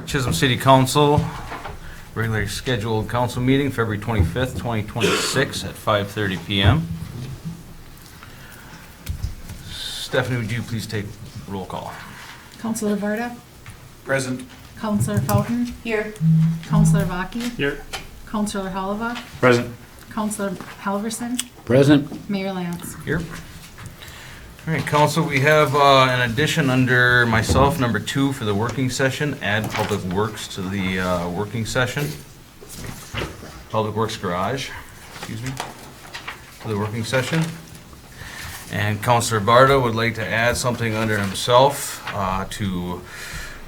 Chisholm City Council, regularly scheduled council meeting, February 25th, 2026 at 5:30 p.m. Stephanie, would you please take roll call? Councilor Varda? Present. Councilor Fountain? Here. Councilor Vaki? Here. Councilor Holova? Present. Councilor Halverson? Present. Mayor Lance? Here. All right, council, we have an addition under myself, number 2 for the working session, add Public Works to the working session. Public Works Garage, excuse me, to the working session. And Councilor Barda would like to add something under himself to,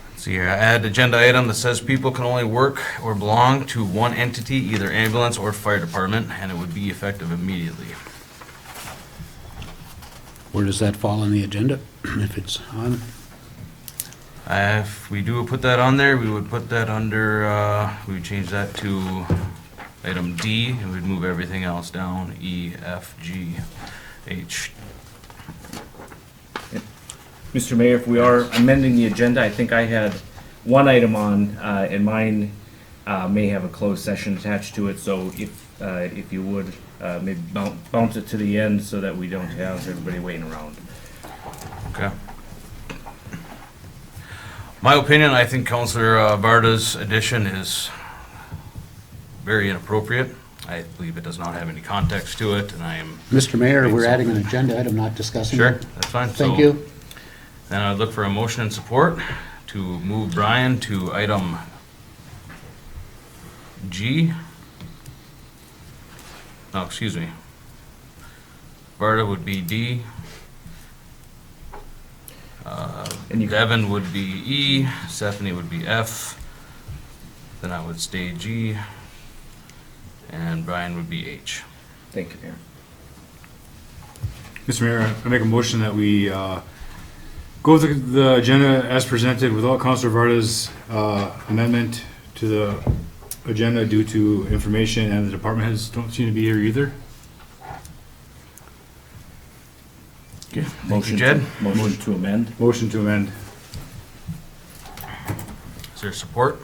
let's see here, add agenda item that says people can only work or belong to one entity, either ambulance or fire department, and it would be effective immediately. Where does that fall on the agenda, if it's on? If we do put that on there, we would put that under, we would change that to item D, and we'd move everything else down, E, F, G, H. Mr. Mayor, if we are amending the agenda, I think I had one item on, and mine may have a closed session attached to it, so if you would, maybe bounce it to the end so that we don't have everybody waiting around. Okay. My opinion, I think Councilor Barda's addition is very inappropriate. I believe it does not have any context to it, and I am... Mr. Mayor, we're adding an agenda item, not discussing Sure, it. that's fine. Thank So, you. Then I'd look for a motion and support to move Brian to item G. No, excuse me. Barda would be D. And you- Devin would be E. Stephanie would be F. Then I would stay G. And Brian would be H. Thank you, Mayor. Mr. Mayor, I make a motion that we go with the agenda as presented without Councilor Varda's amendment to the agenda due to information, and the department heads don't seem to be here either. Okay. Thank you, Jed. Motion to amend. Motion to amend. Is there support?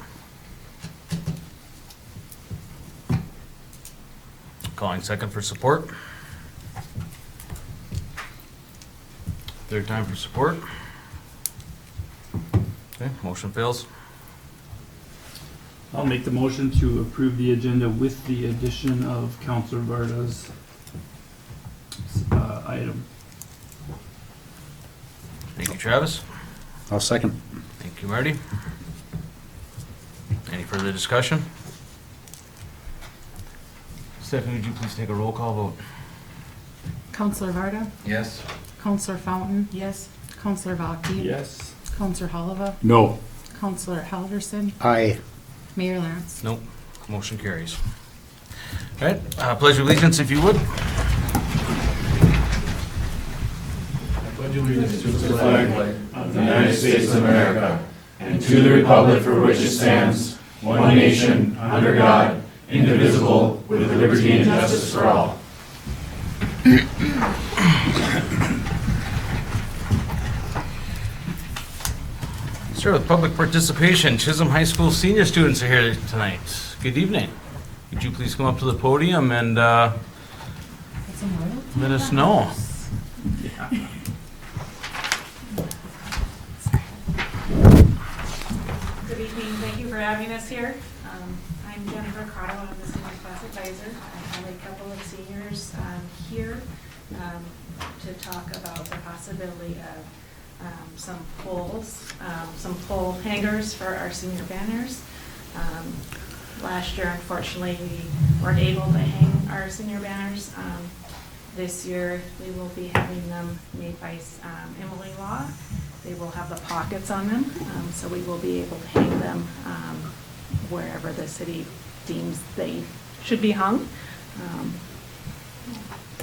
Calling second for support. Third time for support. Okay, motion fails. I'll make the motion to approve the agenda with the addition of Councilor Varda's item. Thank you, Travis. I'll second. Thank you, Marty. Any further discussion? Stephanie, would you please take a roll call vote? Councilor Varda? Yes. Councilor Fountain? Yes. Councilor Vaki? Yes. Councilor Holova? No. Councilor Halverson? Aye. Mayor Lance? Nope. Motion carries. All right, pledge of allegiance if you would. To the flag of the United States of America and to the republic for which it stands, one nation, under God, indivisible, with liberty and justice for all. Start with public participation. Chisholm High School senior students are here tonight. Good evening. Would you please come up to the podium and let us know? Good evening, thank you for having us here. I'm Jennifer Cotto, I'm the senior class advisor. I have a couple of seniors here to talk about the possibility of some poles, some pole hangers for our senior banners. Last year, unfortunately, we weren't able to hang our senior banners. This year, we will be having them made by Emily Law. They will have the pockets on them, so we will be able to hang them wherever the city deems they should be hung.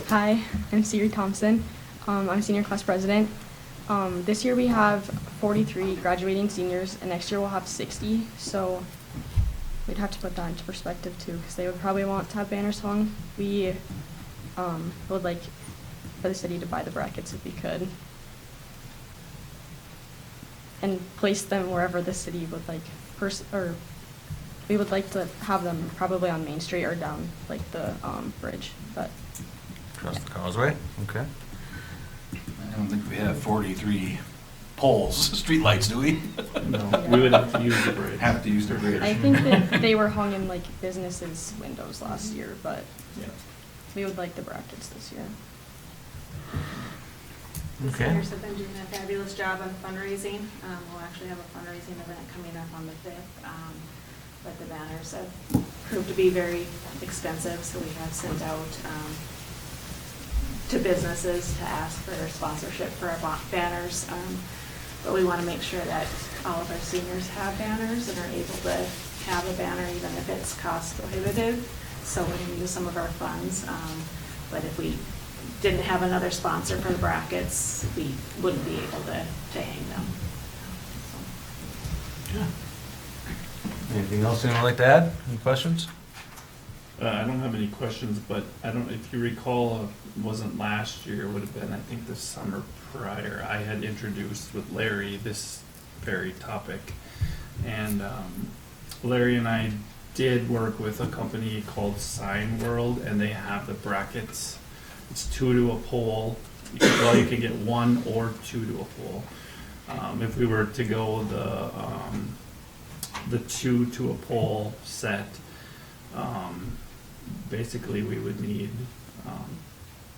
Hi, I'm Siri Thompson. I'm senior class president. This year we have 43 graduating seniors, and next year we'll have 60. So we'd have to put that into perspective too, because they would probably want to have banners hung. We would like for the city to buy the brackets if we could, and place them wherever the city would like or we would like to have them probably on Main Street or down like the bridge, but Across the causeway, okay. I don't think we have 43 poles, streetlights, do we? No, we would have to use the bridge. Have to use the bridge. I think that they were hung in like businesses' windows last year, but Yeah. we would like the brackets this year. The Okay. seniors have been doing a fabulous job on fundraising. We'll actually have a fundraising event coming up on the 5th. But the banners have proved to be very expensive, so we have sent out to businesses to ask for sponsorship for our banners. But we want to make sure that all of our seniors have banners and are able to have a banner even if it's cost prohibitive. So we're going to use some of our funds. But if we didn't have another sponsor for the brackets, we wouldn't be able to hang them. Anything else anyone would like to add? Any questions? I don't have any questions, but I don't, if you recall, it wasn't last year, it would have been, I think, the summer prior, I had introduced with Larry this very topic. And Larry and I did work with a company called Sign World, and they have the brackets. It's 2 to a pole. Well, you can get 1 or 2 to a pole. If we were to go the 2 to a pole set, basically we would need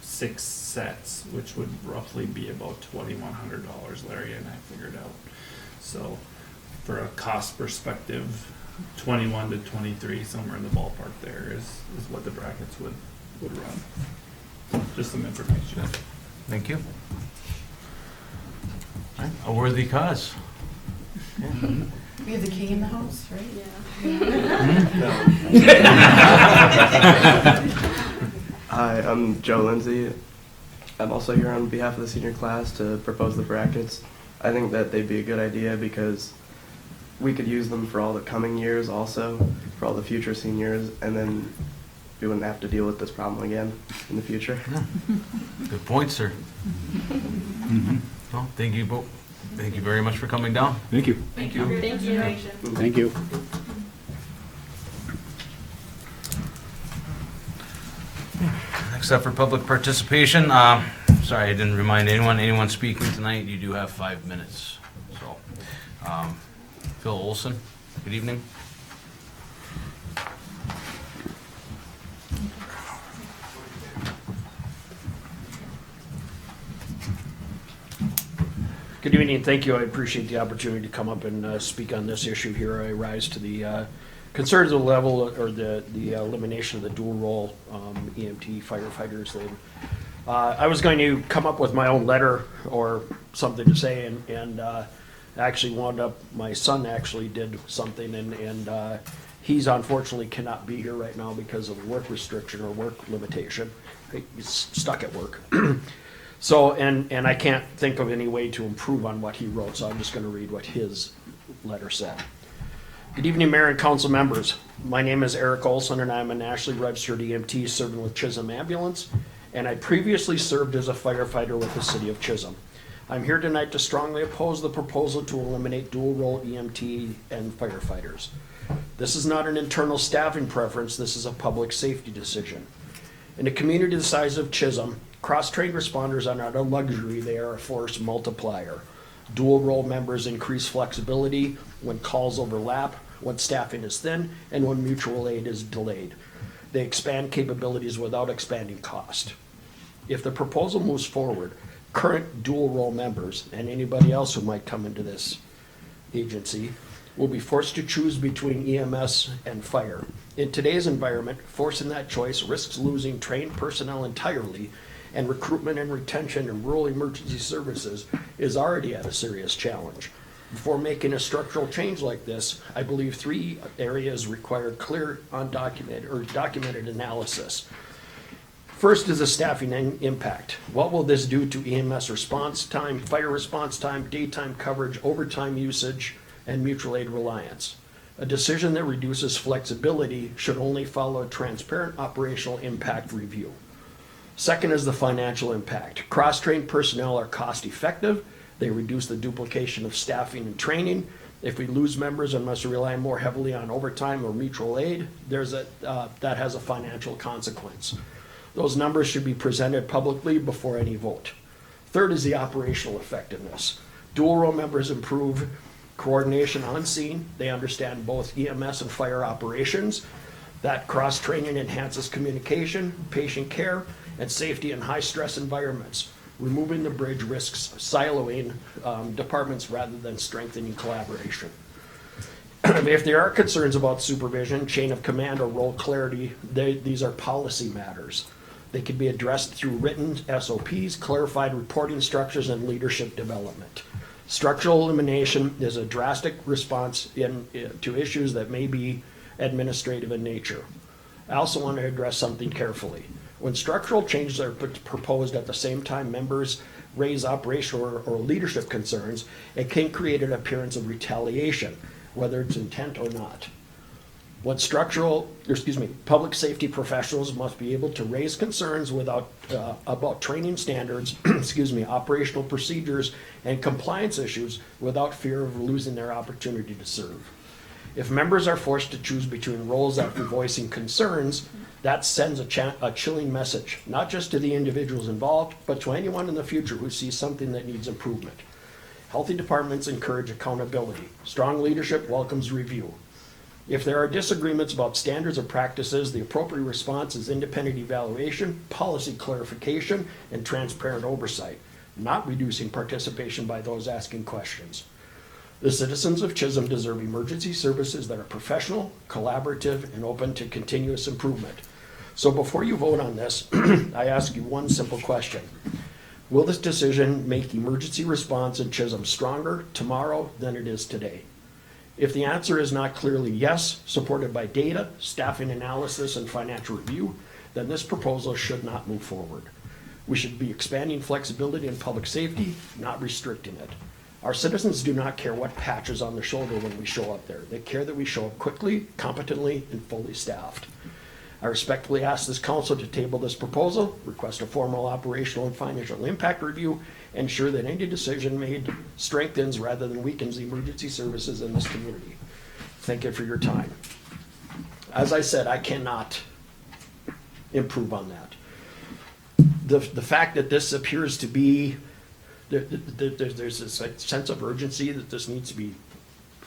6 sets, which would roughly be about $2,100, Larry and I figured out. So for a cost perspective, 21 to 23, somewhere in the ballpark there is what the brackets would run. Just some information. Thank you. All right, a worthy cause. We have the king in the house, right? Hi, I'm Joe Lindsay. I'm also here on behalf of the senior class to propose the brackets. I think that they'd be a good idea because we could use them for all the coming years also, for all the future seniors, and then we wouldn't have to deal with this problem again in the future. Good point, sir. Well, thank you both. Thank you very much for coming down. Thank you. Thank you for your Thank you. consideration. Thank you. Next up for public participation, sorry, I didn't remind anyone speaking tonight, you do have 5 minutes. So, Phil Olson, good evening. Good evening, thank you. I appreciate the opportunity to come up and speak on this issue here. I rise to the concerns of the level or the elimination of the dual role EMT firefighters. I was going to come up with my own letter or something to say, and actually wound up, my son actually did something, and he's unfortunately cannot be here right now because of work restriction or work limitation. He's stuck at work. So, and I can't think of any way to improve on what he wrote, so I'm just going to read what his letter said. Good evening, Mayor and Council members. My name is Eric Olson, and I'm a nationally registered EMT serving with Chisholm Ambulance, and I previously served as a firefighter with the City of Chisholm. I'm here tonight to strongly oppose the proposal to eliminate dual-role EMT and firefighters. This is not an internal staffing preference, this is a public safety decision. In a community the size of Chisholm, cross-trained responders are not a luxury, they are a force multiplier. Dual-role members increase flexibility when calls overlap, when staffing is thin, and when mutual aid is delayed. They expand capabilities without expanding cost. If the proposal moves forward, current dual-role members, and anybody else who might come into this agency, will be forced to choose between EMS and fire. In today's environment, forcing that choice risks losing trained personnel entirely, and recruitment and retention in rural emergency services is already at a serious challenge. Before making a structural change like this, I believe 3 areas require clear, undocumented, or documented analysis. First is the staffing impact. What will this do to EMS response time, fire response time, daytime coverage, overtime usage, and mutual aid reliance? A decision that reduces flexibility should only follow a transparent operational impact review. Second is the financial impact. Cross-trained personnel are cost-effective. They reduce the duplication of staffing and training. If we lose members and must rely more heavily on overtime or mutual aid, that has a financial consequence. Those numbers should be presented publicly before any vote. Third is the operational effectiveness. Dual role members improve coordination on scene. They understand both EMS and fire operations. That cross-training enhances communication, patient care, and safety in high-stress environments. Removing the bridge risks siloing departments rather than strengthening collaboration. If there are concerns about supervision, chain of command, or role clarity, these are policy matters. They can be addressed through written SOPs, clarified reporting structures, and leadership development. Structural elimination is a drastic response to issues that may be administrative in nature. I also want to address something carefully. When structural changes are proposed at the same time members raise operational or leadership concerns, it can create an appearance of retaliation, whether it's intent or not. Public safety professionals must be able to raise concerns about training standards, operational procedures, and compliance issues without fear of losing their opportunity to serve. If members are forced to choose between roles after voicing concerns, that sends a chilling message, not just to the individuals involved, but to anyone in the future who sees something that needs improvement. Healthy departments encourage accountability. Strong leadership welcomes review. If there are disagreements about standards or practices, the appropriate response is independent evaluation, policy clarification, and transparent oversight, not reducing participation by those asking questions. The citizens of Chisholm deserve emergency services that are professional, collaborative, and open to continuous improvement. So before you vote on this, I ask you one simple question. Will this decision make emergency response in Chisholm stronger tomorrow than it is today? If the answer is not clearly yes, supported by data, staffing analysis, and financial review, then this proposal should not move forward. We should be expanding flexibility in public safety, not restricting it. Our citizens do not care what patch is on the shoulder when we show up there. They care that we show up quickly, competently, and fully staffed. I respectfully ask this council to table this proposal, request a formal operational and financial impact review, ensure that any decision made strengthens rather than weakens emergency services in this community. Thank you for your time. As I said, I cannot improve on that. The fact that this appears to be, there's this sense of urgency that this needs to be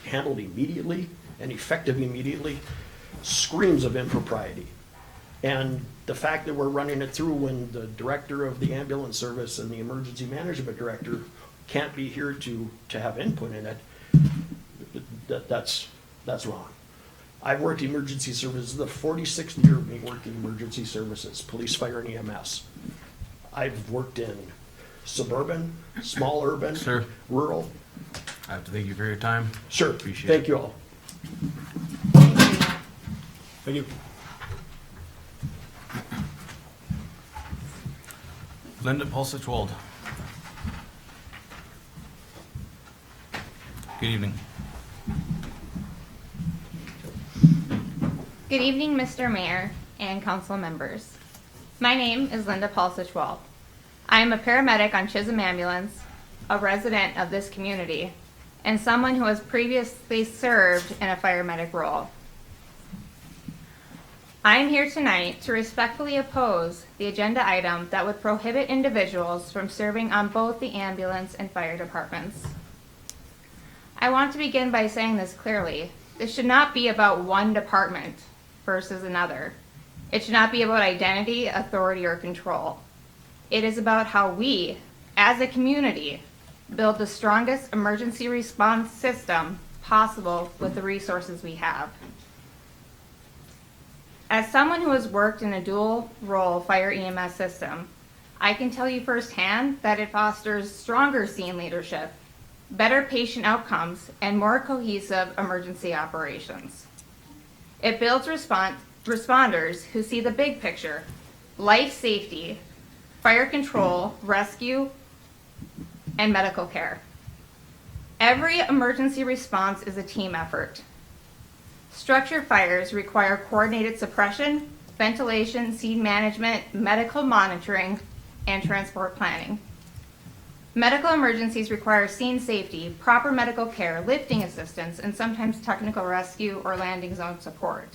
handled immediately and effective immediately, screams of impropriety. And the fact that we're running it through when the director of the ambulance service and the emergency management director can't be here to have input in it, that's wrong. I've worked emergency services, the 46th year of me working emergency services, police, fire, and EMS. I've worked in suburban, small urban, Sir. rural. I have to thank you for your time. Sure, Appreciate thank it. you all. Thank you. Linda Pulsich-Wald. Good evening. Good evening, Mr. Mayor and council members. My name is Linda Pulsich-Wald. I am a paramedic on Chisholm Ambulance, a resident of this community, and someone who has previously served in a fire medic role. I am here tonight to respectfully oppose the agenda item that would prohibit individuals from serving on both the ambulance and fire departments. I want to begin by saying this clearly. This should not be about one department versus another. It should not be about identity, authority, or control. It is about how we, as a community, build the strongest emergency response system possible with the resources we have. As someone who has worked in a dual role fire EMS system, I can tell you firsthand that it fosters stronger scene leadership, better patient outcomes, and more cohesive emergency operations. It builds responders who see the big picture, life safety, fire control, rescue, and medical care. Every emergency response is a team effort. Structured fires require coordinated suppression, ventilation, scene management, medical monitoring, and transport planning. Medical emergencies require scene safety, proper medical care, lifting assistance, and sometimes technical rescue or landing zone support.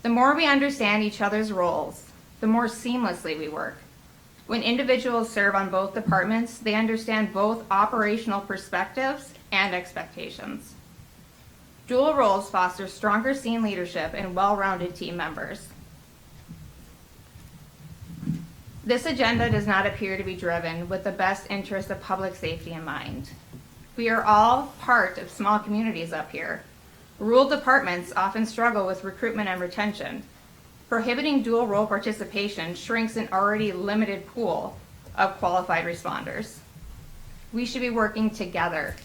The more we understand each other's roles, the more seamlessly we work. When individuals serve on both departments, they understand both operational perspectives and expectations. Dual roles foster stronger scene leadership and well-rounded team members. This agenda does not appear to be driven with the best interest of public safety in mind. We are all part of small communities up here. Rural departments often struggle with recruitment and retention. Prohibiting dual role participation shrinks an already limited pool of qualified responders. We should be working together,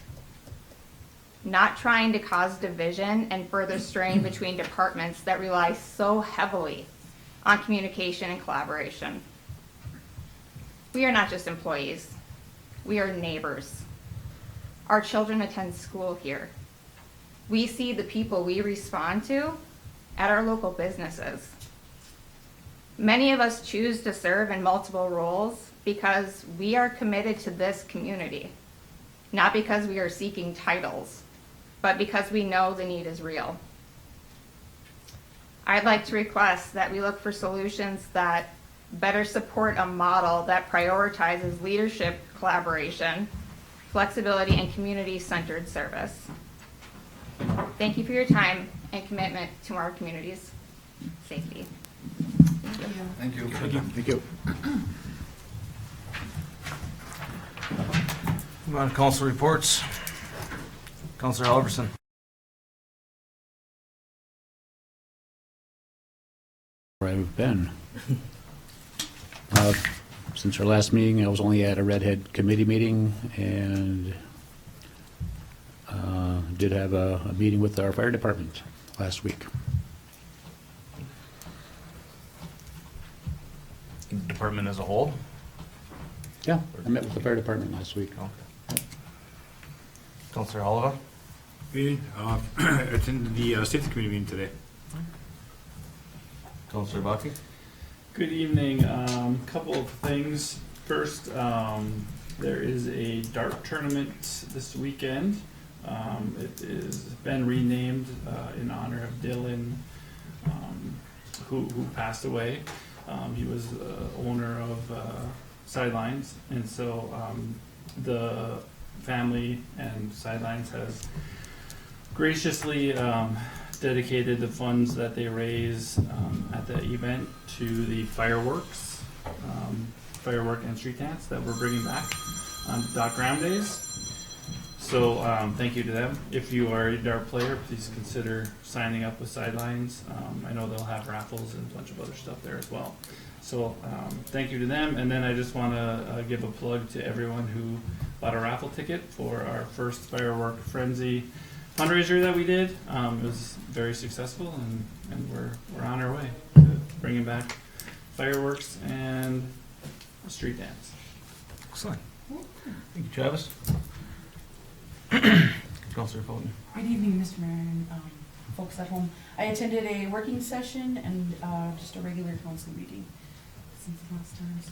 not trying to cause division and further strain between departments that rely so heavily on communication and collaboration. We are not just employees, we are neighbors. Our children attend school here. We see the people we respond to at our local businesses. Many of us choose to serve in multiple roles because we are committed to this community, not because we are seeking titles, but because we know the need is real. I'd like to request that we look for solutions that better support a model that prioritizes leadership, collaboration, flexibility, and community-centered service. Thank you for your time and commitment to our community's safety. Thank you. Thank you. Move on to council reports. Councilor Halverson. Where I've been. Since our last meeting, I was only at a Redhead committee meeting and did have a meeting with our fire department last week. Department as a whole? Yeah, I met with the fire department last week. Okay. Councilor Oliva? Meeting, attended the safety committee meeting today. Councilor Bucky? Good evening. Couple of things. First, there is a dart tournament this weekend. It is been renamed in honor of Dylan, who passed away. He was owner of Sidelines, and so the family and Sidelines has graciously dedicated the funds that they raise at the event to the fireworks, firework and street dance that we're bringing back on Doc Graham Days. So thank you to them. If you are a dart player, please consider signing up with Sidelines. I know they'll have raffles and a bunch of other stuff there as well. So thank you to them. And then I just want to give a plug to everyone who bought a raffle ticket for our first Firework Frenzy fundraiser that we did. It was very successful, and we're on our way to bringing back fireworks and a street dance. Excellent. Thank you, Travis. Councilor Fulton. Good evening, Mr. Mayor and folks at home. I attended a working session and just a regular council meeting since the last time, so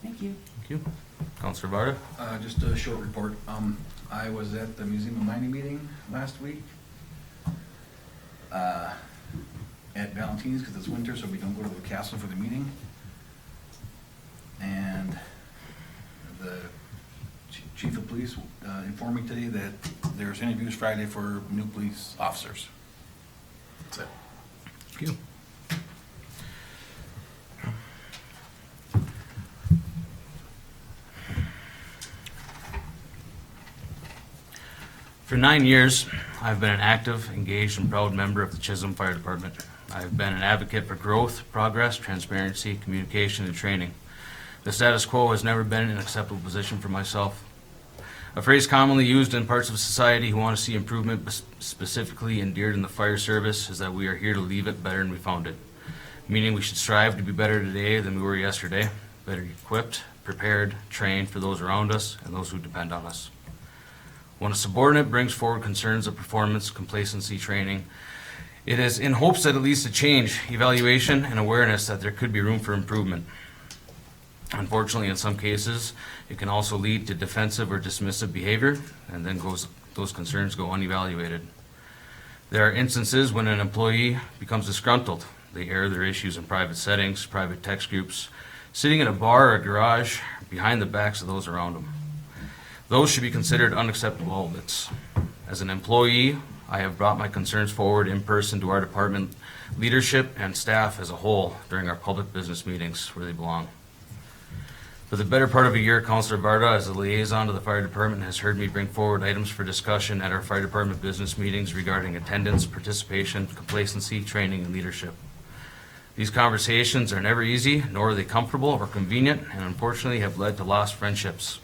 thank you. Thank you. Councilor Varda. Just a short report. I was at the Museum of Mining meeting last week at Valentini's because it's winter, so we don't go to the castle for the meeting. And the chief of police informed me today that there's interviews Friday for new police officers. That's it. Thank you. For 9 years, I've been an active, engaged, and proud member of the Chisholm Fire Department. I've been an advocate for growth, progress, transparency, communication, and training. The status quo has never been an acceptable position for myself. A phrase commonly used in parts of society who want to see improvement, but specifically endeared in the fire service, is that we are here to leave it better than we found it. Meaning we should strive to be better today than we were yesterday, better equipped, prepared, trained for those around us and those who depend on us. When a subordinate brings forward concerns of performance, complacency, training, it is in hopes that it leads to change, evaluation, and awareness that there could be room for improvement. Unfortunately, in some cases, it can also lead to defensive or dismissive behavior, and then those concerns go unevaluated. There are instances when an employee becomes disgruntled. They air their issues in private settings, private text groups, sitting in a bar or garage behind the backs of those around them. Those should be considered unacceptable outlets. As an employee, I have brought my concerns forward in person to our department leadership and staff as a whole during our public business meetings where they belong. For the better part of a year, Councilor Varda, as a liaison to the fire department, has heard me bring forward items for discussion at our fire department business meetings regarding attendance, participation, complacency, training, and leadership. These conversations are never easy, nor are they comfortable or convenient, and unfortunately have led to lost friendships.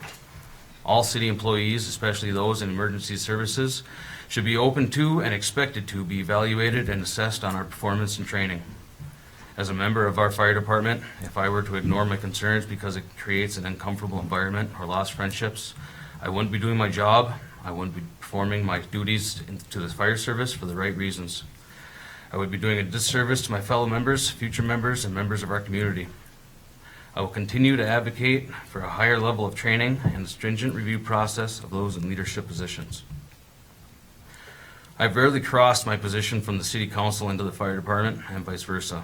All city employees, especially those in emergency services, should be open to and expected to be evaluated and assessed on our performance and training. As a member of our fire department, if I were to ignore my concerns because it creates an uncomfortable environment or lost friendships, I wouldn't be doing my job. I wouldn't be performing my duties to the fire service for the right reasons. I would be doing a disservice to my fellow members, future members, and members of our community. I will continue to advocate for a higher level of training and a stringent review process of those in leadership positions. I've rarely crossed my position from the city council into the fire department and vice versa.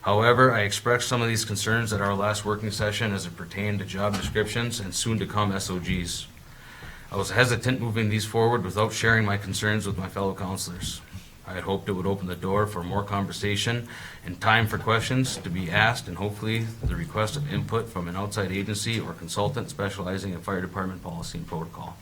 However, I expressed some of these concerns at our last working session as it pertained to job descriptions and soon to come SOGs. I was hesitant moving these forward without sharing my concerns with my fellow councilors. I had hoped it would open the door for more conversation and time for questions to be asked, and hopefully the request of input from an outside agency or consultant specializing in fire department policy and protocol.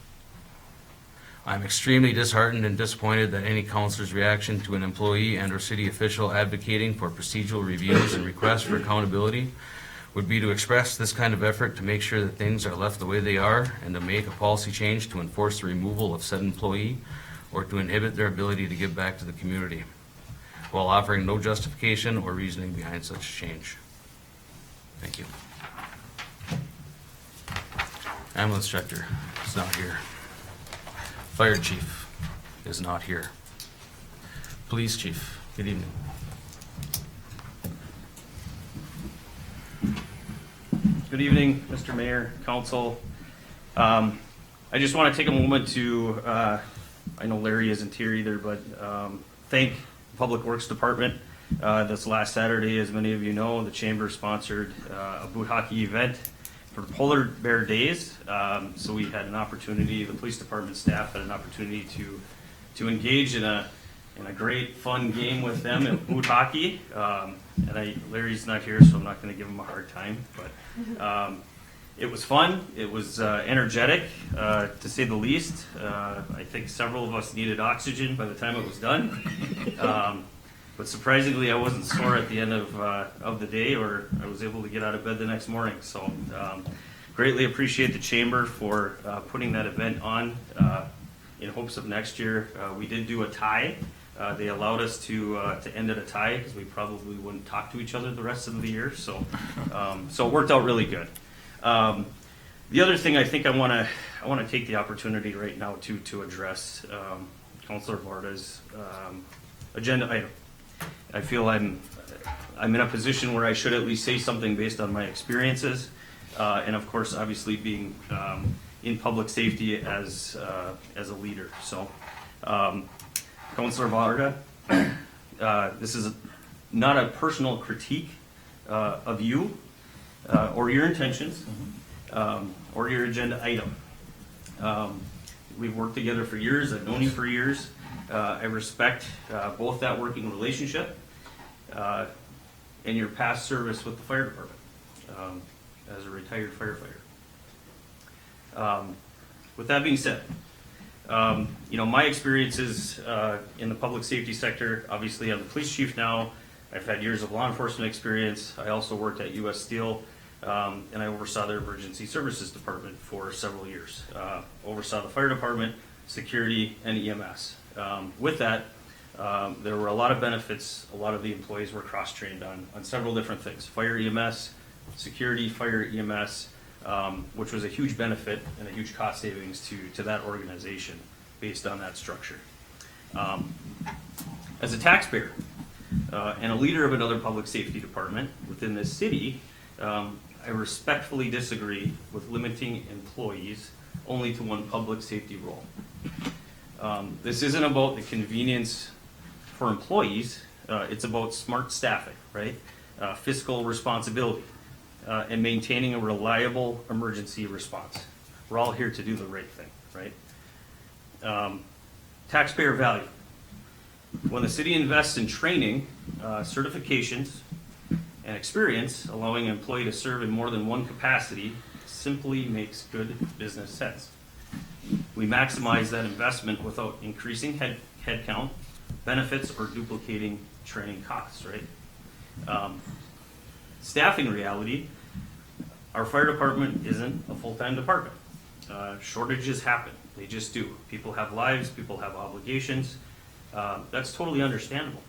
I'm extremely disheartened and disappointed that any councilor's reaction to an employee and or city official advocating for procedural reviews and requests for accountability would be to express this kind of effort to make sure that things are left the way they are and to make a policy change to enforce the removal of said employee or to inhibit their ability to give back to the community, while offering no justification or reasoning behind such change. Thank you. Ambulance instructor is not here. Fire chief is not here. Police chief, good evening. Good evening, Mr. Mayor, Council. I just want to take a moment to, I know Larry isn't here either, but thank the Public Works Department. This last Saturday, as many of you know, the Chamber sponsored a boot hockey event for Polar Bear Days. So we had an opportunity, the police department staff had an opportunity to engage in a great fun game with them in boot hockey. And Larry's not here, so I'm not going to give him a hard time, but it was fun. It was energetic, to say the least. I think several of us needed oxygen by the time it was done. But surprisingly, I wasn't sore at the end of the day, or I was able to get out of bed the next morning. So greatly appreciate the Chamber for putting that event on in hopes of next year. We did do a tie. They allowed us to end at a tie because we probably wouldn't talk to each other the rest of the year. So it worked out really good. The other thing I think I want to take the opportunity right now to address Councilor Varda's agenda item. I feel I'm in a position where I should at least say something based on my experiences, and of course, obviously being in public safety as a leader. So, Councilor Varda, this is not a personal critique of you or your intentions or your agenda item. We've worked together for years. I've known you for years. I respect both that working relationship and your past service with the fire department as a retired firefighter. With that being said, my experiences in the public safety sector, obviously I'm the police chief now. I've had years of law enforcement experience. I also worked at U.S. Steel, and I oversaw their emergency services department for several years. Oversaw the fire department, security, and EMS. With that, there were a lot of benefits. A lot of the employees were cross-trained on several different things. Fire EMS, security, fire EMS, which was a huge benefit and a huge cost savings to that organization based on that structure. As a taxpayer and a leader of another public safety department within this city, I respectfully disagree with limiting employees only to one public safety role. This isn't about the convenience for employees, it's about smart staffing, right? Fiscal responsibility, and maintaining a reliable emergency response. We're all here to do the right thing, right? Taxpayer value. When the city invests in training, certifications, and experience, allowing an employee to serve in more than one capacity simply makes good business sense. We maximize that investment without increasing headcount, benefits, or duplicating training costs, right? Staffing reality, our fire department isn't a full-time department. Shortages happen, they just do. People have lives, people have obligations. That's totally understandable.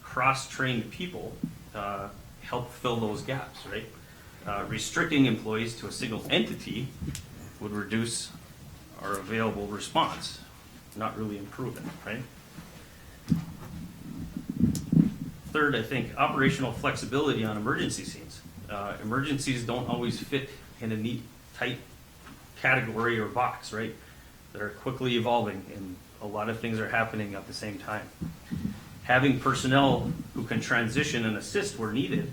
Cross-trained people help fill those gaps, right? Restricting employees to a single entity would reduce our available response, not really improve it, right? Third, I think operational flexibility on emergency scenes. Emergencies don't always fit in a neat, tight category or box, right? They're quickly evolving and a lot of things are happening at the same time. Having personnel who can transition and assist where needed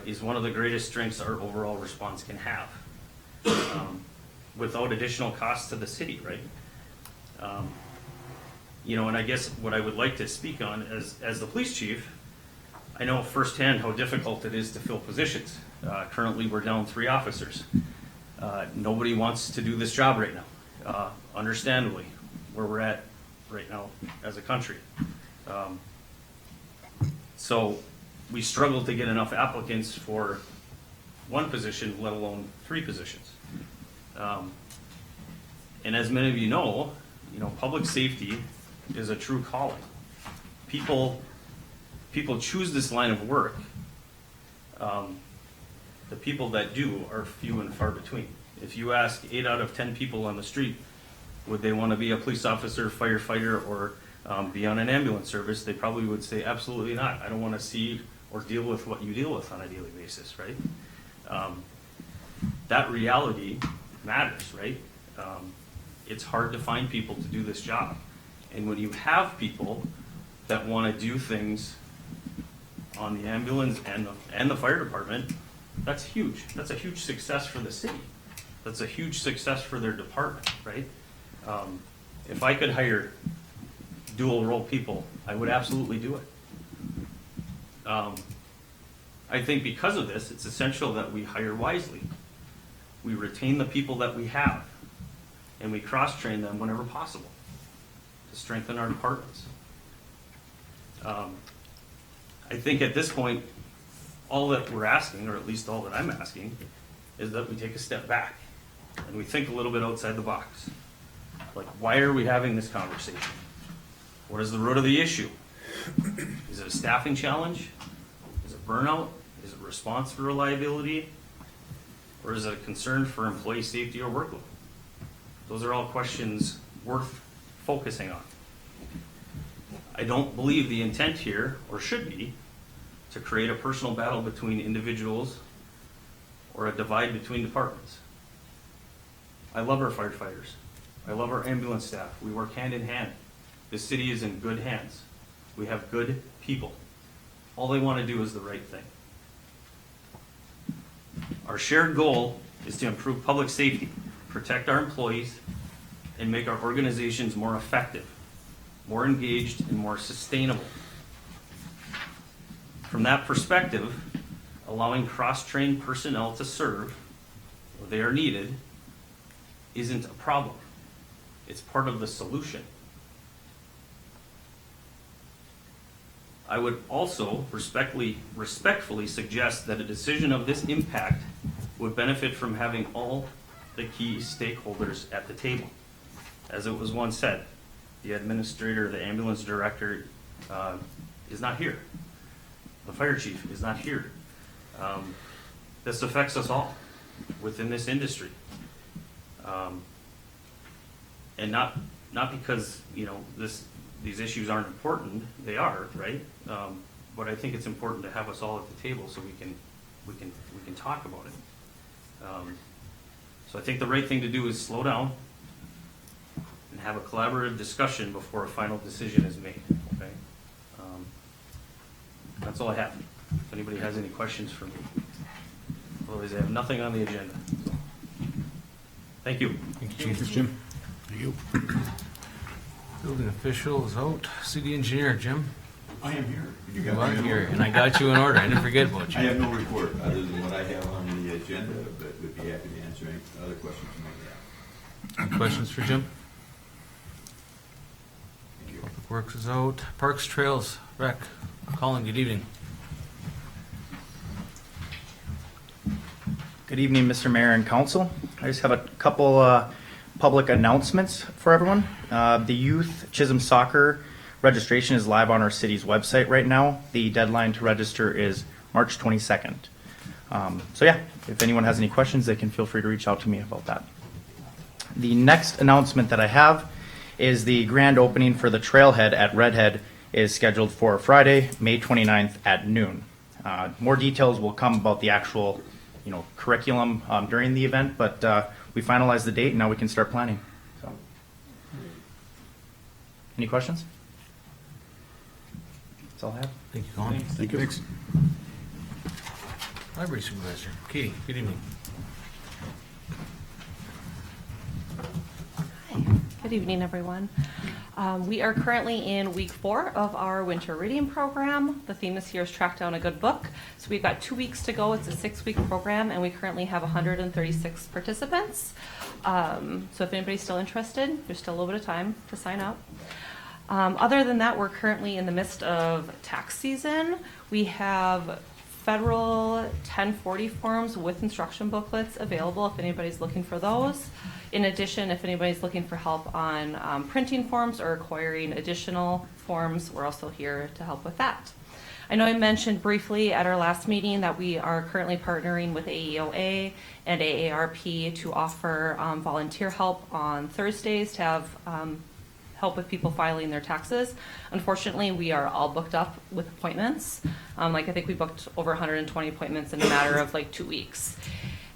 is one of the greatest strengths our overall response can have, without additional costs to the city, right? You know, and I guess what I would like to speak on as the police chief, I know firsthand how difficult it is to fill positions. Currently, we're down 3 officers. Nobody wants to do this job right now, understandably, where we're at right now as a country. So we struggle to get enough applicants for 1 position, let alone 3 positions. And as many of you know, public safety is a true calling. People choose this line of work. The people that do are few and far between. If you ask 8 out of 10 people on the street, would they want to be a police officer, firefighter, or be on an ambulance service, they probably would say absolutely not. I don't want to see or deal with what you deal with on a daily basis, right? That reality matters, right? It's hard to find people to do this job. And when you have people that want to do things on the ambulance and the fire department, that's huge. That's a huge success for the city. That's a huge success for their department, right? If I could hire dual role people, I would absolutely do it. I think because of this, it's essential that we hire wisely. We retain the people that we have, and we cross-train them whenever possible to strengthen our departments. I think at this point, all that we're asking, or at least all that I'm asking, is that we take a step back and we think a little bit outside the box. Like, why are we having this conversation? What is the root of the issue? Is it a staffing challenge? Is it burnout? Is it response for reliability? Or is it a concern for employee safety or workload? Those are all questions worth focusing on. I don't believe the intent here, or should be, to create a personal battle between individuals or a divide between departments. I love our firefighters. I love our ambulance staff. We work hand in hand. This city is in good hands. We have good people. All they want to do is the right thing. Our shared goal is to improve public safety, protect our employees, and make our organizations more effective, more engaged, and more sustainable. From that perspective, allowing cross-trained personnel to serve where they are needed isn't a problem. It's part of the solution. I would also respectfully suggest that a decision of this impact would benefit from having all the key stakeholders at the table. As it was once said, the administrator, the ambulance director is not here. The fire chief is not here. This affects us all within this industry. And not because these issues aren't important, they are, right? but I think it's important to have us all at the table so we can talk about it. So I think the right thing to do is slow down and have a collaborative discussion before a final decision is made, okay? That's all I have. If anybody has any questions for me. Otherwise, I have nothing on the agenda. So, thank you. Thank you, Chief. Thanks, Jim. Thank you. Building official is out. City engineer, Jim. I am here. You You got are me in here, order. and I got you in order. I didn't forget about I you. have no report other than what I have on the agenda, but would be happy to answer any other questions you might have. Any questions for Jim? Thank you. Public Works is out. Parks, Trails, Rec. Colin, good evening. Good evening, Mr. Mayor and Council. I just have a couple public announcements for everyone. The youth Chisholm soccer registration is live on our city's website right now. The deadline to register is March 22nd. So yeah, if anyone has any questions, they can feel free to reach out to me about that. The next announcement that I have is the grand opening for the Trailhead at Redhead is scheduled for Friday, May 29th at noon. More details will come about the actual curriculum during the event, but we finalized the date and now we can start planning. So, any questions? That's all I have. Thank you, Colin. Thank you. Thanks. Library Supervisor. Katie, good evening. Good evening, everyone. We are currently in week 4 of our winter reading program. The theme this year is Track Down a Good Book. So we've got 2 weeks to go. It's a 6-week program, and we currently have 136 participants. So if anybody's still interested, there's still a little bit of time to sign up. Other than that, we're currently in the midst of tax season. We have federal 1040 forms with instruction booklets available if anybody's looking for those. In addition, if anybody's looking for help on printing forms or acquiring additional forms, we're also here to help with that. I know I mentioned briefly at our last meeting that we are currently partnering with AEOA and AARP to offer volunteer help on Thursdays to have help with people filing their taxes. Unfortunately, we are all booked up with appointments. I think we booked over 120 appointments in a matter of 2 weeks.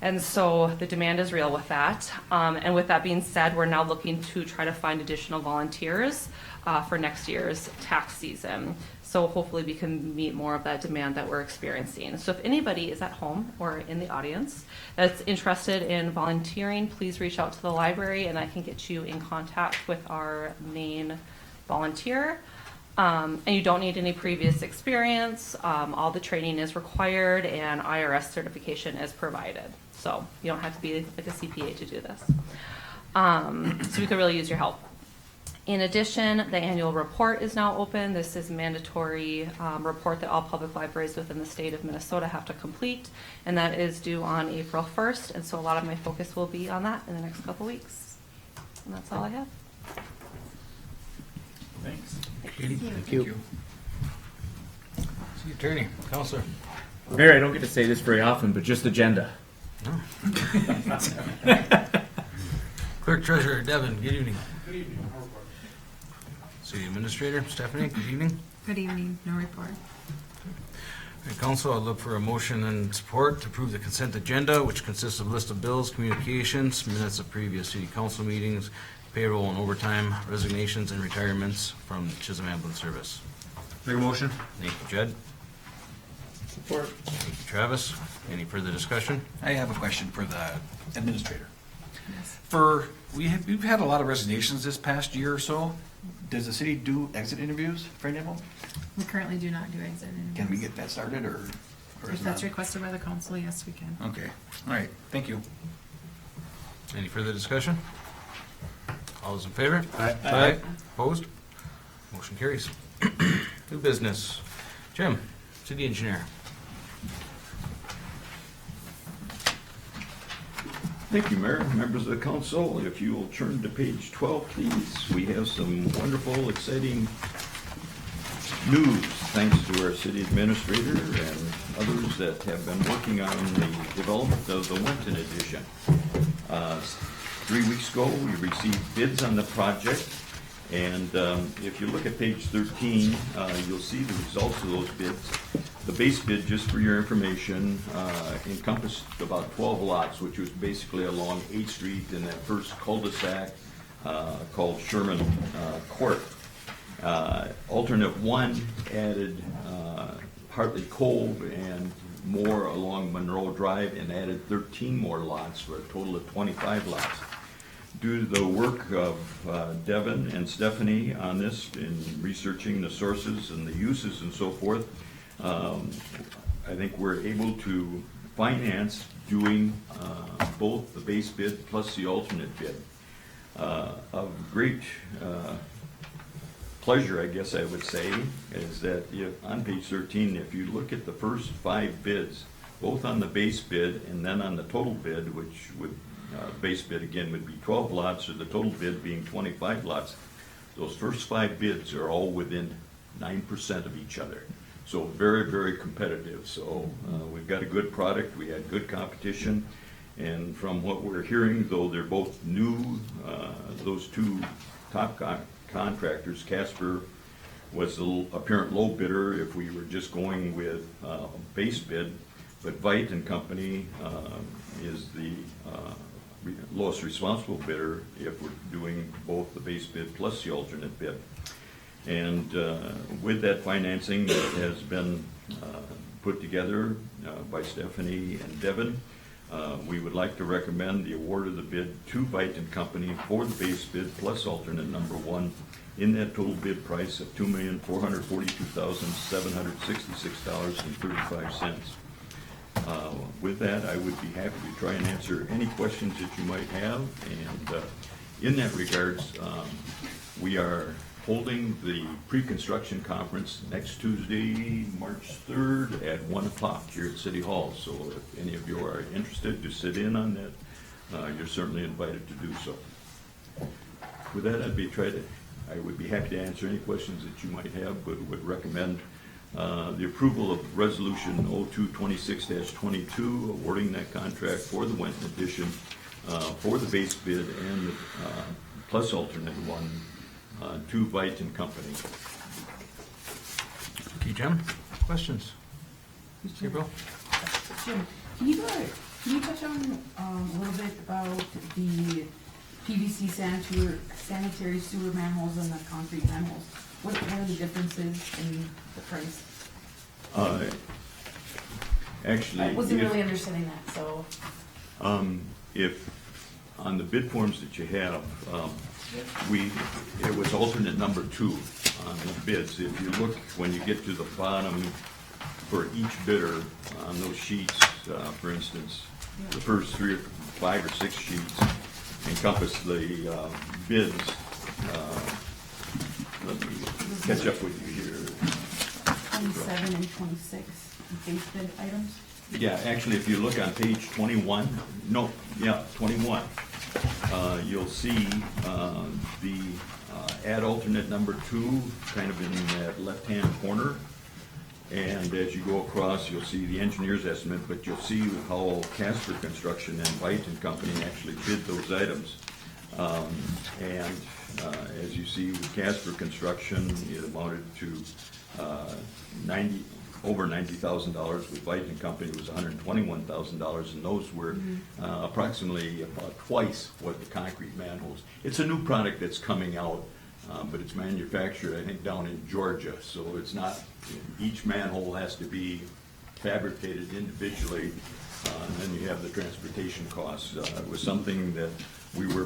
And so the demand is real with that. And with that being said, we're now looking to try to find additional volunteers for next year's tax season. So hopefully we can meet more of that demand that we're experiencing. So if anybody is at home or in the audience that's interested in volunteering, please reach out to the library and I can get you in contact with our main volunteer. And you don't need any previous experience. All the training is required and IRS certification is provided. So you don't have to be like a CPA to do this. So we could really use your help. In addition, the annual report is now open. This is a mandatory report that all public libraries within the state of Minnesota have to complete, and that is due on April 1st. And so a lot of my focus will be on that in the next couple weeks. And that's all I have. Thanks. Thank you. City Attorney, Counselor. Mayor, I don't get to say this very often, but just agenda. Clerk Treasurer Devin, good evening. Good evening. City Administrator Stephanie, good evening. Good evening, no report. Council, I'll look for a motion and support to approve the consent agenda, which consists of list of bills, communications, minutes of previous city council meetings, payroll and overtime, resignations and retirements from Chisholm Ambulance Service. Make a motion. Thank you, Jed. Support. Thank you, Travis. Any further discussion? I have a question for the administrator. Yes. We've had a lot of resignations this past year or so. Does the city do exit interviews for any of them? We currently do not do exit interviews. Can we get that started or If is that's not? requested by the council, yes, we can. Okay, all right, thank you. Any further discussion? All those in favor? Aye. Opposed? Motion carries. New business. Jim, City Engineer. Thank you, Mayor, members of the council. If you will turn to page 12, please. We have some wonderful, exciting news, thanks to our city administrator and others that have been working on the development of the Winton edition. 3 weeks ago, we received bids on the project, And if you look at page 13, you'll see the results of those bids. The base bid, just for your information, encompassed about 12 lots, which was basically along 8th Street in that first cul-de-sac called Sherman Court. Alternate 1 added Hartley Cove and more along Monroe Drive and added 13 more lots for a total of 25 lots. Due to the work of Devin and Stephanie on this in researching the sources and the uses and so forth, I think we're able to finance doing both the base bid plus the alternate bid. Of great pleasure, I guess I would say, is that on page 13, if you look at the first 5 bids, both on the base bid and then on the total bid, which would base bid again would be 12 lots, or the total bid being 25 lots. Those first 5 bids are all within 9% of each other. So very, very competitive. So we've got a good product. We had good competition. And from what we're hearing, though they're both new, those 2 top contractors, Casper was the apparent low bidder if we were just going with base bid, but Veit and Company is the lowest responsible bidder if we're doing both the base bid plus the alternate bid. And with that financing that has been put together by Stephanie and Devin, we would like to recommend the award of the bid to Veit and Company for the base bid plus alternate number 1 in that total bid price of $2,442,766.35. With that, I would be happy to try and answer any questions that you might have. And in that regards, we are holding the pre-construction conference next Tuesday, March 3rd at 1 o'clock here at City Hall. So if any of you are interested to sit in on that, you're certainly invited to do so. With that, I would be happy to answer any questions that you might have, but would recommend the approval of Resolution 0226-22, awarding that contract for the Wenton addition for the base bid and the plus alternate 1 to Veit and Company. Okay, Jim, questions? Gabriel? Jim, can you touch on a little bit about the PVC sanitary sewer manholes and the concrete manholes? What are the differences in the price? Actually, I wasn't really understanding that, so. If on the bid forms that you have, it was alternate number 2 on the bids. If you look, when you get to the bottom, for each bidder on those sheets, for instance, the first 3 or 5 or 6 sheets encompass the bids. Let me catch up with you here. 27 and 26 base bid items? Yeah, actually, if you look on page 21, 21, you'll see the add alternate number 2 kind of in that left-hand corner. And as you go across, you'll see the engineer's estimate, but you'll see how Casper Construction and Veit and Company actually bid those items. As you see with Casper Construction, it amounted to over $90,000. With Veit and Company, it was $121,000, and those were approximately about twice what the concrete manholes. It's a new product that's coming out, but it's manufactured, I think, down in Georgia. So it's not, each manhole has to be fabricated individually, and then you have the transportation costs. It was something that we were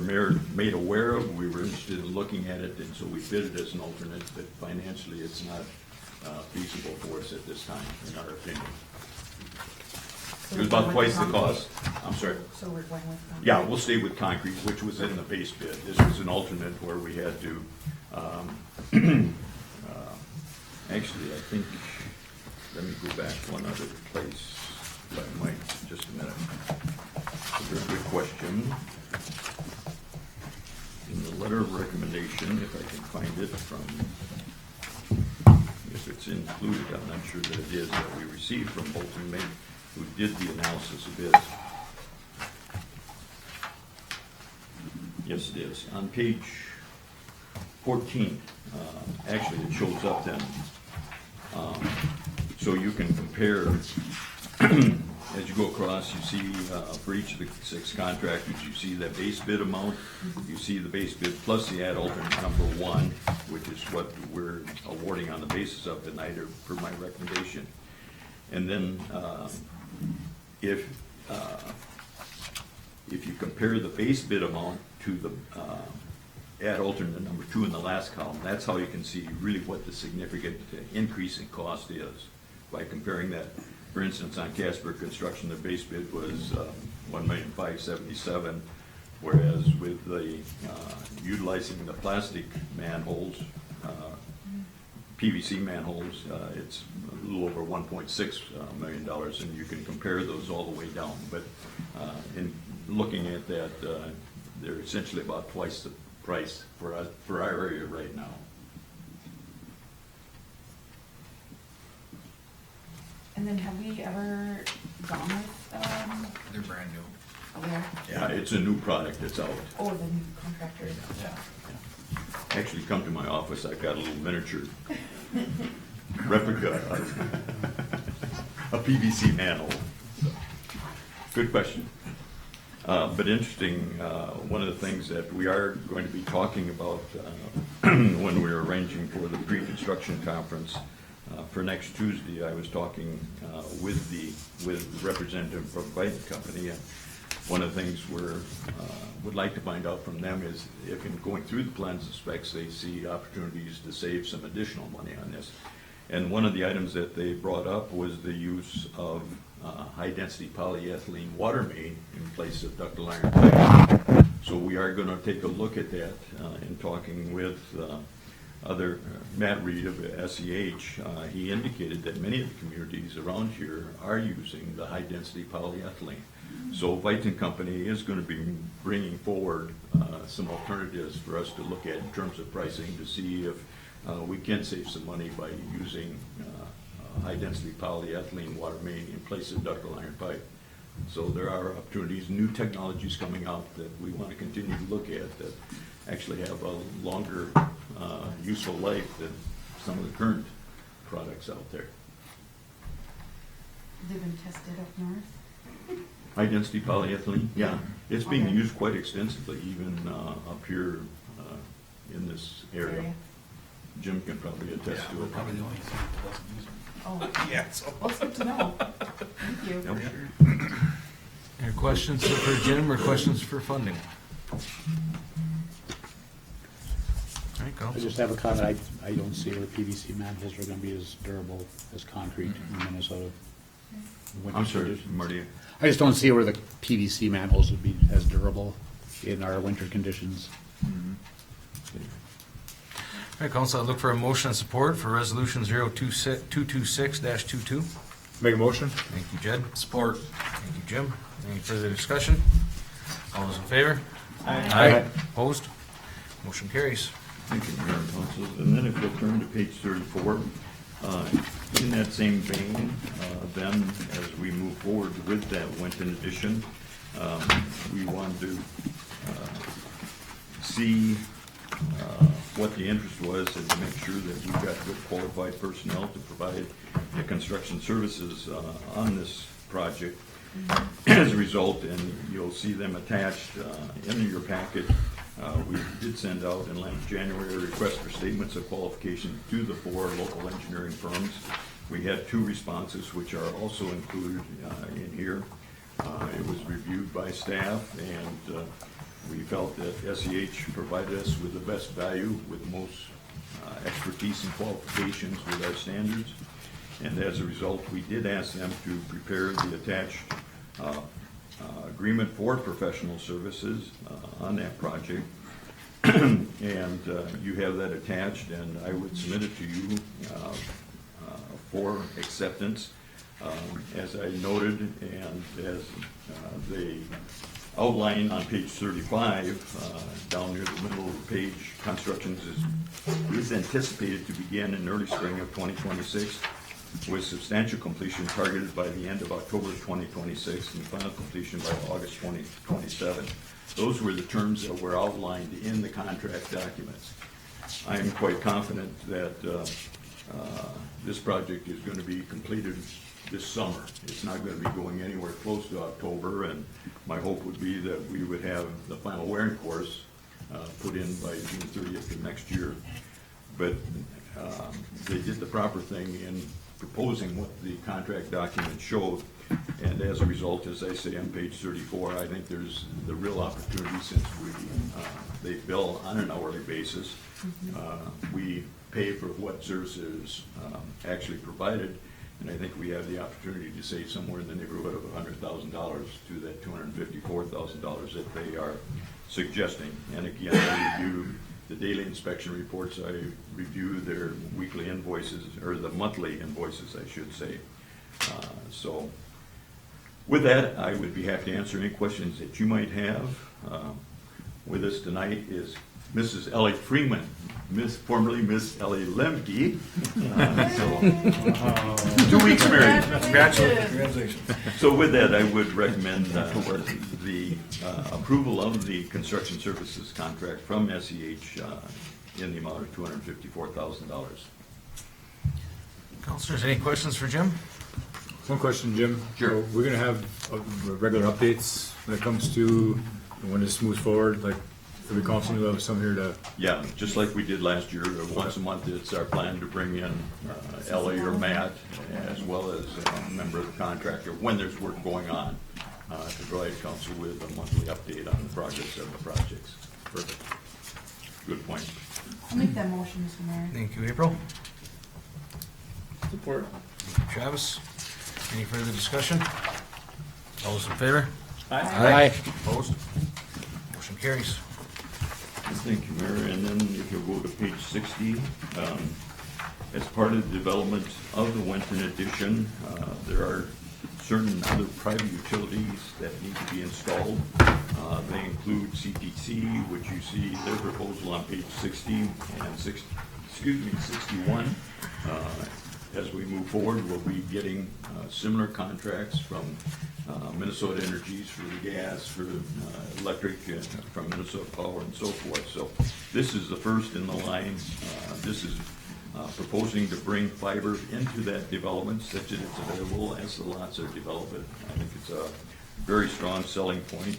made aware of. We were interested in looking at it, and so we bid it as an alternate, but financially it's not feasible for us at this time, in our opinion. It was about twice the cost. I'm sorry. So we're going with concrete? Yeah, we'll stay with concrete, which was in the base bid. This was an alternate where we had to, actually, I think, let me go back one other place, if I might, just a minute. It's a very good question. In the letter of recommendation, if I can find it from, if it's included, I'm not sure that it is, that we received from Bolton May, who did the analysis of bids. Yes, it is. On page 14. Actually, it shows up then. So you can compare, as you go across, you see for each of the 6 contractors, you see that base bid amount, you see the base bid plus the ad alternate number 1, which is what we're awarding on the basis of tonight, or per my recommendation. And then if you compare the base bid amount to the ad alternate number 2 in the last column, that's how you can see really what the significant increase in cost is. By comparing that, for instance, on Casper Construction, their base bid was $1,577,000, whereas with the utilizing the plastic manholes, PVC manholes, it's a little over $1.6 million, and you can compare those all the way down. But in looking at that, they're essentially about twice the price for our area right now. And then have we ever gone with, They're brand new. oh, we are? Yeah, it's a new product that's out. Oh, the new contractor. Yeah. Actually, come to my office, I've got a little miniature replica of a PVC manhole. Good question. But interesting, one of the things that we are going to be talking about when we're arranging for the pre-construction conference for next Tuesday, I was talking with representative from Biden Company, and one of the things would like to find out from them is if in going through the plans and specs, they see opportunities to save some additional money on this. And one of the items that they brought up was the use of high-density polyethylene water main in place of ductile iron pipe. So we are going to take a look at that in talking with Matt Reed of SEH. He indicated that many of the communities around here are using the high-density polyethylene. So Viton Company is going to be bringing forward some alternatives for us to look at in terms of pricing to see if we can save some money by using high-density polyethylene water main in place of ductile iron pipe. So there are opportunities, new technologies coming out that we want to continue to look at that actually have a longer useful life than some of the current products out there. They've been tested up north? High-density polyethylene, yeah. It's being used quite extensively, even up here in this area. Jim can probably attest to it. Probably the only thing that doesn't use it. Oh, Yeah, so. well, it's good to know. Thank you. Yep. Any questions for Jim or questions for funding? All right, I Council. just have a comment. I don't see where PVC manholes are gonna be as durable as concrete in Minnesota. Winter I'm sorry, conditions. Marty. I just don't see where the PVC manholes would be as durable in our winter conditions. All right, Council, I look for a motion and support for Resolution 226-22. Make a motion? Thank you, Jed. Support. Thank you, Jim. Any further discussion? All those in favor? Aye. Opposed? Motion carries. Thank you, Mayor and Council. And then if you'll turn to page 34, in that same vein, then as we move forward with that Winton edition, we want to see what the interest was and to make sure that we've got good qualified personnel to provide the construction services on this project. As a result, and you'll see them attached in your packet, we did send out in last January a request for statements of qualification to the 4 local engineering firms. We had 2 responses, which are also included in here. It was reviewed by staff, and we felt that SEH provided us with the best value, with most expertise and qualifications with our standards. And as a result, we did ask them to prepare the attached agreement for professional services on that project. And you have that attached, and I would submit it to you for acceptance. As I noted, and as they outline on page 35, down near the middle of the page, construction is anticipated to begin in early spring of 2026, with substantial completion targeted by the end of October 2026 and final completion by August 2027. Those were the terms that were outlined in the contract documents. I am quite confident that this project is going to be completed this summer. It's not going to be going anywhere close to October, and my hope would be that we would have the final wearing course put in by June 30th of next year. But they did the proper thing in proposing what the contract document showed, and as a result, as I say on page 34, I think there's the real opportunity, since they bill on an hourly basis. We pay for what services actually provided, and I think we have the opportunity to save somewhere in the neighborhood of $100,000 to that $254,000 that they are suggesting. And again, I review the daily inspection reports, I review their weekly invoices, or the monthly invoices, I should say. So with that, I would be happy to answer any questions that you might have. With us tonight is Mrs. Ellie Freeman, formerly Miss Ellie Lemke. 2 weeks married. Congratulations. So with that, I would recommend the approval of the construction services contract from SEH in the amount of $254,000. Councilors, any questions for Jim? One question, Jim. Sure. So we're gonna have regular updates when it comes to when this moves forward, like every council will have some here to. Yeah, just like we did last year, once a month, it's our plan to bring in Ellie or Matt, as well as a member of the contractor, when there's work going on, to provide council with a monthly update on the progress of the projects. Perfect. Good point. I'll make that motion, Mr. Mayor. Thank you, April. Support. Travis, any further discussion? All those in favor? Aye. Opposed? Motion carries. Thank you, Mayor. And then if you'll go to page 60, as part of the development of the Winton Edition, there are certain other private utilities that need to be installed. They include CTC, which you see their proposal on page 60 and 61. As we move forward, we'll be getting similar contracts from Minnesota Energies for the gas, for electric, from Minnesota Power, and so forth. So this is the first in the line. This is proposing to bring fiber into that development such that it's available as the lots are developed. I think it's a very strong selling point.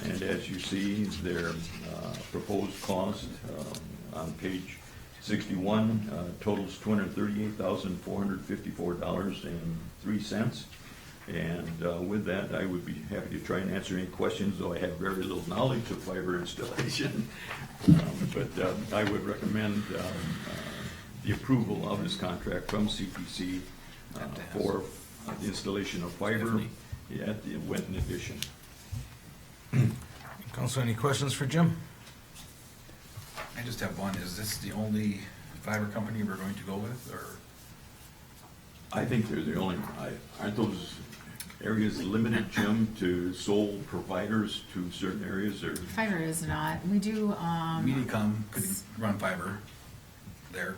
And as you see, their proposed cost on page 61 totals $238,454.03. And with that, I would be happy to try and answer any questions, though I have very little knowledge of fiber installation. But I would recommend the approval of this contract from CPC for the installation of fiber at the Winton Edition. Council, any questions for Jim? I just have one. Is this the only fiber company we're going to go with, or? I think they're the only, aren't those areas limited, Jim, to sole providers to certain areas, or? Fiber is not. We do, Medicom could run fiber there.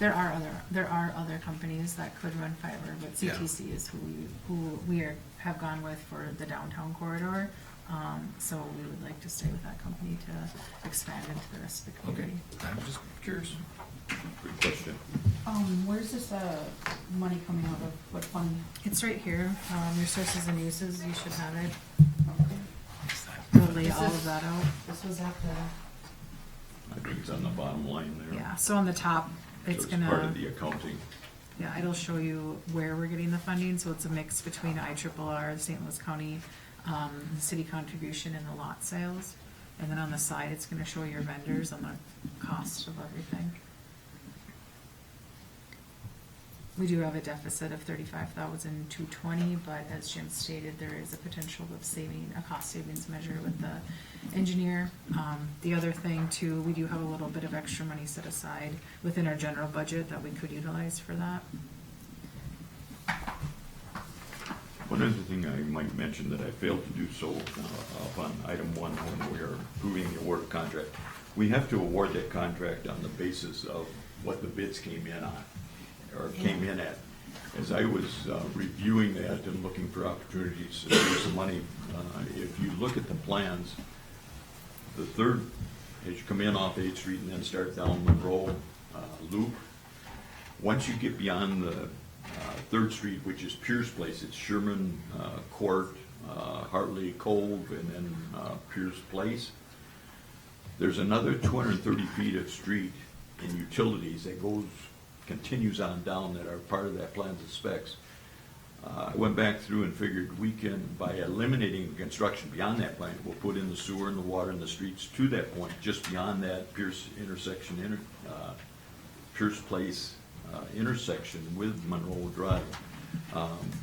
there are other companies that could run fiber, but CTC is who we have gone with for the downtown corridor. So we would like to stay with that company to expand into the rest of the community. Okay, I'm just curious. Good question. Where's this money coming out of? What fund? It's right here, your sources and uses, you should have it. Okay. We'll lay all of that out. This was at the. I think it's on the bottom line there. Yeah, so on the top, it's So it's part gonna, of the accounting. yeah, it'll show you where we're getting the funding, so it's a mix between IRRR, the St. Louis County, the city contribution and the lot sales. And then on the side, it's gonna show your vendors on the cost of everything. We do have a deficit of $35,220, but as Jim stated, there is a potential of saving, a cost savings measure with the engineer. The other thing too, we do have a little bit of extra money set aside within our general budget that we could utilize for that. One other thing I might mention that I failed to do so up on item 1 when we are approving the award of contract. We have to award that contract on the basis of what the bids came in on, or came in at. As I was reviewing that and looking for opportunities to save some money, if you look at the plans, the third, as you come in off 8th Street and then start down Monroe Loop, once you get beyond the 3rd Street, which is Pierce Place, it's Sherman Court, Hartley Cove, and then Pierce Place. There's another 230 feet of street in utilities that continues on down that are part of that plans and specs. I went back through and figured we can, by eliminating the construction beyond that point, we'll put in the sewer and the water and the streets to that point, just beyond that Pierce intersection, Pierce Place intersection with Monroe Drive.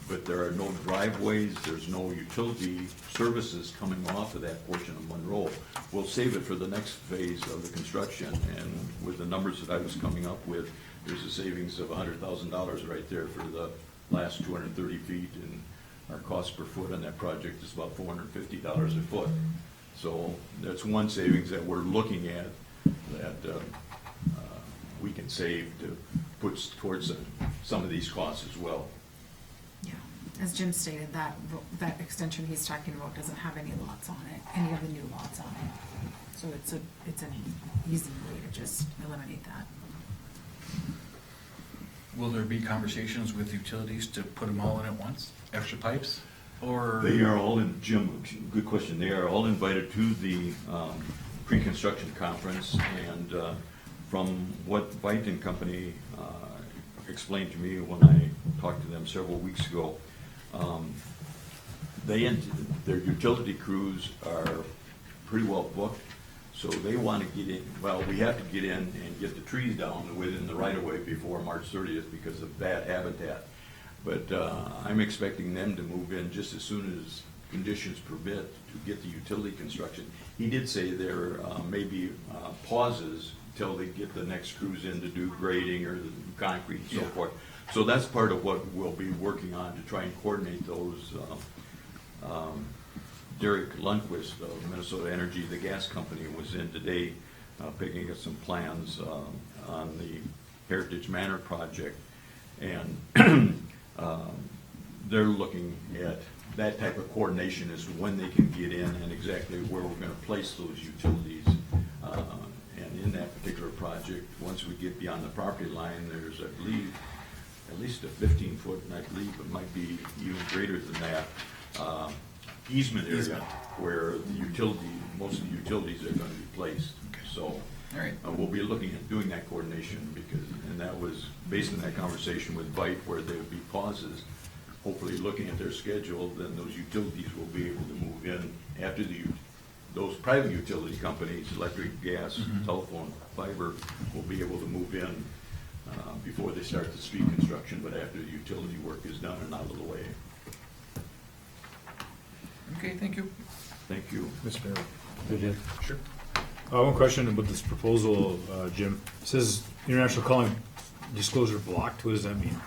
But there are no driveways, there's no utility services coming off of that portion of Monroe. We'll save it for the next phase of the construction, and with the numbers that I was coming up with, there's a savings of $100,000 right there for the last 230 feet, and our cost per foot on that project is about $450 a foot. So that's one savings that we're looking at that we can save to put towards some of these costs as well. Yeah, as Jim stated, that extension he's talking about doesn't have any lots on it, any of the new lots on it. So it's an easy way to just eliminate that. Will there be conversations with utilities to put them all in at once, extra pipes? Or They are all in, Jim, good question. They are all invited to the pre-construction conference, and from what Veit and Company explained to me when I talked to them several weeks ago, their utility crews are pretty well booked, so they want to get in. Well, we have to get in and get the trees down within the right-of-way before March 30th because of bad habitat. But I'm expecting them to move in just as soon as conditions permit to get the utility construction. He did say there may be pauses until they get the next crews in to do grading or the concrete and so forth. So that's part of what we'll be working on to try and coordinate those. Derek Lundquist of Minnesota Energy, the gas company, was in today picking up some plans on the Heritage Manor project, and they're looking at that type of coordination as to when they can get in and exactly where we're going to place those utilities. And in that particular project, once we get beyond the property line, there's, I believe, at least a 15-foot, and I believe it might be even greater than that, easement area where the most of the utilities are going to be placed. So we'll be looking at doing that coordination and that was based on that conversation with Veit, where there would be pauses, hopefully looking at their schedule, then those utilities will be able to move in after those private utility companies, electric, gas, telephone, fiber, will be able to move in before they start the street construction, but after the utility work is done and out of the way. Okay, thank you. Thank you. Mr. Mayor. Sure. One question about this proposal, Jim. It says international calling disclosure blocked. What does that mean?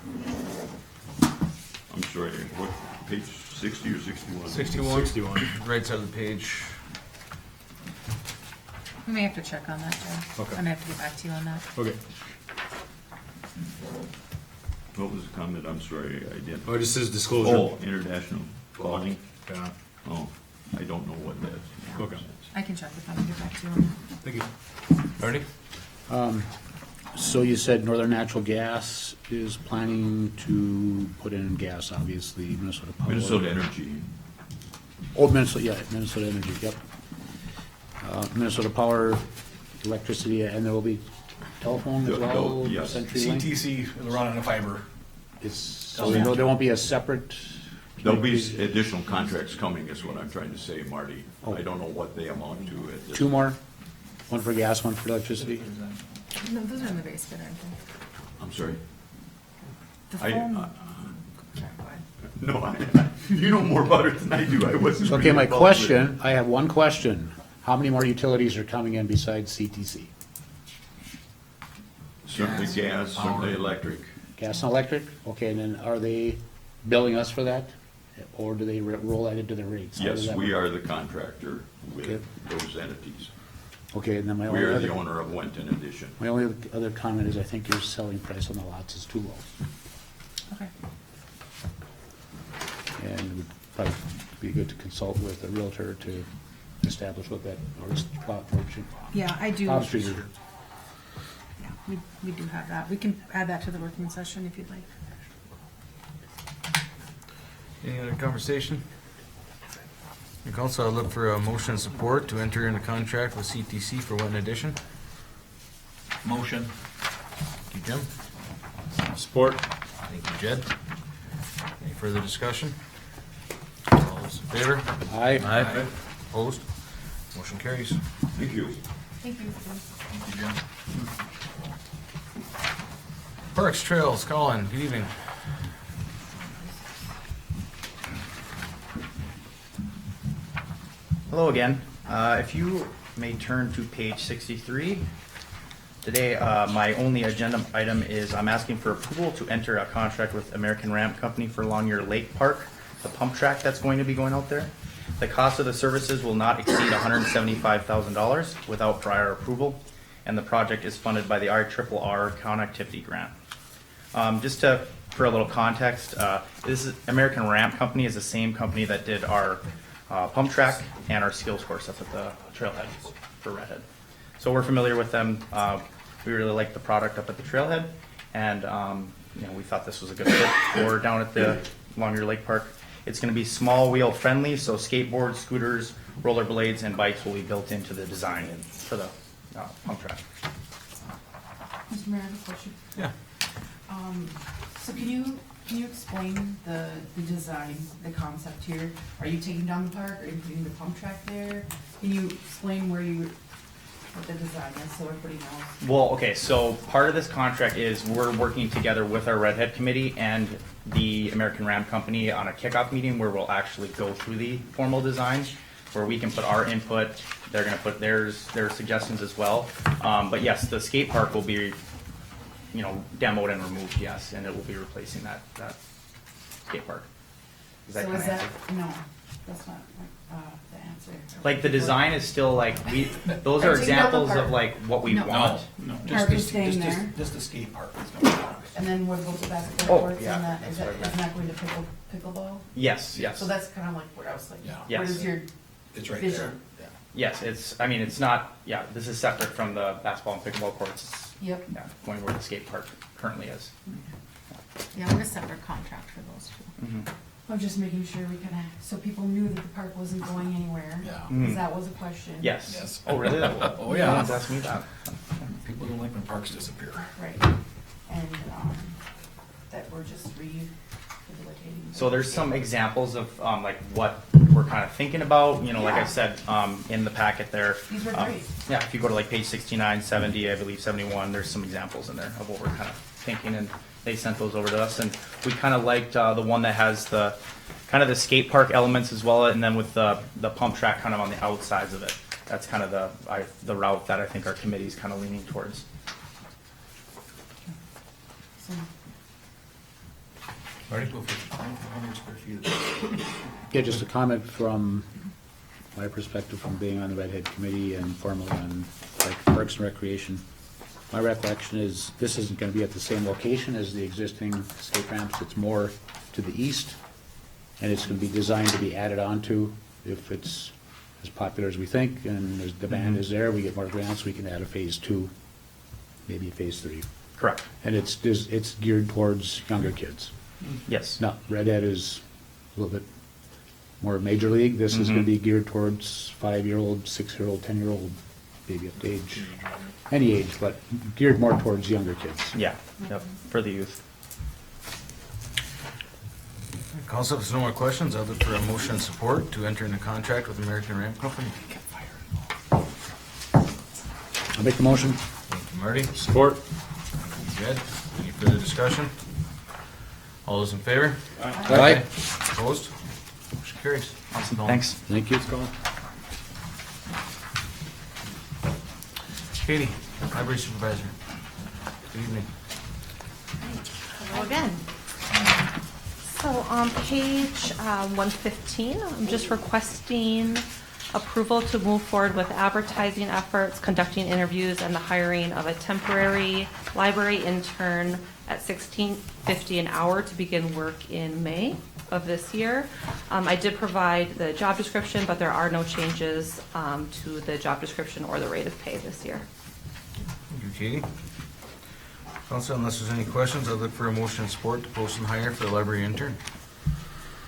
I'm sorry, what, page 60 or 61? 61. Right side of the page. We may have to check on that, Joe. Okay. I may have to get back to you on that. Okay. What was the comment? I'm sorry, I didn't. Oh, it just says disclosure. Oh, international calling? Yeah. Oh, I don't know what that is. Okay. I can check with them and get back to you on that. Thank you. Ready? So you said Northern Natural Gas is planning to put in gas, obviously, Minnesota Power. Minnesota Energy. Oh, Minnesota Energy, yep. Minnesota Power, electricity, and there will be telephone as well? Yes. CenturyLink? CTC, they're running a fiber. So there won't be a separate? There'll be additional contracts coming, is what I'm trying to say, Marty. I don't know what they amount to at this. Two more? One for gas, one for electricity? No, those are in the basement, aren't they? I'm sorry. The I- phone. No, you know more about it than I do. I wasn't. Okay, really my involved with it. question, I have one question. How many more utilities are coming in besides CTC? Certainly gas, certainly electric. Gas and electric? Okay, and then are they billing us for that? Or do they roll that into the rates? How does Yes, that we work? are the contractor with Okay. those entities. Okay, and then my We only are the other, owner of Wenton Edition. my only other comment is I think your selling price on the lots is too low. Okay. And it would probably be good to consult with a realtor to establish what that, or Yeah, I do. Bob Street. Yeah, we do have that. We can add that to the working session if you'd like. Any other conversation? And council, I'll look for a motion and support to enter into contract with CTC for wetland addition. Motion. Thank you, Jim. Support. Thank you, Jed. Any further discussion? All those in favor? Aye. Aye. Opposed? Motion carries. Thank you. Thank you. Thank you, Jim. Parks, Trails, Colin, good evening. Hello again. If you may turn to page 63. Today, my only agenda item is I'm asking for approval to enter a contract with American Ramp Company for Longyear Lake Park, the pump track that's going to be going out there. The cost of the services will not exceed $175,000 without prior approval, and the project is funded by the IRRR Connectivity Grant. For a little context, this is American Ramp Company is the same company that did our pump track and our skills course up at the trailhead for Redhead. So we're familiar with them. We really like the product up at the trailhead, and we thought this was a good fit for down at the Longyear Lake Park. It's going to be small wheel friendly, so skateboards, scooters, rollerblades, and bikes will be built into the design for the pump track. Mr. Mayor, I have a question. Yeah. So can you explain the design, the concept here? Are you taking down the park? Are you putting the pump track there? Can you explain what the design is so everybody knows? Well, okay, so part of this contract is we're working together with our Redhead Committee and the American Ram Company on a kickoff meeting where we'll actually go through the formal design, where we can put our input. They're going to put their suggestions as well. But yes, the skate park will be, demoed and removed. Yes, and it will be replacing that skate park. No, that's not the answer. Like the design is still like those are examples of like what we want. No, Park is staying there. Just the skate park is going to be. And then what about the basketball courts yeah, and that, that's isn't what I meant. that going to pickleball? Yes. So that's kind of like where I was like, Yeah. what is your It's right vision? there. Yes, it's not, this is separate from the basketball and pickleball courts. Yep. Yeah, going where the skate park currently is. Yeah, we have a separate contract for those two. Mm-hmm. I'm just making sure we kind of, so people knew that the park wasn't going anywhere. Yeah. Because that was a question. Yes. Yes. Oh, really? Oh, yeah. Don't ask me that. People don't like when parks disappear. Right. And that we're just rehabilitating. So there's some examples of like what we're kind of thinking about, like I said, in the packet there. These were great. Yeah, if you go to like page 69, 70, I believe 71, there's some examples in there of what we're kind of thinking, and they sent those over to us, and we kind of liked the one that has the kind of the skate park elements as well, and then with the pump track kind of on the outsides of it. That's kind of the route that I think our committee is kind of leaning towards. So, Marty? Go for 100 square feet. Yeah, just a comment from my perspective from being on the Redhead Committee and formerly on Parks and Recreation. My recollection is this isn't going to be at the same location as the existing skate ramps. It's more to the east, and it's going to be designed to be added onto if it's as popular as we think, and as the demand is there, we get more grants, we can add a phase 2, maybe a phase 3. Correct. And it's geared towards younger kids. Yes. No, Redhead is a little bit more major league. This is going to be geared towards 5-year-old, 6-year-old, 10-year-old, maybe up to age, any age, but geared more towards younger kids. Yeah. Yep. For the youth. Council, if there's no more questions, I'll look for a motion and support to enter into contract with American Ramp Company. I'll make the motion. Thank you, Marty. Support. Thank you, Jed. Any further discussion? All those in favor? Aye. Opposed? Motion carries. Awesome. Thanks. Thank you. Katie, Library Supervisor. Good evening. Hello again. So on page 115, I'm just requesting approval to move forward with advertising efforts, conducting interviews, and the hiring of a temporary library intern at $16.50 an hour to begin work in May. of this year. I did provide the job description, but there are no changes to the job description or the rate of pay this year. Thank you, Katie. Council, unless there's any questions, I'd look for a motion and support to post and hire for the library intern.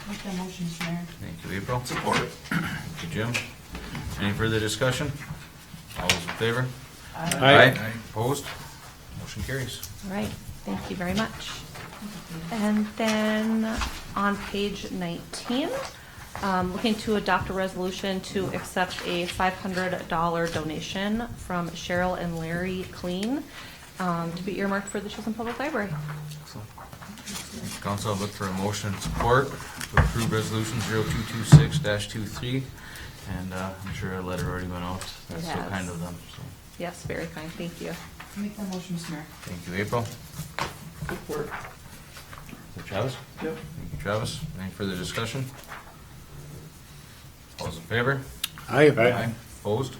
Make that motion, Mr. Mayor. Thank you, April. Support. Thank you, Jim. Any further discussion? All those in favor? Aye. Opposed? Motion carries. All right, thank you very much. And then on page 19, looking to adopt a resolution to accept a $500 donation from Cheryl and Larry Clean to be earmarked for the Chisholm Public Library. Council, I'll look for a motion and support to approve resolution 0226-23. And I'm sure a letter already went out. That's so has. kind of them. So. Yes, very kind, thank you. Make that motion, Mr. Mayor. Thank you, April. Support. Travis? Yep. Thank you, Travis. Any further discussion? All those in favor? Aye. Opposed?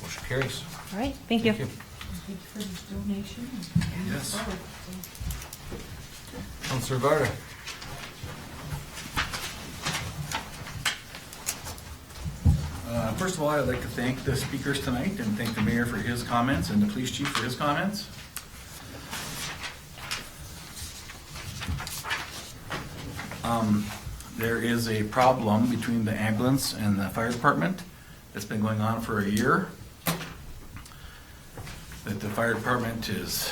Motion carries. All right, thank you. Thank you for this donation. Yes. Councilor Varda. First of all, I'd like to thank the speakers tonight and thank the mayor for his comments and the police chief for his comments. There is a problem between the ambulance and the fire department that's been going on for a year. That the fire department is,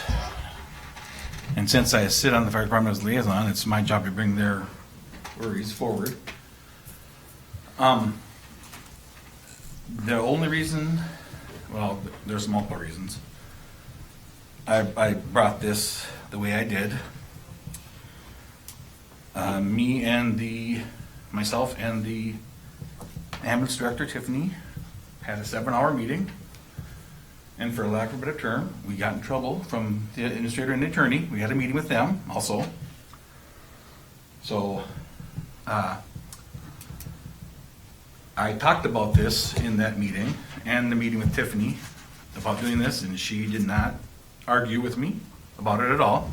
and since I sit on the fire department as liaison, it's my job to bring their worries forward. The only reason, well, there's multiple reasons. I brought this the way I did. Myself and the ambulance director, Tiffany, had a 7-hour meeting. And for lack of a better term, we got in trouble from the administrator and the attorney. We had a meeting with them also. So, I talked about this in that meeting and the meeting with Tiffany about doing this, and she did not argue with me about it at all.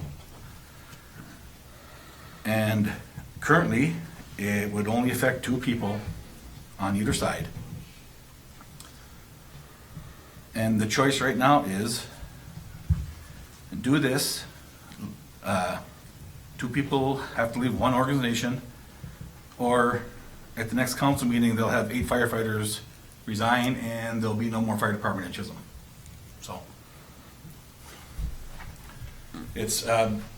And currently, it would only affect 2 people on either side. And the choice right now is do this. 2 people have to leave one organization, or at the next council meeting, they'll have 8 firefighters resign and there'll be no more fire department in Chisholm. So it's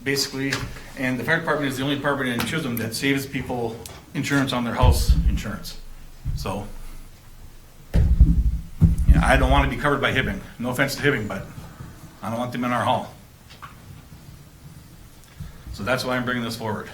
basically, and the fire department is the only department in Chisholm that saves people insurance on their house insurance. So yeah, I don't want to be covered by Hibbing. No offense to Hibbing, but I don't want them in our hall. So that's why I'm bringing this forward.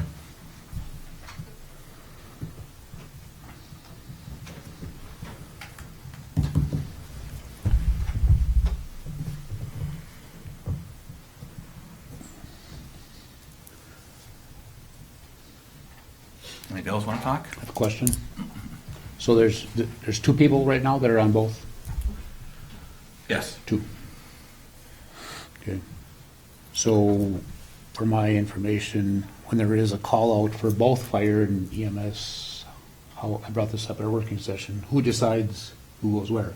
Anybody else want to talk? I have a question. So there's 2 people right now that are on both? Yes. 2. Okay. So for my information, when there is a call out for both fire and EMS, I brought this up at our working session, who decides who goes where?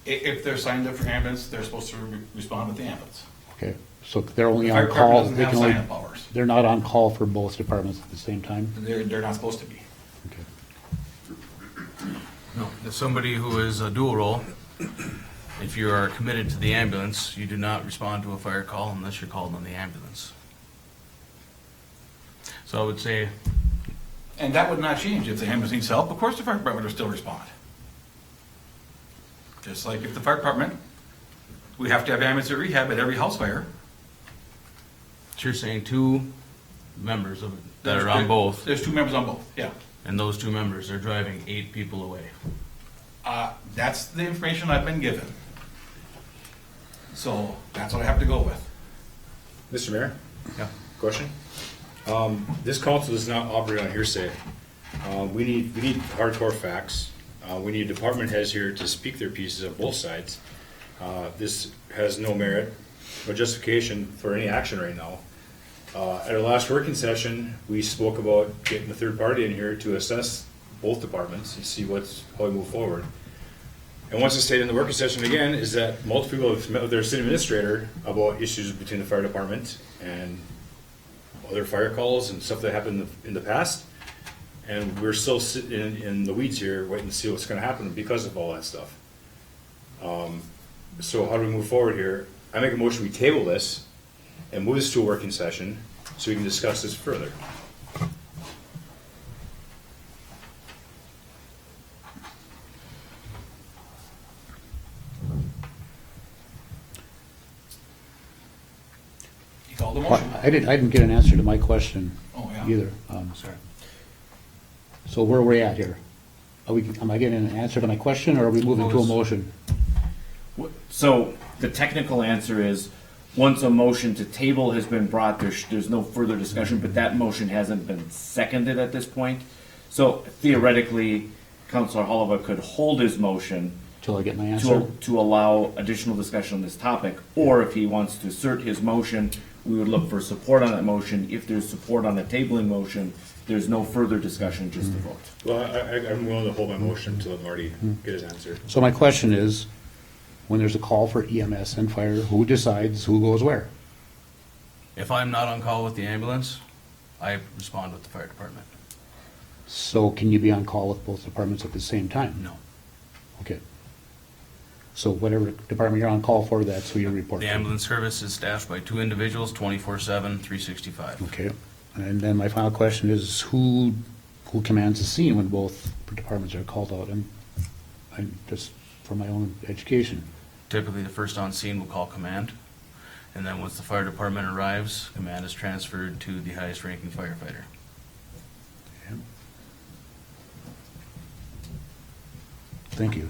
If they're signed up for ambulance, they're supposed to respond with the ambulance. Okay, so they're only The fire on department call, doesn't they have can only, sign-up hours. they're not on call for both departments at the same time? They're not supposed to be. Okay. No, as somebody who is a dual role, if you are committed to the ambulance, you do not respond to a fire call unless you're called on the ambulance. So I would say, And that would not change. If the ambulance needs help, of course the fire department will still respond. Just like if the fire department, we have to have ambulance at rehab at every house fire. you're saying 2 members of it that are on both, There's 2 members on both, yeah. and those 2 members are driving 8 people away. That's the information I've been given. So that's what I have to go with. Mr. Mayor? Yeah. Question? This council does not operate on hearsay. We need hardcore facts. We need department heads here to speak their pieces of both sides. This has no merit or justification for any action right now. At our last working session, we spoke about getting a third party in here to assess both departments and see how we move forward. And once it stayed in the working session again, is that multiple people have met with their city administrator about issues between the fire department and other fire calls and stuff that happened in the past. And we're still sitting in the weeds here, waiting to see what's gonna happen because of all that stuff. So how do we move forward here? I make a motion, we table this and move this to a working session so we can discuss this further. You called the motion. I didn't get an answer to my question Oh, yeah. either. Sorry. So where are we at here? Am I getting an answer to my question, or are we moving to a motion? So the technical answer is, once a motion to table has been brought, there's no further discussion, but that motion hasn't been seconded at this point. So theoretically, Councilor Hollova could hold his motion Till I get my answer? to allow additional discussion on this topic, or if he wants to assert his motion, we would look for support on that motion. If there's support on the tabling motion, there's no further discussion, just a vote. Well, I'm willing to hold my motion to let Marty get his answer. So my question is, when there's a call for EMS and fire, who decides who goes where? If I'm not on call with the ambulance, I respond with the fire department. So can you be on call with both departments at the same time? No. Okay. So whatever department you're on call for, that's who you report The to? ambulance service is staffed by 2 individuals, 24/7, 365. Okay. And then my final question is, who commands the scene when both departments are called out? And just for my own education. Typically, the first on scene will call command, and then once the fire department arrives, command is transferred to the highest ranking firefighter. Okay. Thank you.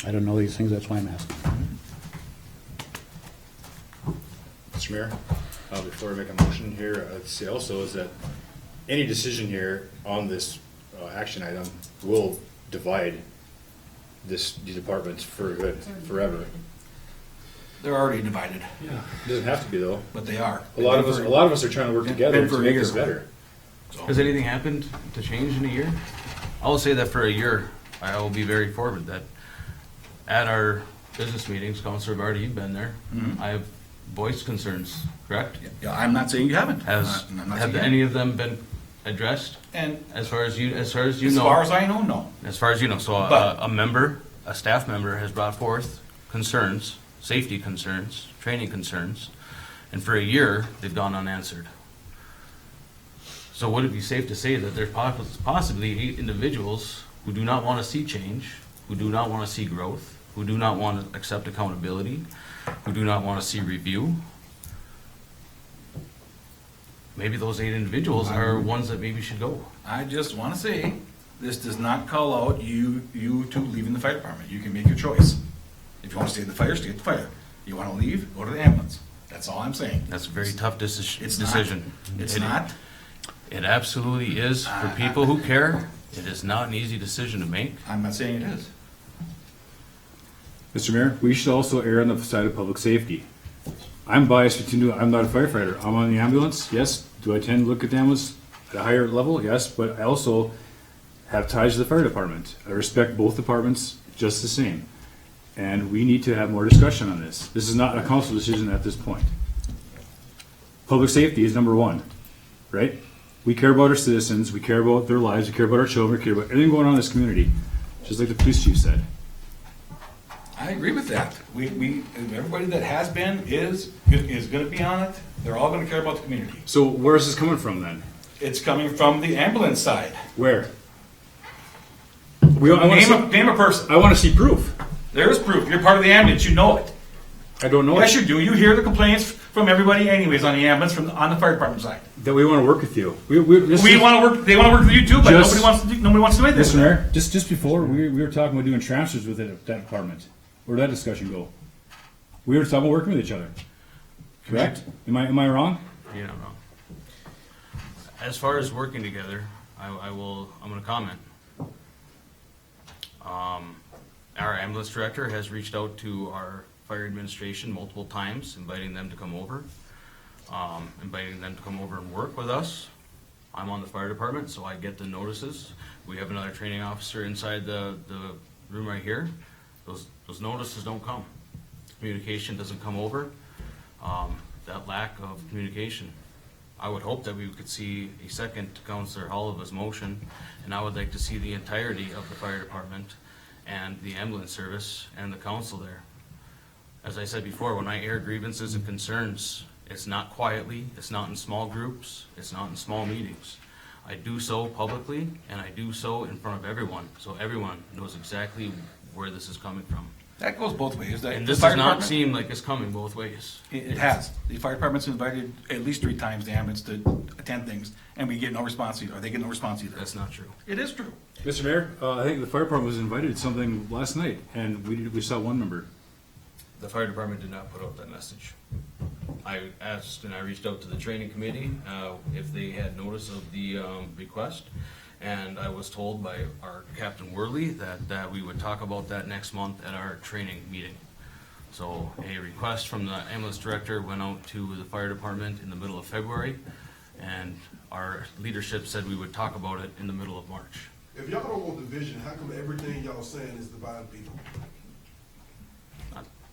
I don't know these things, that's why I'm asking. Mr. Mayor, before I make a motion here, I'd say also is that any decision here on this action item will divide these departments for good, forever. They're already divided. Yeah. It doesn't have to be though. But they are. A lot of us are trying to work together Been for to a make year. this better. Has anything happened to change in a year? I will say that for a year, I will be very forward that at our business meetings, Councilor Vardy, you've been there, Mhm. I have voiced concerns, correct? Yeah, I'm not saying you haven't. Have I'm not saying you any of them been addressed? And As far as you know? as far as I know, no. As far as you know, so But- a staff member has brought forth concerns, safety concerns, training concerns, and for a year, they've gone unanswered. So would it be safe to say that there's possibly 8 individuals who do not want to see change, who do not want to see growth, who do not want to accept accountability, who do not want to see review? Maybe those 8 individuals are ones that maybe should go. I just want to say, this does not call out you to leaving the fire department. You can make your choice. If you want to stay at the fire, stay at the fire. You want to leave, go to the ambulance. That's all I'm saying. That's a very tough It's decision. It's not. It absolutely is. For people who care, it is not an easy decision to make. I'm not saying it is. Mr. Mayor, we should also err on the side of public safety. I'm biased between, I'm not a firefighter. I'm on the ambulance, yes. Do I tend to look at the ambulance at a higher level? Yes, but I also have ties to the fire department. I respect both departments just the same. And we need to have more discussion on this. This is not a council decision at this point. Public safety is number one, right? We care about our citizens, we care about their lives, we care about our children, we care about everything going on in this community, just like the police chief said. I agree with that. Everybody that has been, is gonna be on it. They're all gonna care about the community. So where is this coming from then? It's coming from the ambulance side. Where? Name a person. I want to see proof. There is proof. You're part of the ambulance. You know it. I don't know Yes, it. you do. You hear the complaints from everybody anyways on the ambulance, on the fire department side. That we want to work with you. They want to work with you too, but Just- nobody wants to do anything. Mr. Mayor, just before, we were talking about doing transfers with that department. Where'd that discussion go? We were talking about working with each other. Correct? Am I wrong? You don't know. As far as working together, I'm gonna comment. Our ambulance director has reached out to our fire administration multiple times, inviting them to come over, and work with us. I'm on the fire department, so I get the notices. We have another training officer inside the room right here. Those notices don't come. Communication doesn't come over. That lack of communication. I would hope that we could see a second to Councilor Holliva's motion, and I would like to see the entirety of the fire department and the ambulance service and the council there. As I said before, when I air grievances and concerns, it's not quietly, it's not in small groups, it's not in small meetings. I do so publicly, and I do so in front of everyone, so everyone knows exactly where this is coming from. That goes both ways. And this does not seem like it's coming both ways. It has. The fire department's invited at least 3 times the ambulance to attend things, and we get no response either. Or they get no response either. That's not true. It is true. Mr. Mayor, I think the fire department was invited to something last night, and we saw one member. The fire department did not put out that message. I asked and I reached out to the training committee if they had notice of the request, and I was told by our Captain Worley that we would talk about that next month at our training meeting. So a request from the ambulance director went out to the fire department in the middle of February, and our leadership said we would talk about it in the middle of March. If y'all don't want division, how come everything y'all saying is dividing people?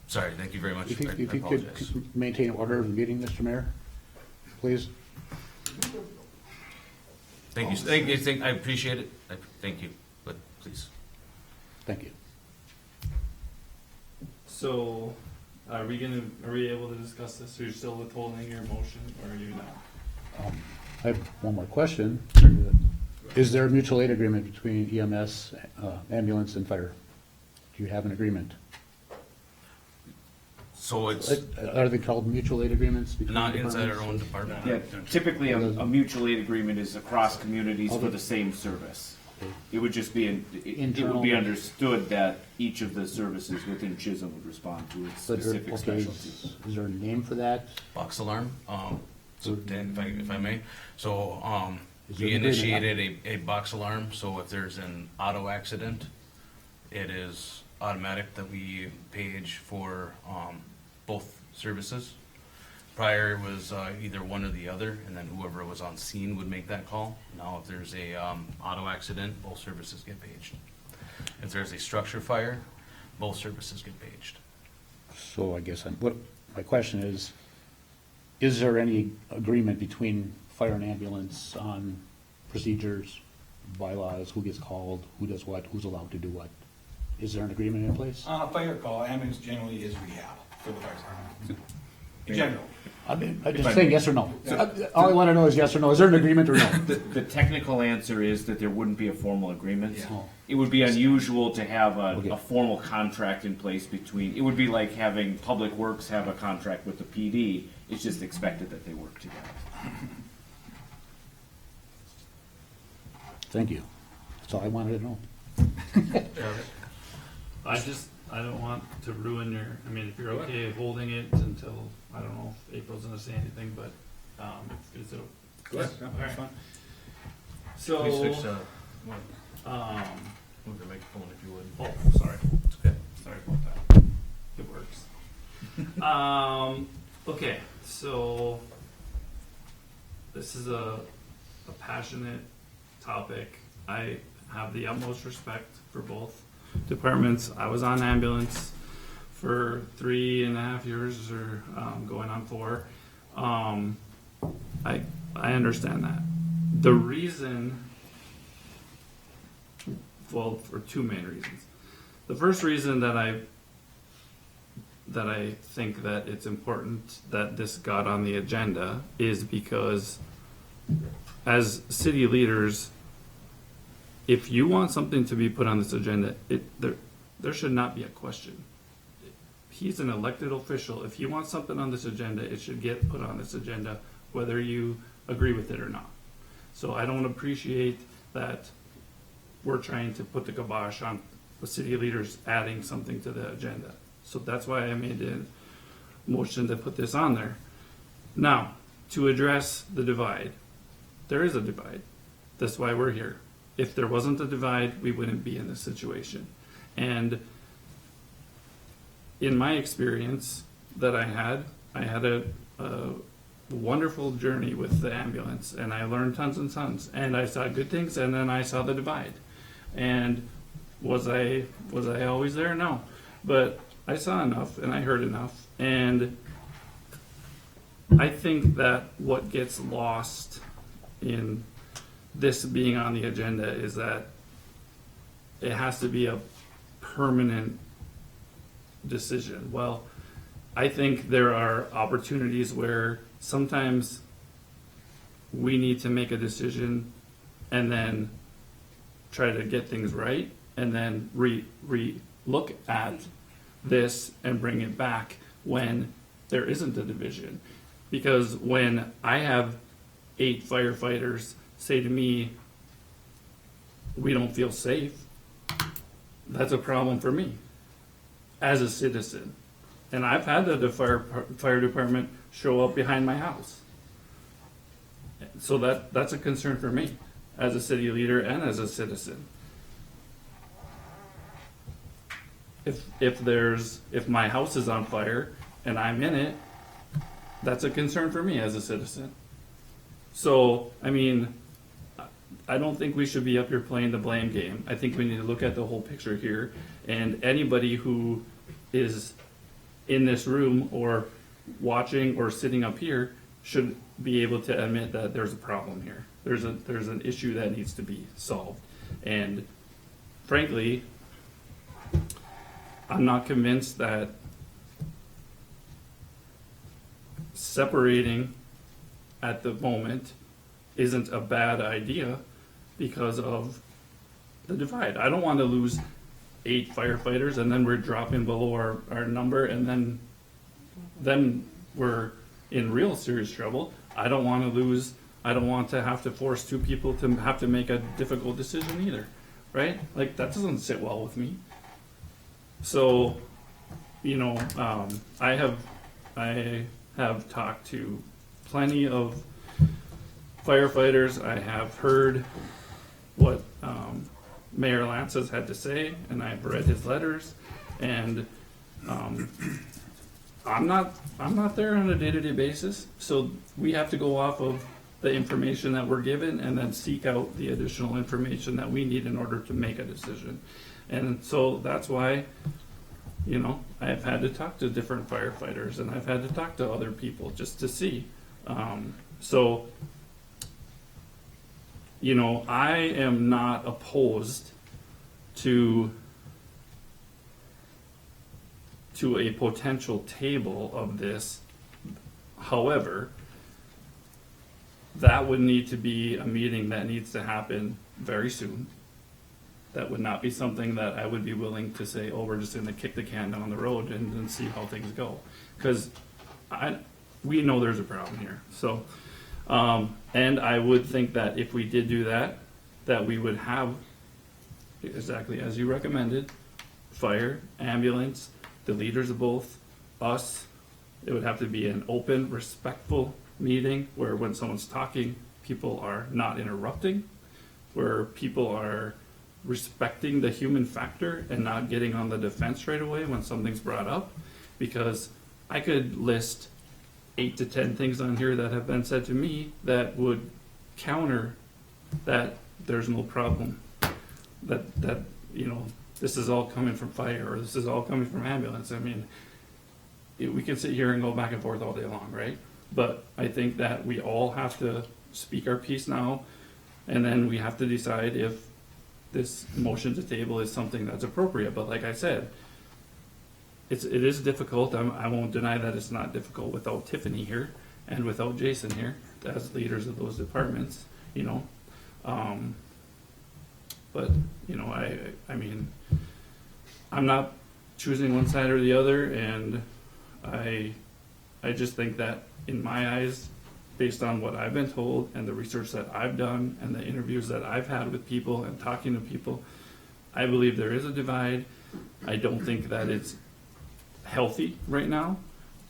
Sorry, thank you very much. If you, I if you apologize. could maintain order of the meeting, Mr. Mayor, please. Thank you. I appreciate it. Thank you, but please. Thank you. So, are we able to discuss this? Are you still withholding your motion, or are you not? I have one more question. Is there a mutual aid agreement between EMS, ambulance, and fire? Do you have an agreement? So it's Are they called mutual aid agreements? between not inside our departments? own department. Yeah, typically a mutual aid agreement is across communities for the same service. It would just be, it would be understood that each of the services within Chisholm would respond to its specific Okay, specialties. is there a name for that? Box alarm. So Dan, if I may, so Is there we an agreement? initiated a box alarm. So if there's an auto accident, it is automatic that we page for both services. Prior it was either one or the other, and then whoever was on scene would make that call. Now if there's a auto accident, both services get paged. If there's a structure fire, both services get paged. So I guess my question is there any agreement between fire and ambulance on procedures, bylaws, who gets called, who does what, who's allowed to do what? Is there an agreement in place? On a fire call, ambulance generally is rehab for the fire department. In general. I'm just saying yes or no. All I want to know is yes or no. Is there an agreement or no? The technical answer is that there wouldn't be a formal agreement. Yeah. It would be unusual to have Okay. a formal contract in place between, it would be like having Public Works have a contract with the PD. It's just expected that they work together. Thank you. That's all I wanted to know. I don't want to ruin your, I mean, if you're okay holding it until, I don't know if April's gonna say anything, but, is it? Go ahead. All right. Fine. So, Please fix, move the microphone if you would. oh, sorry. It's okay. Sorry about that. It works. Okay, so this is a passionate topic. I have the utmost respect for both departments. I was on ambulance for 3.5 years, or going on 4. I understand that. The reason, well, for 2 main reasons. The first reason that I think that it's important that this got on the agenda is because as city leaders, if you want something to be put on this agenda, there should not be a question. He's an elected official. If you want something on this agenda, it should get put on this agenda, whether you agree with it or not. So I don't appreciate that we're trying to put the kibosh on the city leaders adding something to the agenda. So that's why I made a motion to put this on there. Now, to address the divide, there is a divide. That's why we're here. If there wasn't a divide, we wouldn't be in this situation. And in my experience that I had a wonderful journey with the ambulance, and I learned tons and tons, and I saw good things, and then I saw the divide. And was I always there? No, but I saw enough and I heard enough, and I think that what gets lost in this being on the agenda is that it has to be a permanent decision. Well, I think there are opportunities where sometimes we need to make a decision and then try to get things right, and then look at this and bring it back when there isn't a division. Because when I have 8 firefighters say to me, we don't feel safe, that's a problem for me as a citizen. And I've had the fire department show up behind my house. So that's a concern for me as a city leader and as a citizen. If my house is on fire and I'm in it, that's a concern for me as a citizen. So, I mean, I don't think we should be up here playing the blame game. I think we need to look at the whole picture here, and anybody who is in this room or watching or sitting up here should be able to admit that there's a problem here. There's an issue that needs to be solved. And frankly, I'm not convinced that separating at the moment isn't a bad idea because of the divide. I don't want to lose 8 firefighters and then we're dropping below our number, and then we're in real serious trouble. I don't want to have to force 2 people to have to make a difficult decision either, right? Like, that doesn't sit well with me. So, you know, I have talked to plenty of firefighters. I have heard what Mayor Lance has had to say, and I've read his letters, and I'm not there on a day-to-day basis, so we have to go off of the information that we're given and then seek out the additional information that we need in order to make a decision. And so that's why, you know, I've had to talk to different firefighters, and I've had to talk to other people just to see. So, you know, I am not opposed to a potential table of this. However, that would need to be a meeting that needs to happen very soon. That would not be something that I would be willing to say, oh, we're just going to kick the can down the road and see how things go. Because we know there's a problem here. So, and I would think that if we did do that, that we would have, exactly as you recommended, fire, ambulance, the leaders of both, us. It would have to be an open, respectful meeting where when someone's talking, people are not interrupting, where people are respecting the human factor and not getting on the defense right away when something's brought up. Because I could list 8 to 10 things on here that have been said to me that would counter that there's no problem, that you know, this is all coming from fire or this is all coming from ambulance. I mean, we can sit here and go back and forth all day long, right? But I think that we all have to speak our piece now, and then we have to decide if this motion to table is something that's appropriate. But like I said, it is difficult. I won't deny that it's not difficult without Tiffany here and without Jason here as leaders of those departments, you know. But, you know, I mean, I'm not choosing one side or the other, and I just think that in my eyes, based on what I've been told and the research that I've done and the interviews that I've had with people and talking to people, I believe there is a divide. I don't think that it's healthy right now,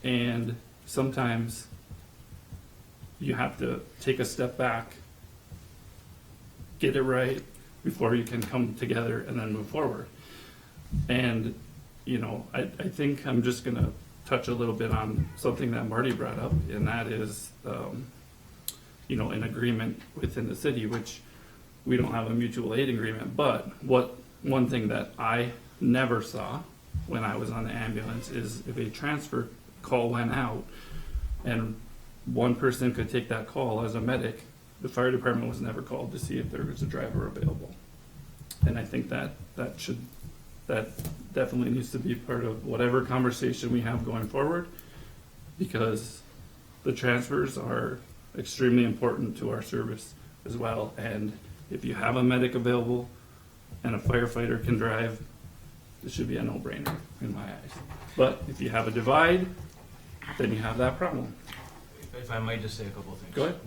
and sometimes you have to take a step back, get it right before you can come together and then move forward. And you know, I think I'm just gonna touch a little bit on something that Marty brought up, and that is, you know, an agreement within the city, which we don't have a mutual aid agreement, but one thing that I never saw when I was on the ambulance is if a transfer call went out and one person could take that call as a medic, the fire department was never called to see if there was a driver available. And I think that definitely needs to be part of whatever conversation we have going forward, because the transfers are extremely important to our service as well. And if you have a medic available and a firefighter can drive, it should be a no-brainer in my eyes. But if you have a divide, then you have that problem. If I might just say a couple of things. Go ahead.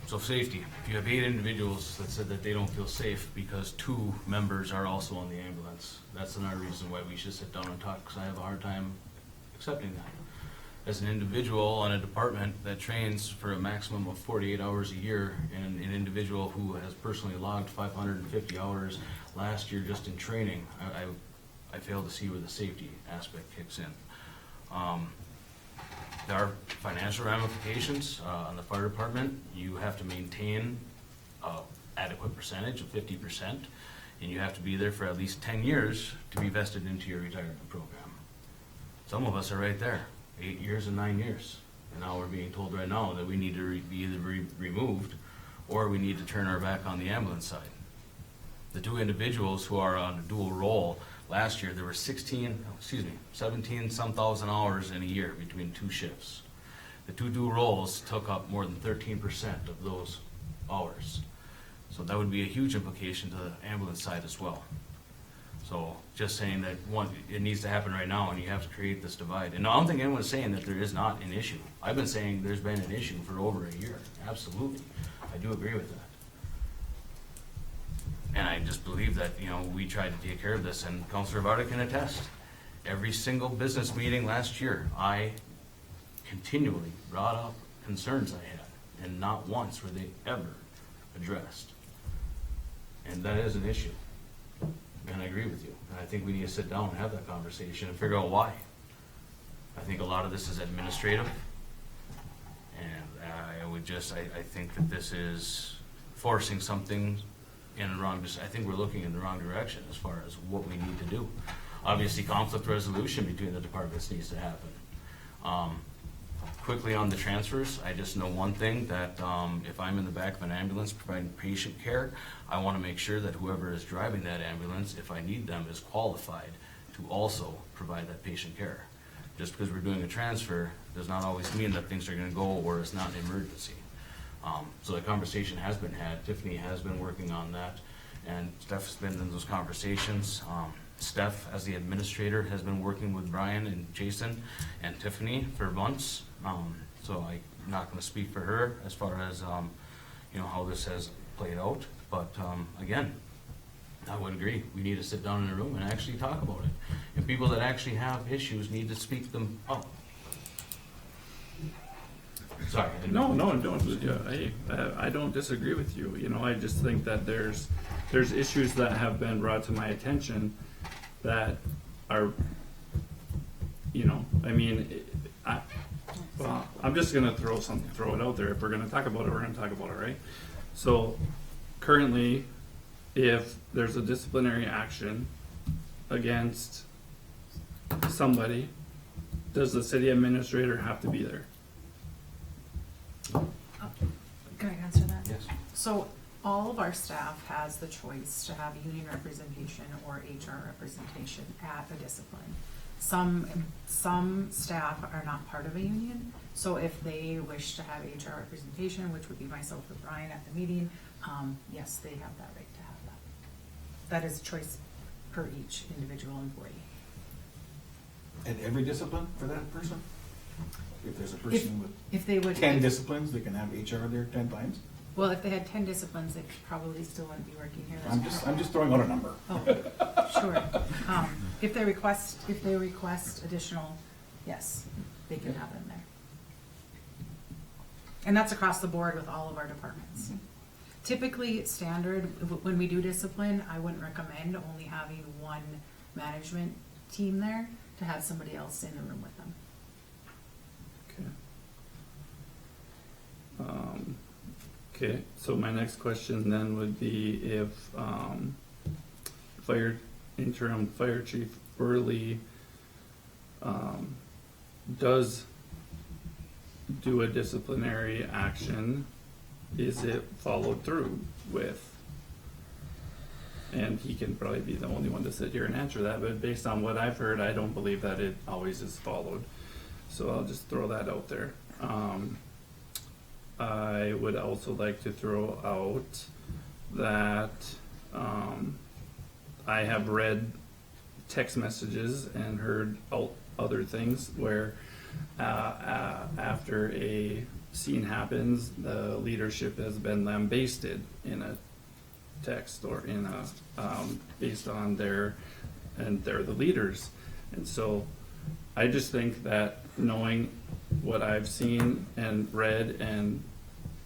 So safety, if you have 8 individuals that said that they don't feel safe because 2 members are also on the ambulance, that's another reason why we should sit down and talk, because I have a hard time accepting that. As an individual on a department that trains for a maximum of 48 hours a year, and an individual who has personally logged 550 hours last year just in training, I fail to see where the safety aspect kicks in. There are financial ramifications on the fire department. You have to maintain an adequate percentage of 50%, and you have to be there for at least 10 years to be vested into your retirement program. Some of us are right there, 8 years and 9 years. And now we're being told right now that we need to be either removed or we need to turn our back on the ambulance side. The 2 individuals who are on a dual role, last year there were 17 some thousand hours in a year between 2 shifts. The 2 dual roles took up more than 13% of those hours. So that would be a huge implication to the ambulance side as well. So just saying that, one, it needs to happen right now and you have to create this divide. And I don't think anyone's saying that there is not an issue. I've been saying there's been an issue for over a year. Absolutely. I do agree with that. And I just believe that, you know, we tried to take care of this, and Councilor Varda can attest. Every single business meeting last year, I continually brought up concerns I had, and not once were they ever addressed. And that is an issue. And I agree with you. And I think we need to sit down and have that conversation and figure out why. I think a lot of this is administrative. And I think that this is forcing something in the wrong, I think we're looking in the wrong direction as far as what we need to do. Obviously, conflict resolution between the departments needs to happen. Quickly on the transfers, I just know one thing, that if I'm in the back of an ambulance providing patient care, I want to make sure that whoever is driving that ambulance, if I need them, is qualified to also provide that patient care. Just because we're doing a transfer does not always mean that things are going to go or it's not an emergency. So the conversation has been had. Tiffany has been working on that, and Steph's been in those conversations. Steph, as the administrator, has been working with Brian and Jason and Tiffany for months. So I'm not going to speak for her as far as how this has played out. But again, I would agree. We need to sit down in a room and actually talk about it. And people that actually have issues need to speak them up. Sorry. No, don't. Yeah, I don't disagree with you. You know, I just think that there's issues that have been brought to my attention that are, you know, I mean, I'm just gonna throw it out there. If we're gonna talk about it, we're gonna talk about it, right? So, currently, if there's a disciplinary action against somebody, does the city administrator have to be there? Can I answer that? Yes. So all of our staff has the choice to have union representation or HR representation at a discipline. Some staff are not part of a union, so if they wish to have HR representation, which would be myself or Brian at the meeting, yes, they have that right to have that. That is a choice per each individual employee. At every discipline for that person? If there's a person If they would, with 10 disciplines, they can have HR there 10 times? well, if they had 10 disciplines, they probably still wouldn't be working here. I'm just throwing out a number. Oh, sure. If they request additional, yes, they can have them there. And that's across the board with all of our departments. Typically, standard, when we do discipline, I wouldn't recommend only having one management team there, to have somebody else in the room with them. Okay, so my next question then would be if interim fire chief Burley does do a disciplinary action, is it followed through with? And he can probably be the only one to sit here and answer that, but based on what I've heard, I don't believe that it always is followed. So I'll just throw that out there. I would also like to throw out that I have read text messages and heard other things where after a scene happens, the leadership has been lambasted in a text or in a based on they're the leaders. And so I just think that knowing what I've seen and read and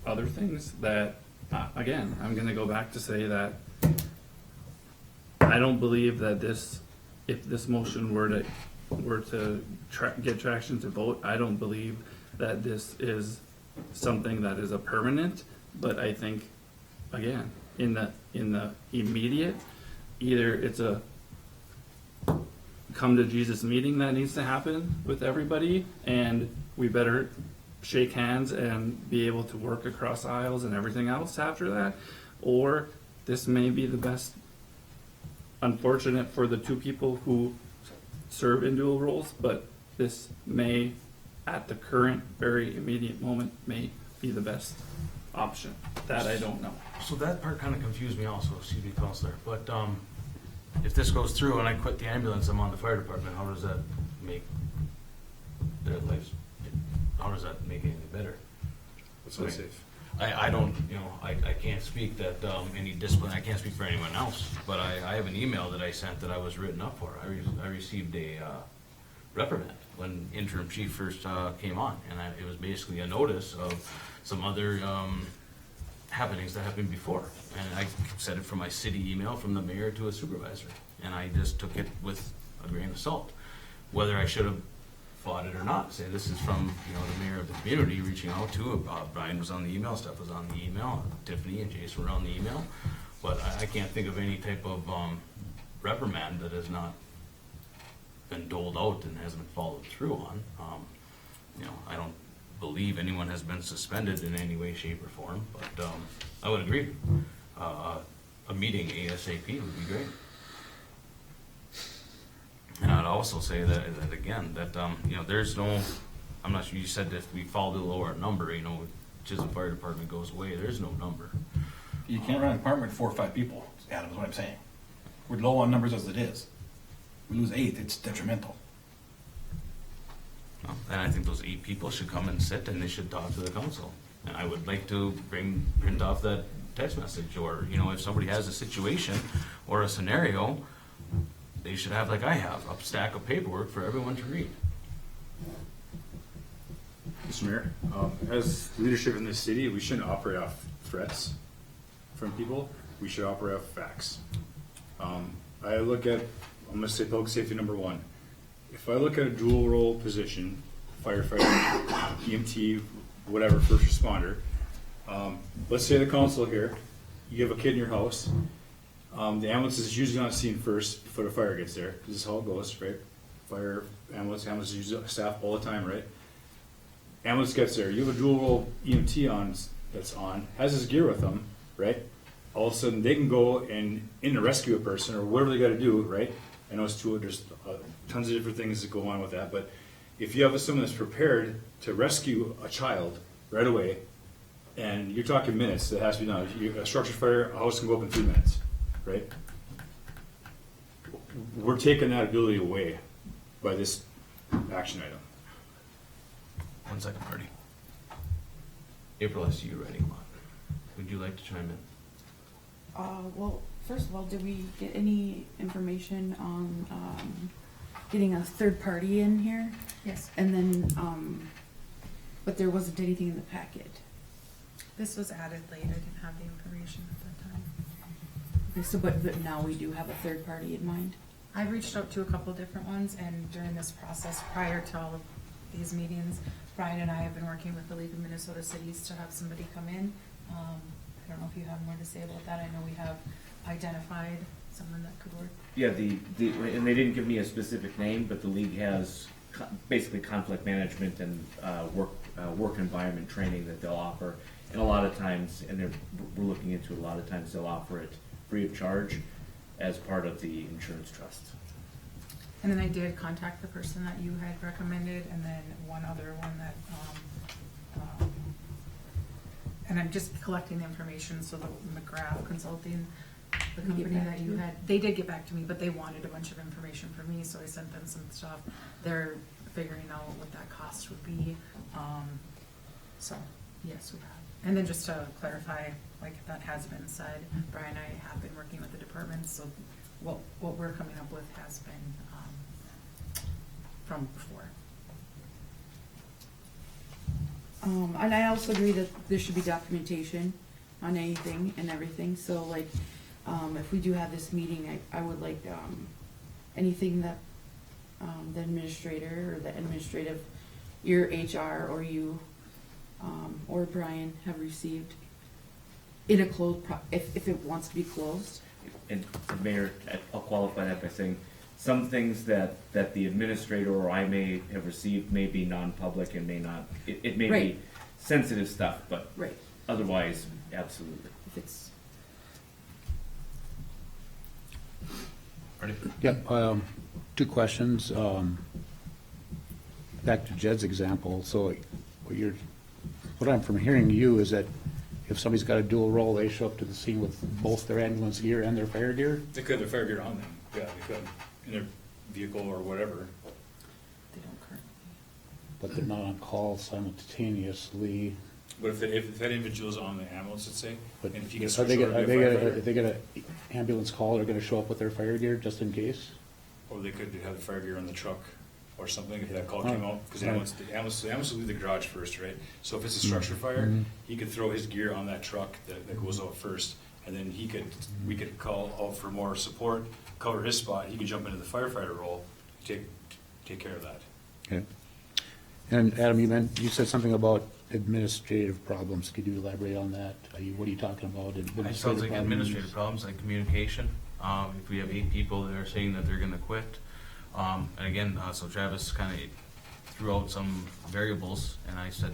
other things, that again, I'm going to go back to say that I don't believe that if this motion were to get traction to vote, I don't believe that this is something that is a permanent. But I think, again, in the immediate, either it's a come to Jesus meeting that needs to happen with everybody, and we better shake hands and be able to work across aisles and everything else after that, or this may be the best, unfortunate for the two people who serve in dual roles, but this may, at the current very immediate moment, may be the best option. That I don't know. So that part kind of confused me also, excuse me, Counselor, but if this goes through and I quit the ambulance, I'm on the fire department, how does that make their lives, how does that make anything better? That's unsafe. I don't, I can't speak that any discipline, I can't speak for anyone else, but I have an email that I sent that I was written up for. I received a reprimand when interim chief first came on, and it was basically a notice of some other happenings that happened before. And I sent it from my city email from the mayor to a supervisor, and I just took it with a grain of salt. Whether I should have fought it or not, say this is from the mayor of the community reaching out to Brian was on the email, Steph was on the email, Tiffany and Jason were on the email, but I can't think of any type of reprimand that has not been doled out and hasn't been followed through on. I don't believe anyone has been suspended in any way, shape, or form, but I would agree. A meeting ASAP would be great. And I'd also say that again, that there's no, I'm not sure, you said that if we fall to the lower number, Chisholm Fire Department goes away, there's no number. You can't run a department with 4 or 5 people, Adam, is what I'm saying. We're low on numbers as it is. We lose 8, it's detrimental. And I think those 8 people should come and sit and they should talk to the council. And I would like to print off that text message, or, if somebody has a situation or a scenario, they should have, like I have, a stack of paperwork for everyone to read. Mr. Mayor, as leadership in this city, we shouldn't operate off threats from people. We should operate off facts. I look at, I'm going to say public safety number 1. If I look at a dual role position, firefighter, EMT, whatever, first responder, let's say the council here, you have a kid in your house, the ambulance is usually on scene first before the fire gets there, because this is how it goes, right? Fire, ambulance is usually staff all the time, right? Ambulance gets there, you have a dual role EMT has his gear with them, right? All of a sudden they can go and in to rescue a person or whatever they got to do, right? I know there's tons of different things that go on with that, but if you have someone that's prepared to rescue a child right away, and you're talking minutes, that has to be done. A structure fire, a house can go up in 3 minutes, right? We're taking that ability away by this action item. 1 second, Marty. April, I see you writing a lot. Would you like to chime in? Well, first of all, did we get any information on getting a third party in here? Yes. And then, but there wasn't anything in the packet. This was added late. I didn't have the information at that time. Okay, so, but now we do have a third party in mind? I've reached out to a couple different ones, and during this process, prior to all of these meetings, Brian and I have been working with the League of Minnesota Cities to have somebody come in. I don't know if you have more to say about that. I know we have identified someone that could work. Yeah, and they didn't give me a specific name, but the league has basically conflict management and work environment training that they'll offer. And a lot of times, and we're looking into it, a lot of times they'll offer it free of charge as part of the insurance trust. And then I did contact the person that you had recommended, and then one other one that, and I'm just collecting the information, so the McGrath Consulting, the They get company back that to you you? had, they did get back to me, but they wanted a bunch of information from me, so I sent them some stuff. They're figuring out what that cost would be. So, yes, we have. And then just to clarify, like that has been said, Brian and I have been working with the departments, so what we're coming up with has been from before. And I also agree that there should be documentation on anything and everything, so like, if we do have this meeting, I would like, anything that, the administrator or the administrative, your HR or you, or Brian have received in a closed, if it wants to be closed. And Mayor, I'll qualify that by saying, some things that the administrator or I may have received may be non-public and may not, it may be Right. sensitive stuff, but Right. otherwise, absolutely. If it's, Ready? Yep, 2 questions. Back to Jed's example, so what I'm from hearing you is that if somebody's got a dual role, they show up to the scene with both their ambulance gear and their fire gear? They could have their fire gear on them, yeah, they could, in their vehicle or whatever. they don't currently. But they're not on call simultaneously. But if that individual's on the ambulance, let's say, But and if you get are switched they over gonna, to be a are firefighter, they gonna ambulance call, they're gonna show up with their fire gear just in case? or they could have the fire gear in the truck or something if that call Oh, came out, because the right. ambulance will leave the garage first, right? So if it's a structure fire, Mhm. he could throw his gear on that truck that goes out first, and then we could call out for more support, cover his spot, he could jump into the firefighter role, take care of that. Okay. And Adam, you said something about administrative problems. Could you elaborate on that? What are you talking about? It sounds like administrative problems, like communication. If we have 8 people that are saying that they're gonna quit. And again, so Travis kind of threw out some variables, and I said,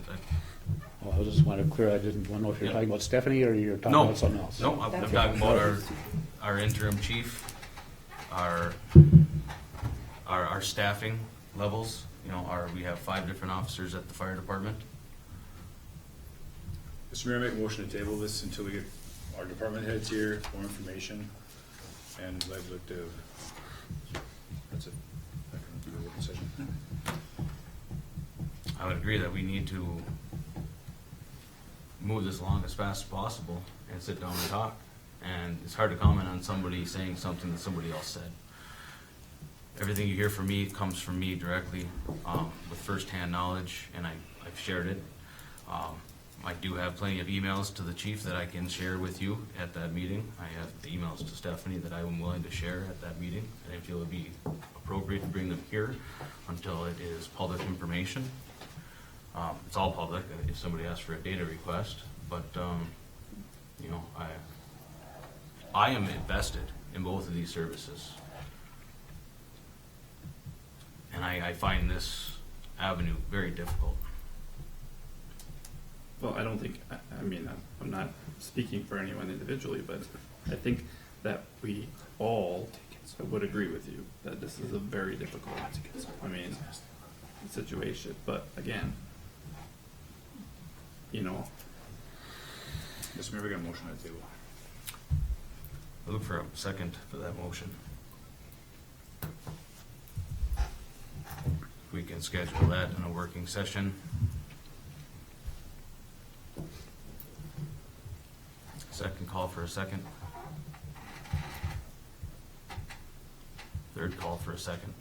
Well, I just wanted to clear, I didn't want to know if you're Yeah. talking about Stephanie or you're talking no, about something else. no, I'm talking about our interim chief, our staffing levels. You know, we have 5 different officers at the fire department. Mr. Mayor, I make a motion to table this until we get our department heads here, more information, and I'd like to, that's it. I can do a working session. I would agree that we need to move this along as fast as possible and sit down and talk. And it's hard to comment on somebody saying something that somebody else said. Everything you hear from me comes from me directly, with firsthand knowledge, and I've shared it. I do have plenty of emails to the chief that I can share with you at that meeting. I have the emails to Stephanie that I am willing to share at that meeting, and I feel it would be appropriate to bring them here until it is public information. It's all public if somebody asks for a data request, but, you know, I am invested in both of these services. And I find this avenue very difficult. Well, I don't think, I mean, I'm not speaking for anyone individually, but I think that we all would agree with you that this is a very difficult, situation. But again, you know. Mr. Mayor, we got a motion on the table. I look for a second for that motion. We can schedule that in a working session. Second call for a second. Third call for a second.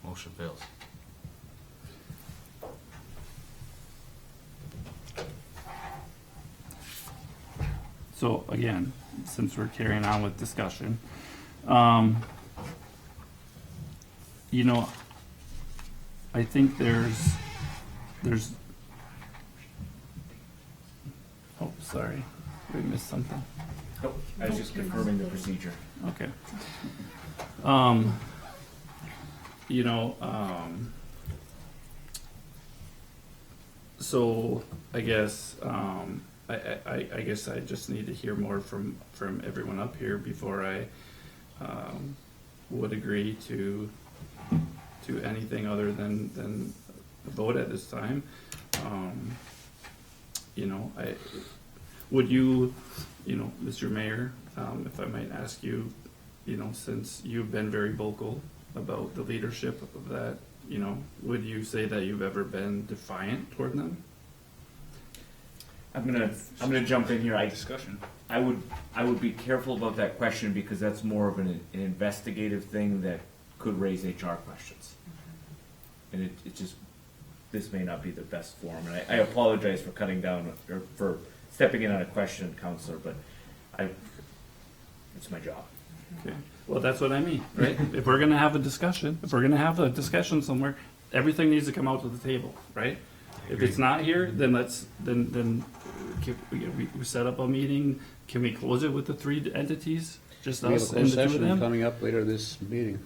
Motion fails. So again, since we're carrying on with discussion, You know, I think there's, oh, sorry, we missed something. Nope, I was just confirming the procedure. Okay. You know, so I guess, I guess I just need to hear more from everyone up here before I, would agree to anything other than vote at this time. You know, would you, Mr. Mayor, if I might ask you, since you've been very vocal about the leadership of that, would you say that you've ever been defiant toward them? I'm gonna jump in here. I would be careful about that question because that's more of an investigative thing that could raise HR questions. And it just, this may not be the best form, and I apologize for cutting down, or for stepping in on a question, Counselor, but it's my job. Okay, well, that's what I mean, right? If we're gonna have a discussion, somewhere, everything needs to come out to the table, right? If it's not here, then we set up a meeting. Can we close it with the 3 entities? Just We have a us and closed the 2 of session them? coming up later this meeting.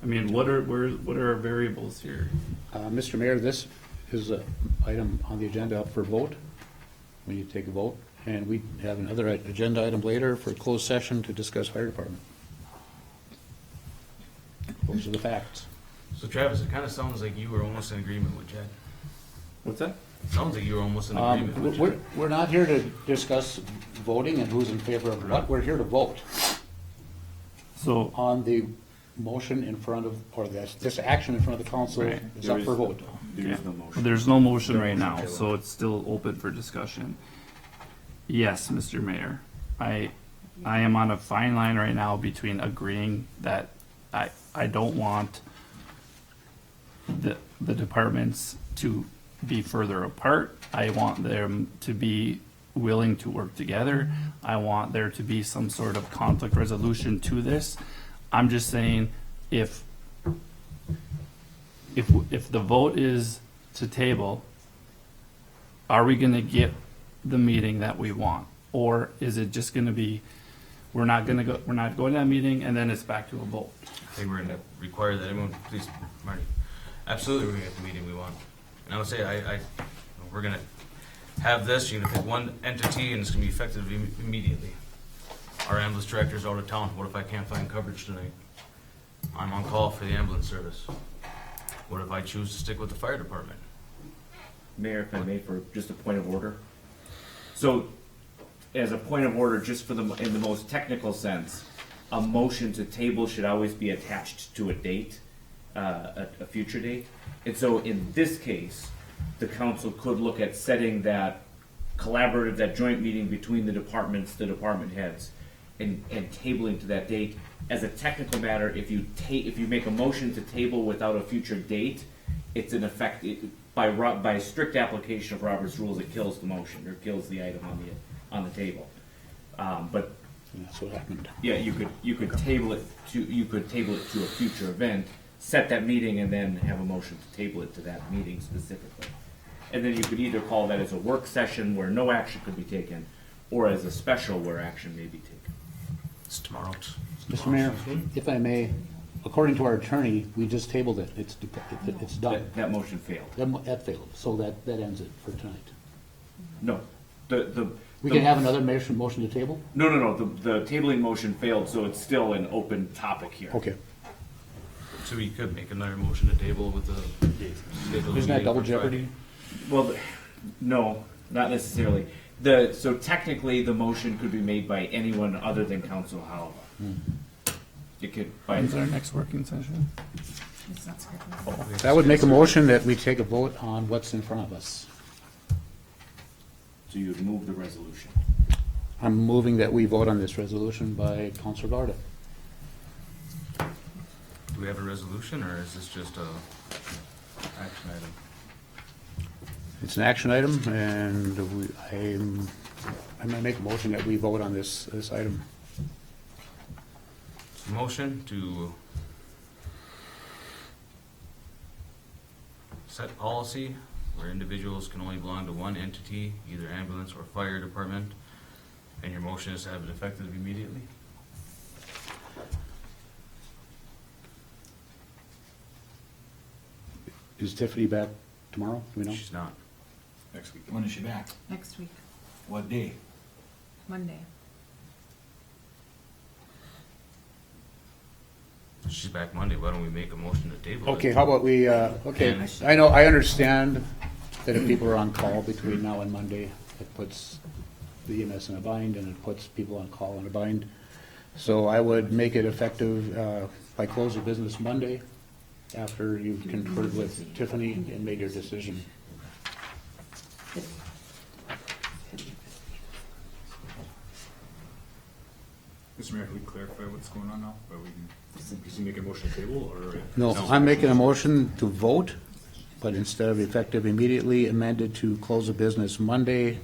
I mean, what are our variables here? Mr. Mayor, this is an item on the agenda up for vote. We need to take a vote, and we have another agenda item later for closed session to discuss fire department. Those are the facts. So Travis, it kind of sounds like you were almost in agreement with Jed. What's that? Sounds like you were almost in agreement with Jed. We're not here to discuss voting and who's in favor of what. We're here to vote So, on the motion in front of, or this action in front of the council Right. is up for vote. There is no motion. there's no motion right now, so it's still open for discussion. Yes, Mr. Mayor, I am on a fine line right now between agreeing that I don't want the departments to be further apart. I want them to be willing to work together. I want there to be some sort of conflict resolution to this. I'm just saying, if the vote is to table, are we gonna get the meeting that we want? Or is it just gonna be, we're not going to that meeting and then it's back to a vote? I think we're gonna require that everyone, please, Marty, absolutely, we're gonna get the meeting we want. And I would say, we're gonna have this, you're gonna pick one entity and it's gonna be effective immediately. Our ambulance director's out of town, what if I can't find coverage tonight? I'm on call for the ambulance service. What if I choose to stick with the fire department? Mayor, if I may, for just a point of order. So, as a point of order, just in the most technical sense, a motion to table should always be attached to a date, a future date. And so in this case, the council could look at setting that collaborative, that joint meeting between the departments, the department heads, and tabling to that date. As a technical matter, if you make a motion to table without a future date, it's in effect, by strict application of Robert's rules, it kills the motion, or kills the item on the table. But That's what happened. yeah, you could table it to a future event, set that meeting, and then have a motion to table it to that meeting specifically. And then you could either call that as a work session where no action could be taken, or as a special where action may be taken. It's tomorrow. Mr. Mayor, if I may, according to our attorney, we just tabled it. It's done. That motion failed. That failed, so that ends it for tonight. No, We can have another motion to table? No, the tabling motion failed, so it's still an open topic here. Okay. So we could make another motion to table with the. Isn't that double jeopardy? Well, no, not necessarily. So technically, the motion could be made by anyone other than Council Halva. It could, When's our next working session? It's not scheduled. That would make a motion that we take a vote on what's in front of us. So you would move the resolution. I'm moving that we vote on this resolution by Councilor Garda. Do we have a resolution, or is this just a action item? It's an action item, and I'm going to make a motion that we vote on this item. Motion to set policy where individuals can only belong to one entity, either ambulance or fire department, and your motion is to have it effective immediately? Is Tiffany back tomorrow? Do we know? She's not. Next week. When is she back? Next week, What day? Monday. She's back Monday. Why don't we make a motion to table it? Okay, how about we, okay, And- I know, I understand that if people are on call between now and Monday, it puts the EMS in a bind and it puts people on call in a bind. So I would make it effective by close of business Monday, after you've conferred with Tiffany and made your decision. Mr. Mayor, can we clarify what's going on now? Or we can, is he making a motion to table or? No, I'm making a motion to vote, but instead of effective immediately, amended to close of business Monday.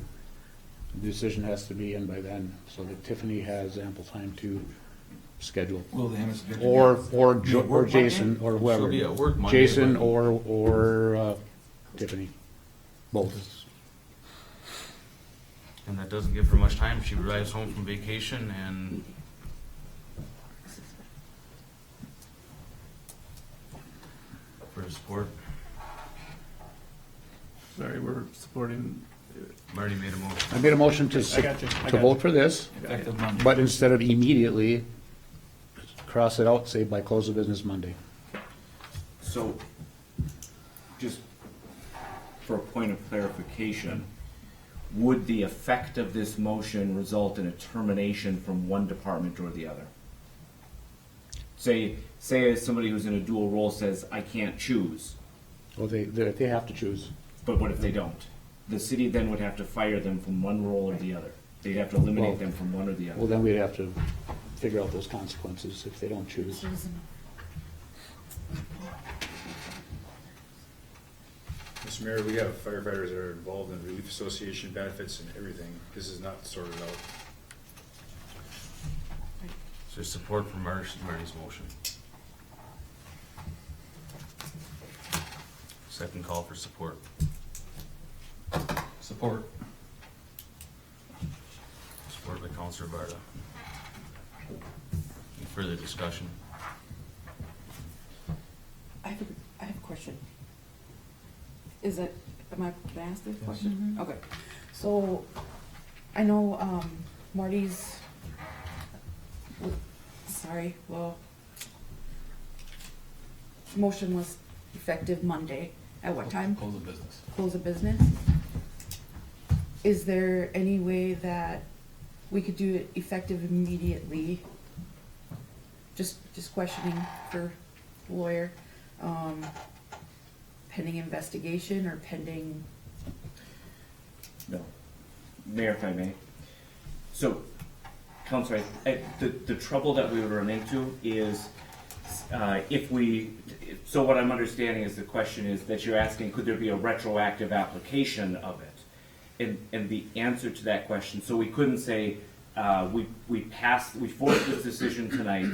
The decision has to be in by then, so that Tiffany has ample time to schedule. Will the MS Vision Or, be- or be Jo- at or work Jason, Monday? or whoever. She'll be at work Monday, Jason but- or Tiffany, both. And that doesn't give her much time. She arrives home from vacation and for support. Sorry, we're supporting, Marty made a motion. I made a motion to, I got you. I to got vote you. for this, Effective Monday. but instead of immediately, cross it out, say by close of business Monday. So, just for a point of clarification, would the effect of this motion result in a termination from one department or the other? Say somebody who's in a dual role says, I can't choose, Well, they have to choose. but what if they don't? The city then would have to fire them from one role or the other. They'd have to eliminate Well- them from one or the Well, other. then we'd have to figure out those consequences if they don't choose. Mr. Mayor, we have firefighters that are involved in relief association benefits and everything. This is not sorted out. So there's support for Marty's motion. Second call for support. Support. Support by Counselor Varda. Any further discussion? I have a question. Is it, can I ask this question? Okay, so, I know, Marty's, motion was effective Monday, at what time? Close of business. Close of business? Is there any way that we could do it effective immediately? Just questioning for the lawyer, pending investigation or pending, No. Mayor, if I may. So, Counselor, the trouble that we would run into is so what I'm understanding is the question is that you're asking, could there be a retroactive application of it? And the answer to that question, so we couldn't say, we forced this decision tonight,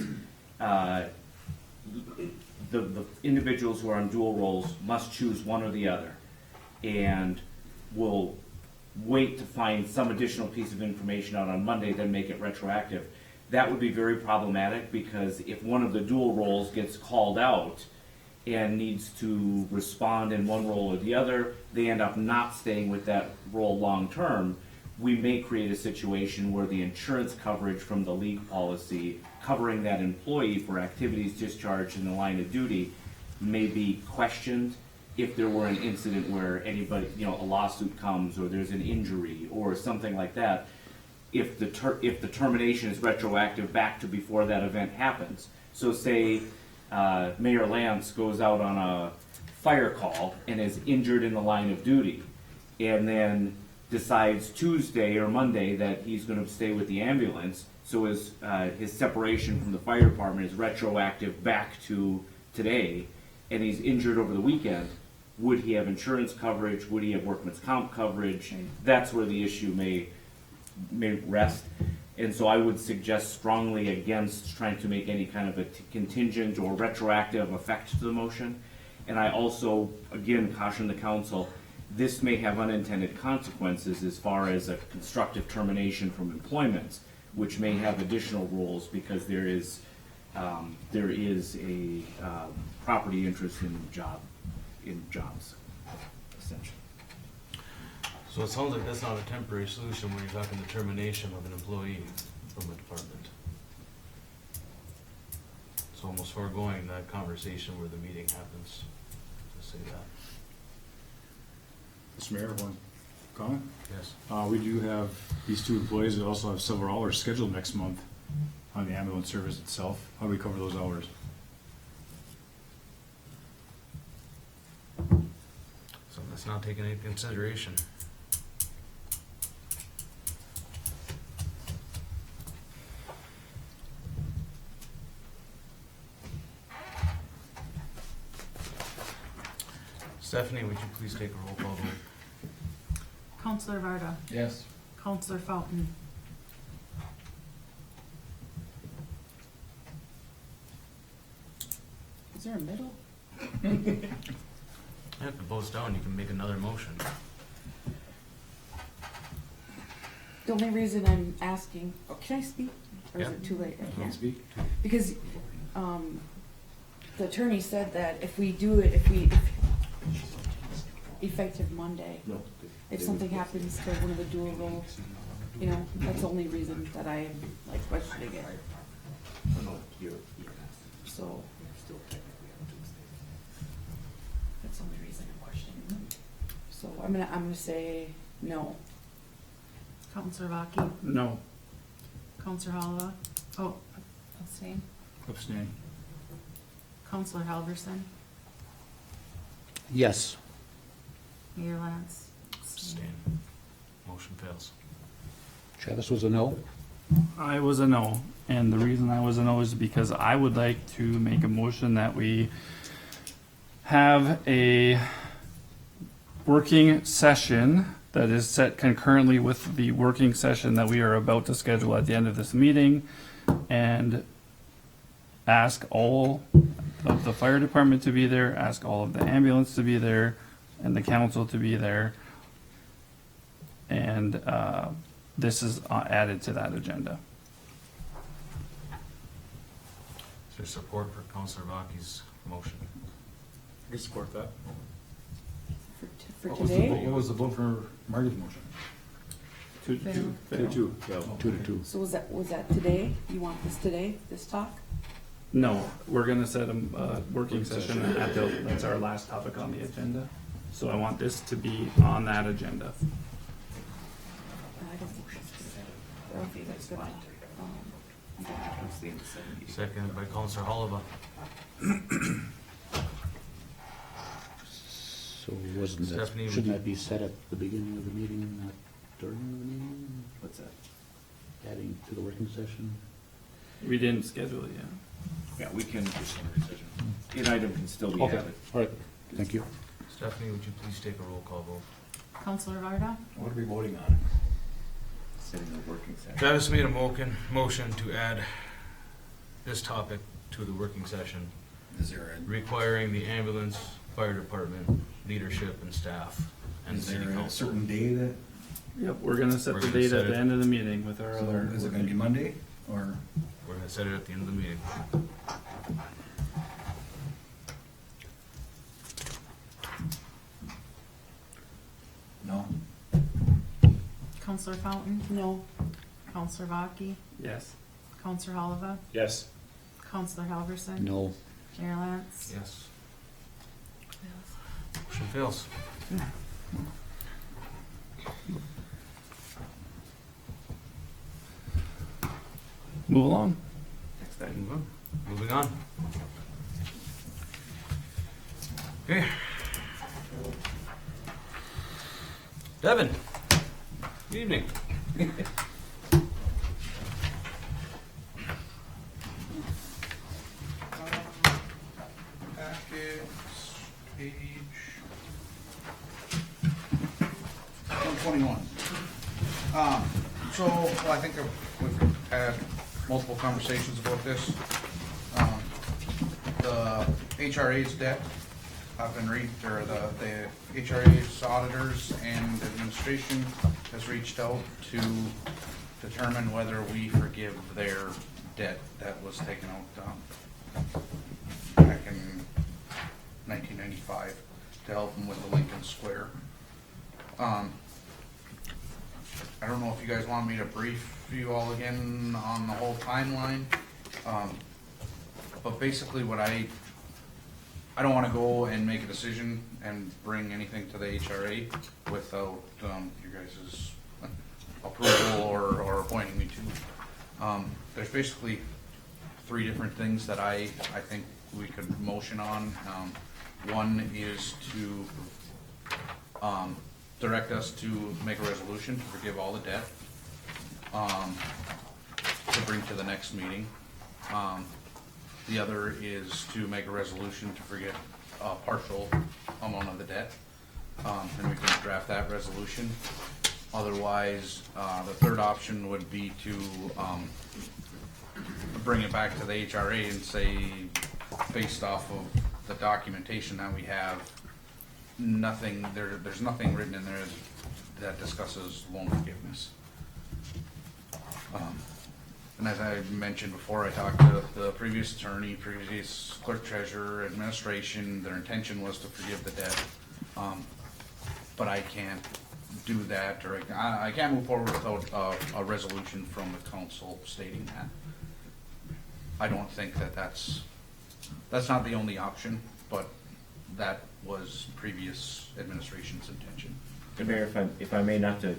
the individuals who are on dual roles must choose one or the other. And we'll wait to find some additional piece of information out on Monday, then make it retroactive. That would be very problematic, because if one of the dual roles gets called out and needs to respond in one role or the other, they end up not staying with that role long-term. We may create a situation where the insurance coverage from the league policy covering that employee for activities discharged in the line of duty may be questioned if there were an incident where anybody, a lawsuit comes or there's an injury or something like that. If the termination is retroactive back to before that event happens. So say Mayor Lance goes out on a fire call and is injured in the line of duty, and then decides Tuesday or Monday that he's going to stay with the ambulance, so his separation from the fire department is retroactive back to today, and he's injured over the weekend, would he have insurance coverage? Would he have workman's comp coverage? That's where the issue may rest. And so I would suggest strongly against trying to make any kind of a contingent or retroactive effect to the motion. And I also, again, caution the council, this may have unintended consequences as far as a constructive termination from employment, which may have additional rules because there is a property interest in jobs, essentially. So it sounds like that's not a temporary solution when you're talking the termination of an employee from a department. It's almost foregoing that conversation where the meeting happens, to say that. Mr. Mayor, one comment? Yes. We do have these two employees that also have several hours scheduled next month on the ambulance service itself. How do we cover those hours? So that's not taken into consideration. Stephanie, would you please take a roll call vote? Counselor Varda, Yes. Counselor Fountain, is there a middle? If the vote's down, you can make another motion. The only reason I'm asking, can I speak? Or is Yeah. it too late? I can't. Speak. Because, the attorney said that if we do it, if effective Monday, if something happens to one of the dual roles, you know, that's the only reason that I'm like questioning it. So. That's the only reason I'm questioning it. So I'm gonna say no. Counselor Vaki, No. Counselor Holla, oh, abstain. Abstain. Counselor Halverson, Yes. Mayor Lance. Abstain. Motion fails. Travis was a no? I was a no, and the reason I was a no is because I would like to make a motion that we have a working session that is set concurrently with the working session that we are about to schedule at the end of this meeting, and ask all of the fire department to be there, ask all of the ambulance to be there, and the council to be there. And this is added to that agenda. Is there support for Councilor Vaki's motion? I can support that. For What was the today? vote- What was the vote for Marty's motion? 2-2. 2-2. Yeah. 2-2. So was that today? You want this today, this talk? No, we're gonna set a working session at that's our last topic on the agenda. So I want this to be on that agenda. I don't think that's good. Seconded by Councilor Oliva. So wasn't that, Stephanie, would shouldn't you- that be set at the beginning of the meeting, not during the meeting? What's that? Adding to the working session? We didn't schedule it yet. Yeah, we can, an item can still be Okay, added. all right, thank you. Stephanie, would you please take a roll call vote? Counselor Varda, What are we voting on? Setting the working session. Travis made a motion to add this topic to the working session, Is there requiring the ambulance, fire department, leadership, and staff, and is city there a council. certain day that, Yep, we're gonna set We're the gonna date set at the it. end of the meeting with our so other. is it gonna be Monday or? We're gonna set it at the end of the meeting. No. Counselor Fountain, No. Counselor Vaki, Yes. Counselor Holla, Yes. Counselor Halverson. No. Mayor Lance. Yes. Motion fails. Move along. Next item. Moving on. Okay. Devin, good evening. Packets, page 121. So, well, I think we've had multiple conversations about this. The HRA's debt have been reached, or the HRA's auditors and administration has reached out to determine whether we forgive their debt that was taken out back in 1995 to help them with the Lincoln Square. I don't know if you guys want me to brief you all again on the whole timeline, but basically what I don't want to go and make a decision and bring anything to the HRA without you guys' approval or appointing me to. There's basically 3 different things that I think we could motion on. One is to direct us to make a resolution to forgive all the debt, to bring to the next meeting. The other is to make a resolution to forgive a partial amount of the debt, and we can draft that resolution. Otherwise, the third option would be to bring it back to the HRA and say, based off of the documentation that we have, there's nothing written in there that discusses loan forgiveness. And as I mentioned before, I talked to the previous attorney, previous clerk treasurer, administration. Their intention was to forgive the debt, but I can't do that, or I can't move forward without a resolution from the council stating that. I don't think that's not the only option, but that was previous administration's intention. Mayor, if I may, not to,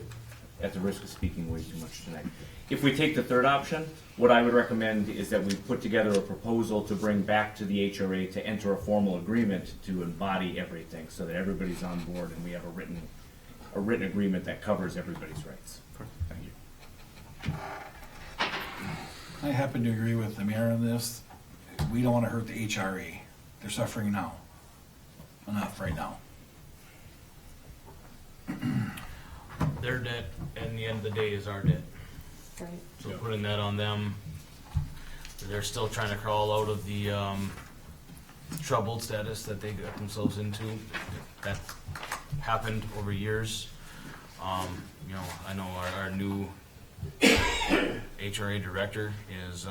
at the risk of speaking way too much tonight, if we take the third option, what I would recommend is that we put together a proposal to bring back to the HRA to enter a formal agreement to embody everything, so that everybody's on board and we have a written agreement that covers everybody's rights. Thank you. I happen to agree with the mayor on this. We don't want to hurt the HRA. They're suffering now. Enough right now. Their debt, at the end of the day, is our debt. Right. So putting that on them, they're still trying to crawl out of the troubled status that they got themselves into. That happened over years. You know, I know our new HRA director is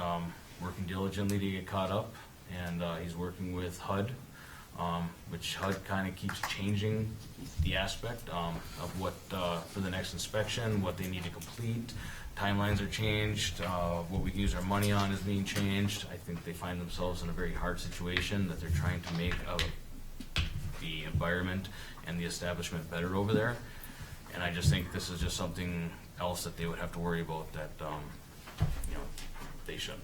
working diligently to get caught up, and he's working with HUD, which HUD kind of keeps changing the aspect of what for the next inspection, what they need to complete. Timelines are changed. What we can use our money on is being changed. I think they find themselves in a very hard situation that they're trying to make the environment and the establishment better over there. And I just think this is just something else that they would have to worry about that you know, they shouldn't.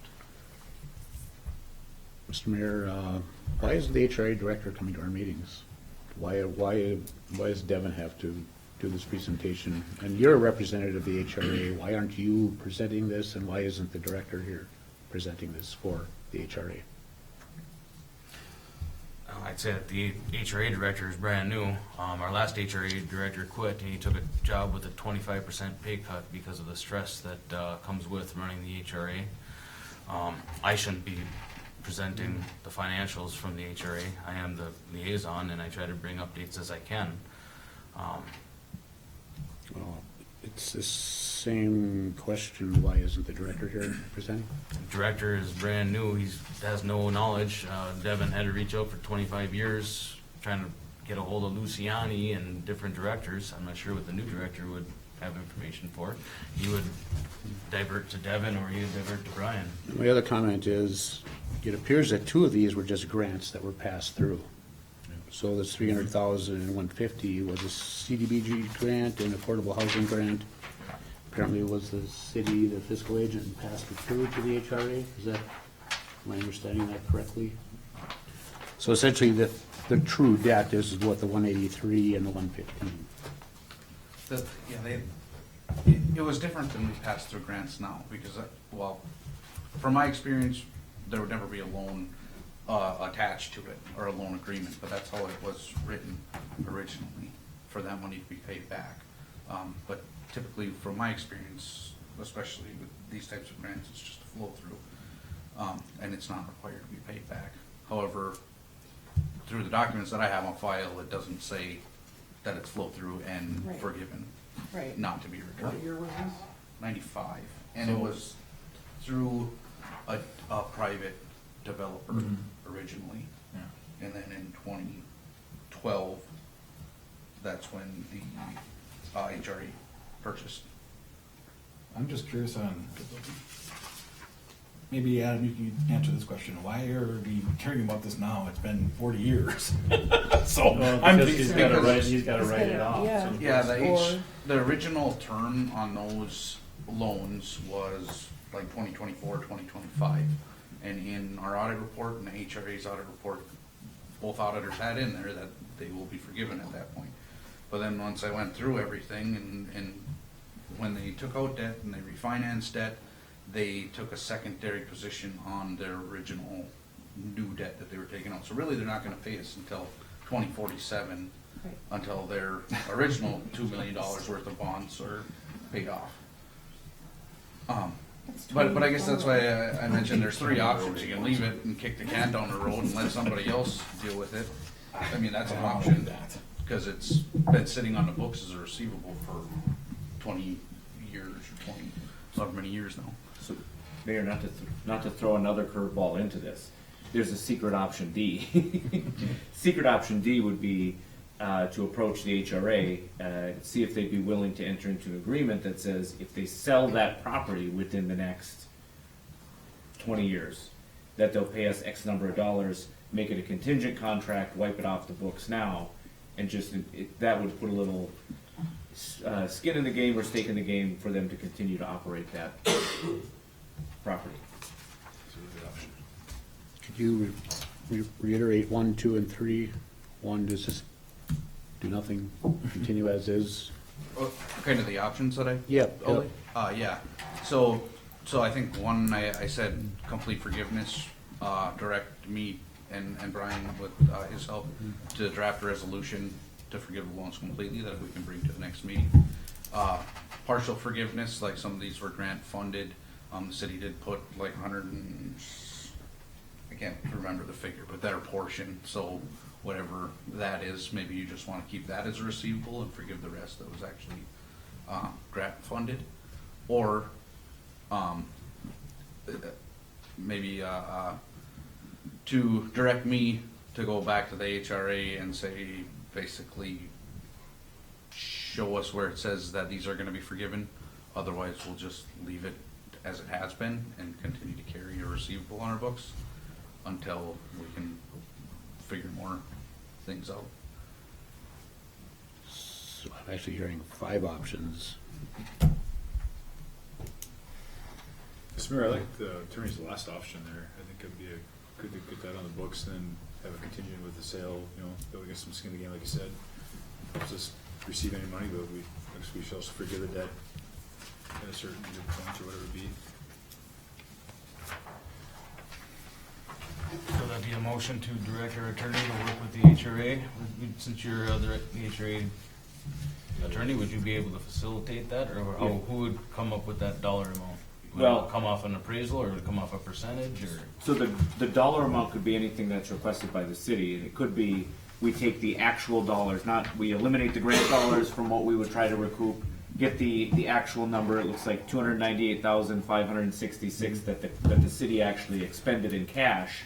Mr. Mayor, why isn't the HRA director coming to our meetings? Why does Devin have to do this presentation? And you're a representative of the HRA. Why aren't you presenting this, and why isn't the director here presenting this for the HRA? I'd say that the HRA director is brand new. Our last HRA director quit, and he took a job with a 25% pay cut because of the stress that comes with running the HRA. I shouldn't be presenting the financials from the HRA. I am the liaison, and I try to bring updates as I can. It's the same question. Why isn't the director here presenting? The director is brand new. He has no knowledge. Devin had to reach out for 25 years trying to get a hold of Luciani and different directors. I'm not sure what the new director would have information for. He would divert to Devin, or he would divert to Brian. My other comment is, it appears that 2 of these were just grants that were passed through. So this 300,000 and 150 was a CDBG grant and affordable housing grant. Apparently it was the city, the fiscal agent, and passed it through to the HRA. Is that, am I understanding that correctly? So essentially the true debt is what, the 183 and the 115. It was different than we pass through grants now, because, well, from my experience, there would never be a loan attached to it, or a loan agreement, but that's how it was written originally, for that money to be paid back. But typically, from my experience, especially with these types of grants, it's just a flow through. And it's not required to be paid back. However, through the documents that I have on file, it doesn't say that it's flow through and Right. forgiven, Right. not to be returned. What year was this? 95, and it was through a private developer originally. Yeah. And then in 2012, that's when the HRA purchased. I'm just curious on, maybe Adam, you can answer this question. Why are we caring about this now? It's been 40 years. So I'm Because he's gotta write, he's gotta He's write it gotta- off. yeah. so- Yeah, the original term on those loans was like 2024, 2025. And in our audit report and the HRA's audit report, both auditors had in there that they will be forgiven at that point. But then once I went through everything and when they took out debt and they refinanced debt, they took a secondary position on their original new debt that they were taking out. So really, they're not gonna pay us until 2047, Right. until their original $2 million worth of bonds are paid off. But I guess that's why I mentioned there's three options. You can leave it and kick the can down the road and let somebody else deal with it. I mean, that's an option, because it's been sitting on the books as a receivable for 20 years or 20, however many years now. So, Mayor, not to throw another curveball into this, there's a secret option D. Secret option D would be to approach the HRA, see if they'd be willing to enter into an agreement that says if they sell that property within the next 20 years, that they'll pay us X number of dollars, make it a contingent contract, wipe it off the books now, and just, that would put a little skin in the game or stake in the game for them to continue to operate that property. Could you reiterate 1, 2, and 3? 1, does this do nothing, continue as is? Kind of the options that I. Yep. Yeah. So I think 1, I said complete forgiveness, direct me and Brian with his help to draft a resolution to forgive the loans completely that we can bring to the next meeting. Partial forgiveness, like some of these were grant funded. The city did put like 100 and, I can't remember the figure, but their portion. So whatever that is, maybe you just want to keep that as a receivable and forgive the rest that was actually grant funded. Or maybe to direct me to go back to the HRA and say, basically, show us where it says that these are going to be forgiven. Otherwise, we'll just leave it as it has been and continue to carry a receivable on our books until we can figure more things out. So I'm actually hearing 5 options. Mr. Mayor, I like the attorney's last option there. I think it'd be good to get that on the books, then have a contingent with the sale, you know, be able to get some skin in the game, like you said. Helps us receive any money, but we shall also forgive the debt at a certain point or whatever it be. So that'd be a motion to direct our attorney to work with the HRA. Since you're the HRA attorney, would you be able to facilitate that, or who would come up with that dollar amount? Would it come off an appraisal, or would it come off a percentage, or? So the dollar amount could be anything that's requested by the city, and it could be, we take the actual dollars, we eliminate the grant dollars from what we would try to recoup, get the actual number. It looks like 298,566 that the city actually expended in cash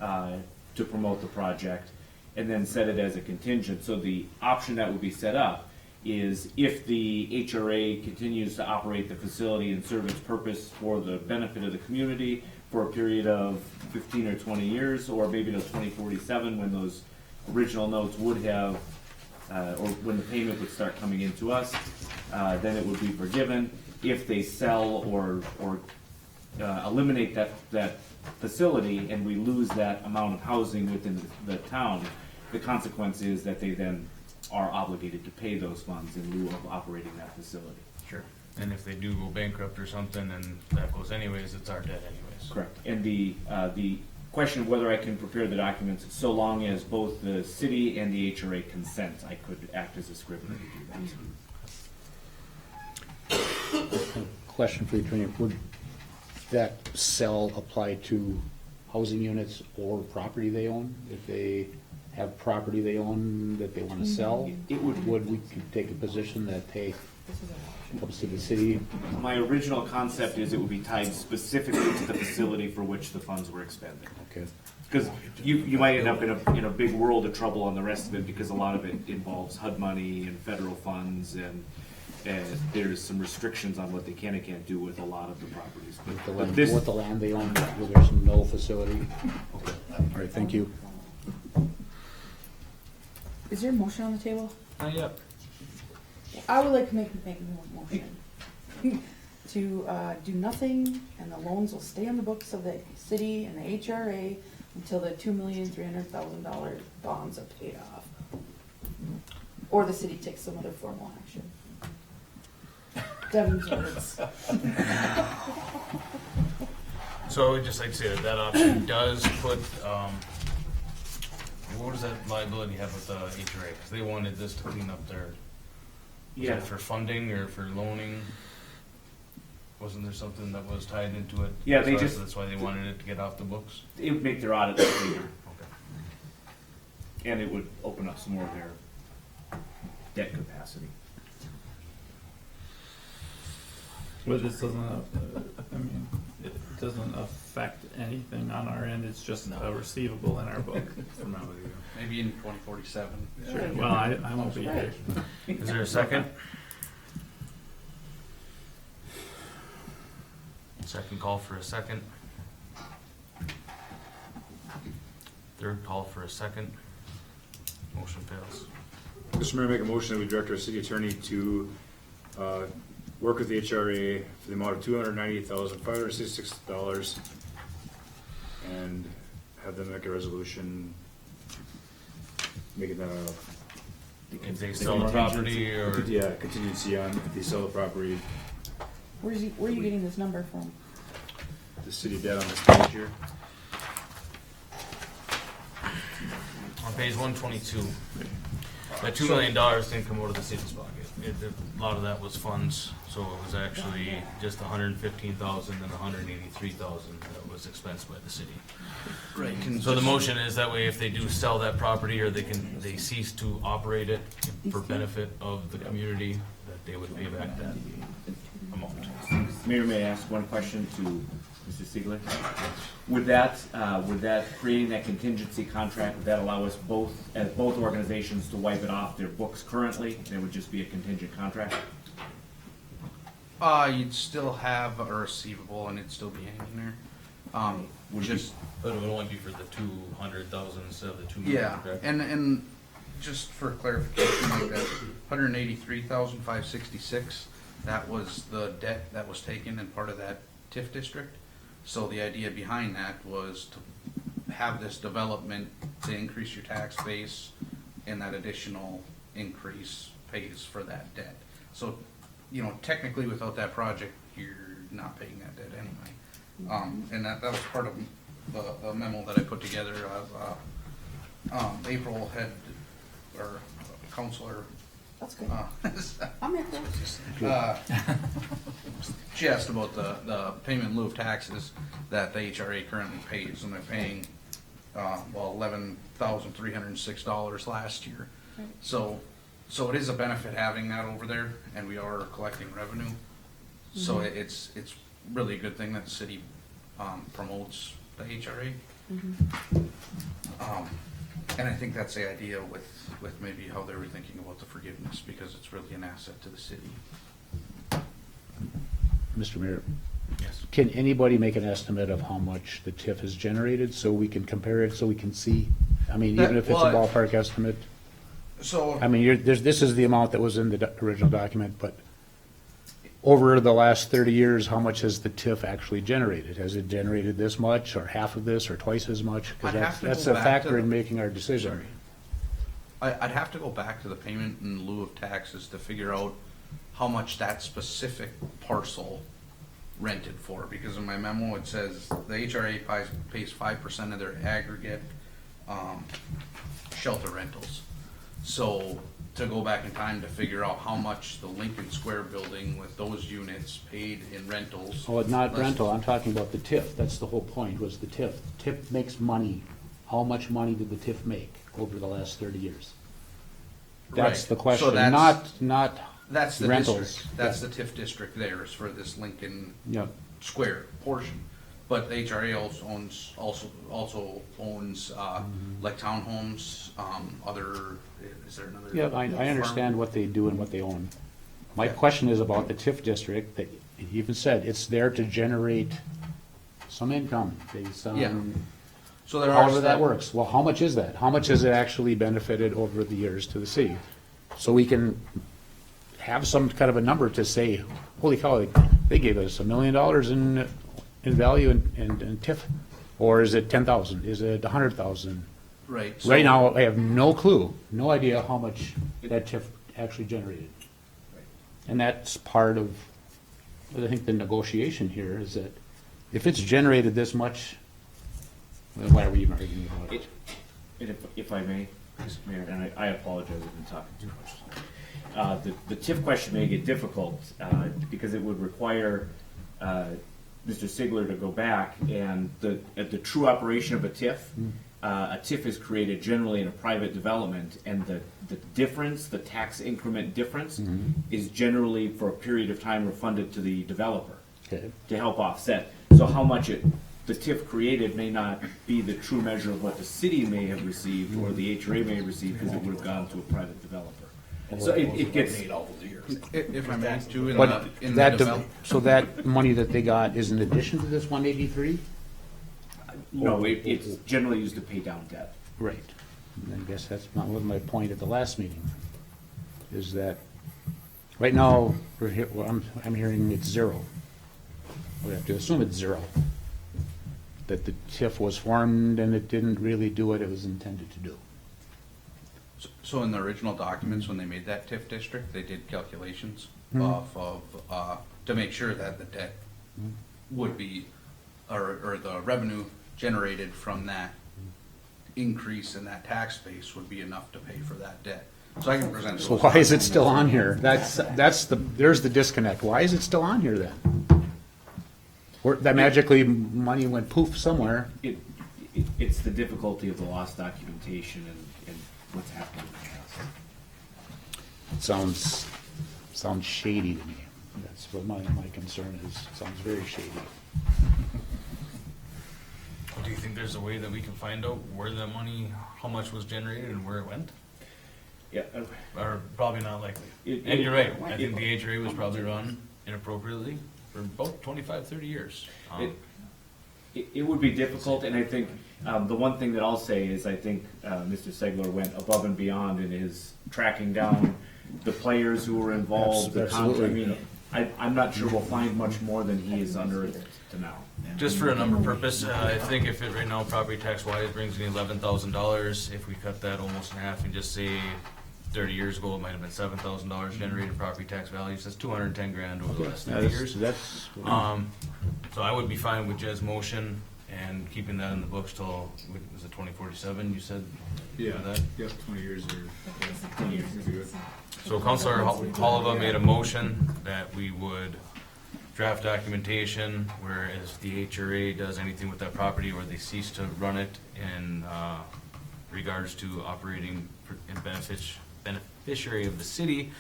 to promote the project, and then set it as a contingent. So the option that would be set up is if the HRA continues to operate the facility and serve its purpose for the benefit of the community for a period of 15 or 20 years, or maybe till 2047 when those original notes would have, or when the payment would start coming into us, then it would be forgiven. If they sell or eliminate that facility and we lose that amount of housing within the town, the consequence is that they then are obligated to pay those funds in lieu of operating that facility. Sure. And if they do go bankrupt or something, and that goes anyways, it's our debt anyways. Correct. And the question of whether I can prepare the documents, so long as both the city and the HRA consent, I could act as a scrivener to do that. Question for the attorney, would that sell apply to housing units or property they own? If they have property they own that they want to sell, would we could take a position that, hey, helps to the city? My original concept is it would be tied specifically to the facility for which the funds were expended. Okay. Because you might end up in a big world of trouble on the rest of it, because a lot of it involves HUD money and federal funds, and there's some restrictions on what they can and can't do with a lot of the properties. But this, With the land they own, where there's no facility? Okay. All right, thank you. Is there a motion on the table? not yet. I would like to make a motion to do nothing, and the loans will stay on the books of the city and the HRA until the $2,300,000 bonds are paid off. Or the city takes some other formal action. Devin's words. So I would just like to say that that option does put, what does that liability have with HRA? Because they wanted this to clean up their, was Yeah. it for funding or for loaning? Wasn't there something that was tied into it? Yeah, they So just- that's why they wanted it to get off the books? It would make their audit cleaner, Okay. and it would open up some more of their debt capacity. But this doesn't, I mean, it doesn't affect anything on our end, it's just a receivable in our book. Maybe in 2047. Sure, well, I won't be here. Is there a second? Second call for a second. Third call for a second. Motion fails. Mr. Mayor, make a motion that we direct our city attorney to work with the HRA for the amount of $298,566 and have them make a resolution making that If they sell the property or? Yeah, contingency on if they sell the property, Where are you getting this number from? the city debt on this page here. On page 122, that $2 million didn't come out of the city's pocket. A lot of that was funds, so it was actually just $115,000 and $183,000 that was expensed by the city. Right. So the motion is that way if they do sell that property or they cease to operate it for benefit of the community, that they would pay back that amount. Mayor, may I ask one question to Mr. Siegler? Would that creating that contingency contract, would that allow us both, as both organizations, to wipe it off their books currently? There would just be a contingent contract? You'd still have a receivable and it'd still be hanging there. But it would only be for the 200,000 instead of the 2 million. Yeah, correct? and just for clarification, like that 183,566, that was the debt that was taken in part of that TIF district. So the idea behind that was to have this development to increase your tax base, and that additional increase pays for that debt. So, you know, technically without that project, you're not paying that debt anyway. And that was part of a memo that I put together. April had, or counselor. That's good. I'm in She asked about the payment in lieu of taxes that the HRA currently pays, and they're paying, $11,306 last year. Right. So it is a benefit having that over there, and we are collecting revenue. So Mhm. it's really a good thing that the city promotes the HRA. And I think that's the idea with maybe how they were thinking about the forgiveness, because it's really an asset to the city. Mr. Mayor, Yes. can anybody make an estimate of how much the TIF has generated so we can compare it, so we can see? I mean, even if it's a Well, ballpark estimate? So. I mean, this is the amount that was in the original document, but over the last 30 years, how much has the TIF actually generated? Has it generated this much, or half of this, or twice as much? I'd have Because to that's go a back factor to in the- making our decision. I'd have to go back to the payment in lieu of taxes to figure out how much that specific parcel rented for, because in my memo it says the HRA pays 5% of their aggregate shelter rentals. So to go back in time to figure out how much the Lincoln Square building with those units paid in rentals. Oh, not Less- rental, I'm talking about the TIF, that's the whole point, was the TIF. TIF makes money. How much money did the TIF make over the last 30 years? That's Right. the question, So that's- not That's the rentals. district, that's the TIF district there, is for this Lincoln Yeah. Square portion. But the HRA also owns, like townhomes, other, is there another? Yeah, I understand what they do and what they own. My question is about the TIF district, that he even said, it's there to generate some income based Yeah. on So there are however that step- works. Well, how much is that? How much has it actually benefited over the years to the city? So we can have some kind of a number to say, holy cow, they gave us $1 million in value in TIF. Or is it 10,000? Is it 100,000? Right. Right so- now, I have no clue, no idea how much that TIF actually generated. And that's part of, I think, the negotiation here, is that if it's generated this much, then why are we even arguing about it? And if I may, Mr. Mayor, and I apologize, I've been talking too much. The TIF question may get difficult, because it would require Mr. Sigler to go back, and at the true operation of a TIF is created generally in a private development, and the difference, the tax increment difference, is generally for a period of time refunded to the developer to help offset. So how much the TIF created may not be the true measure of what the city may have received or the HRA may have received, because it would have gone to a private developer. So it gets. If I may, too, But in that, the develop. so that money that they got is in addition to this 183? No, it's generally used to pay down debt. Right. And I guess that's not what my point at the last meeting, is that right now, I'm hearing it's zero. We have to assume it's zero. That the TIF was formed and it didn't really do what it was intended to do. So in the original documents, when they made that TIF district, they did calculations Mhm. off of, to make sure that the debt would be, or the revenue generated from that increase in that tax base would be enough to pay for that debt. So I can present. So those why is it documents. still on here? There's the disconnect. Why is it still on here then? That magically money went poof somewhere. It's the difficulty of the lost documentation and what's happened in the past. Sounds shady to me. That's what my concern is. Sounds very shady. Do you think there's a way that we can find out where the money, how much was generated and where it went? Yeah. Or probably not likely. And you're right, I think the HRA was probably run inappropriately for about 25, 30 years. It would be difficult, and I think the one thing that I'll say is I think Mr. Segler went above and beyond in his tracking down the players who were involved. The Absolutely. I mean, I'm not sure we'll find much more than he is unearthed to now. Just for a number purpose, I think if it right now, property tax wise, brings in $11,000, if we cut that almost in half and just say 30 years ago, it might have been $7,000 generated property tax values, that's 210 grand over the last 30 years. So I would be fine with Jed's motion and keeping that in the books till, was it 2047, you said? Yeah, that? yep, 20 years or 20 years would be good. So Councilor Holliva made a motion that we would draft documentation, whereas the HRA does anything with that property or they cease to run it in regards to operating in beneficiary of the city,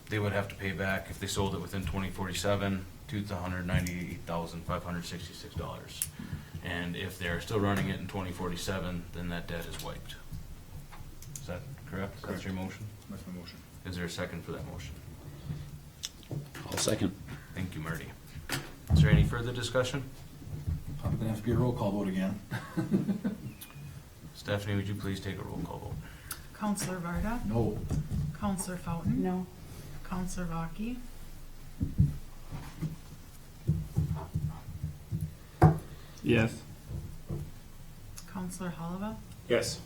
they would have to pay back, if they sold it within 2047, $298,566. And if they're still running it in 2047, then that debt is wiped. Is that correct? That's your motion? That's my motion. Is there a second for that motion? I'll second. Thank you, Marty. Is there any further discussion? Probably gonna have to be a roll call vote again. Stephanie, would you please take a roll call vote? Counselor Varda? No. Counselor Fountain? No. Counselor Vaki? Yes. Counselor Holliva? Yes.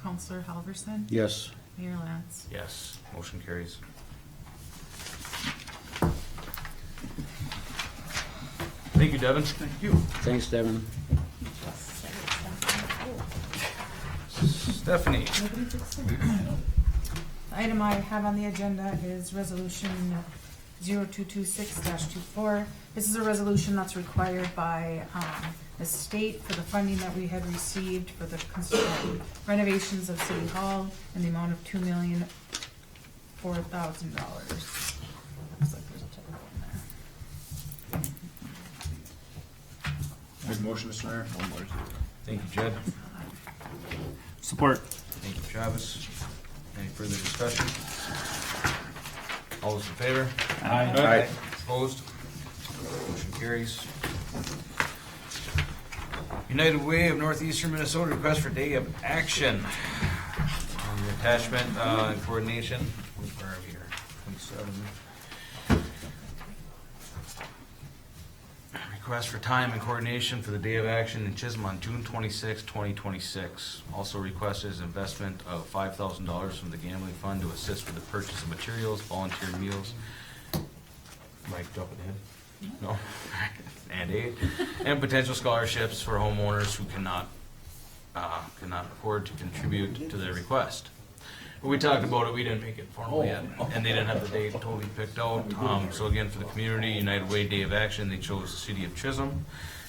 Counselor Halverson? Yes. Mayor Lance? Yes, motion carries. Thank you, Devin. Thank you. Thanks, Devin. Stephanie. The item I have on the agenda is resolution 0226-24. This is a resolution that's required by the state for the funding that we had received for the renovations of City Hall in the amount of $2,004,000. Looks like there's a typo in there. Make a motion, Mr. Mayor. Thank you, Jed. Support. Thank you, Travis. Any further discussion? All those in favor? Aye. Opposed? Motion carries. United Way of Northeastern Minnesota request for day of action. On the attachment, and coordination. Where are we here? 27. Request for time and coordination for the day of action in Chisholm on June 26, 2026. Also requested is investment of $5,000 from the gambling fund to assist with the purchase of materials, volunteer meals. Mike, jumping ahead? No. And aid. And potential scholarships for homeowners who cannot afford to contribute to their request. When we talked about it, we didn't make it formal yet, and they didn't have the date totally picked out. So again, for the community, United Way Day of Action, they chose the city of Chisholm.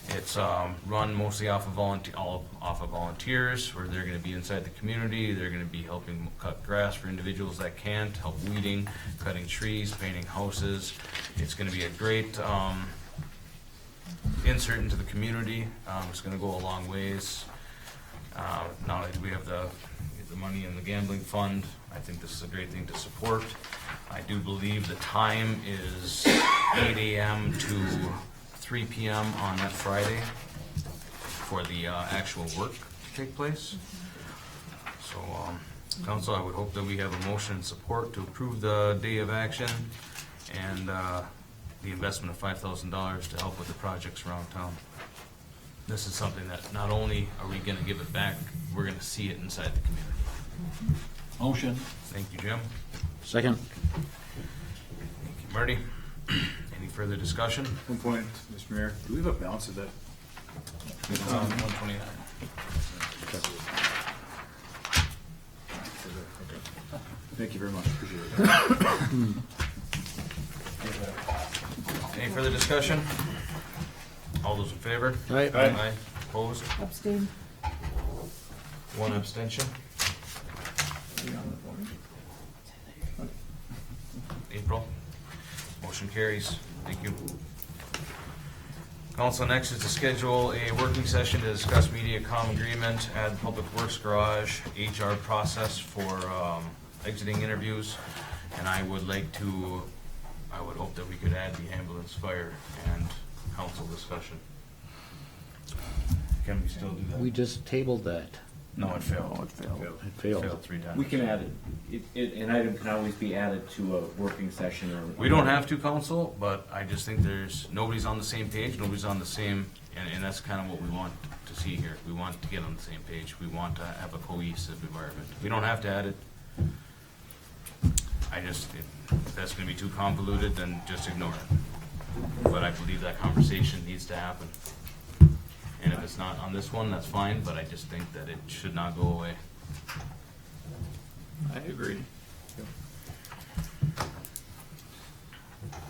It's run mostly off of volunteers, where they're going to be inside the community. They're going to be helping cut grass for individuals that can't, help weeding, cutting trees, painting houses. It's going to be a great insert into the community. It's going to go a long ways. Not only do we have the money in the gambling fund, I think this is a great thing to support. I do believe the time is 8 a.m. to 3 p.m. on that Friday for the actual work to take place. So, Council, I would hope that we have a motion and support to approve the day of action and the investment of $5,000 to help with the projects around town. This is something that not only are we going to give it back, we're going to see it inside the community. Motion. Thank you, Jim. Second. Thank you, Marty. Any further discussion? 1 point, Mr. Mayor. Do we have a balance of that? 129. Thank you very much. Appreciate it. Any further discussion? All those in favor? Aye. Aye. Opposed? Abstain. One abstention. April. Motion carries. Thank you. Council, next is to schedule a working session to discuss MediaCom agreement, add public works garage, HR process for exiting interviews, and I would hope that we could add the ambulance, fire, and council discussion. Can we still do that? We just tabled that. No, it failed. It failed. Failed 3 times. We can add it, an item can always be added to a working session or. We don't have to, council, but I just think nobody's on the same page, nobody's on the same, and that's kind of what we want to see here. We want to get on the same page. We want to have a cohesive environment. We don't have to add it. If that's gonna be too convoluted, then just ignore it. But I believe that conversation needs to happen. And if it's not on this one, that's fine, but I just think that it should not go away. I agree.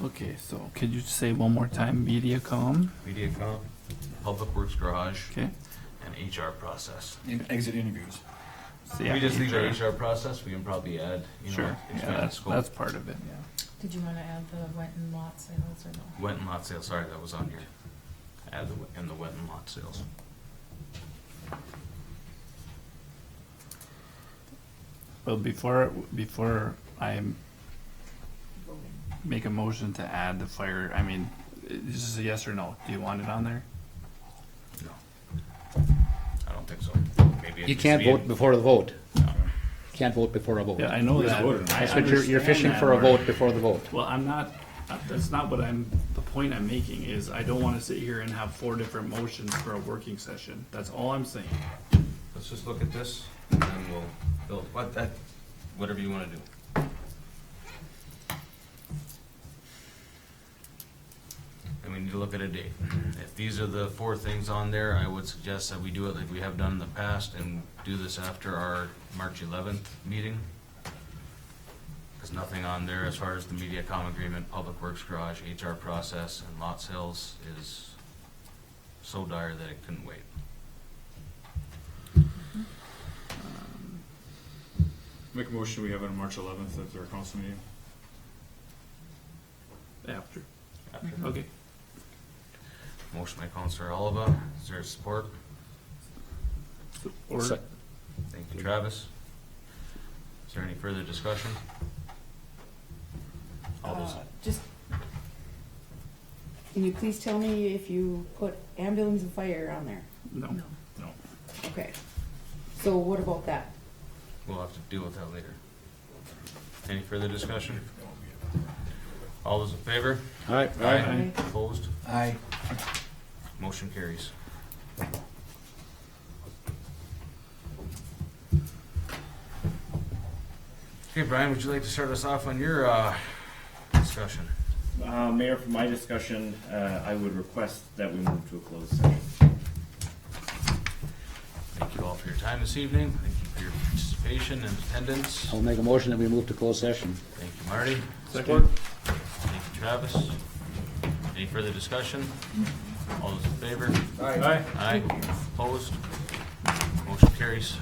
Okay, so could you say one more time, MediaCom? MediaCom, Public Works Garage, Okay. and HR process. Exit interviews. So, We just leave the HR process, we can probably add, Sure, expand the scope. that's part of it, yeah. Did you want to add the wet and lot sales or no? Wet and lot sales, sorry, that was on here. Add the wet and lot sales. Well, before I make a motion to add the fire, I mean, this is a yes or no. Do you want it on there? No. I don't think so. Maybe it You needs can't to be- vote before the vote. Can't vote before a vote. Yeah, I know We just that. voted on it. That's I what you're understand fishing that, for a Mark. vote before the vote. Well, I'm not, that's not what the point I'm making is I don't want to sit here and have 4 different motions for a working session. That's all I'm saying. Let's just look at this, and then we'll build, whatever you wanna do. And we need to look at a date. If these are the 4 things on there, I would suggest that we do it like we have done in the past and do this after our March 11th meeting. nothing on there as far as the MediaCom agreement, Public Works Garage, HR process, and lot sales is so dire that it couldn't wait. Make a motion, we have it on March 11th at our council meeting. After. Okay. Motion by Counselor Oliva. Is there support? Support. Thank you, Travis. Is there any further discussion? All those, Just, can you please tell me if you put ambulance and fire on there? No. No. Okay. So what about that? we'll have to deal with that later. Any further discussion? All those in favor? Aye. Aye. Opposed? Aye. Motion carries. Okay, Brian, would you like to start us off on your discussion? Mayor, for my discussion, I would request that we move to a closed session. Thank you all for your time this evening. Thank you for your participation and attendance. I'll make a motion that we move to closed session. Thank you, Marty. Second. Thank you, Travis. Any further discussion? All those in favor? Aye. Aye. Opposed? Motion carries.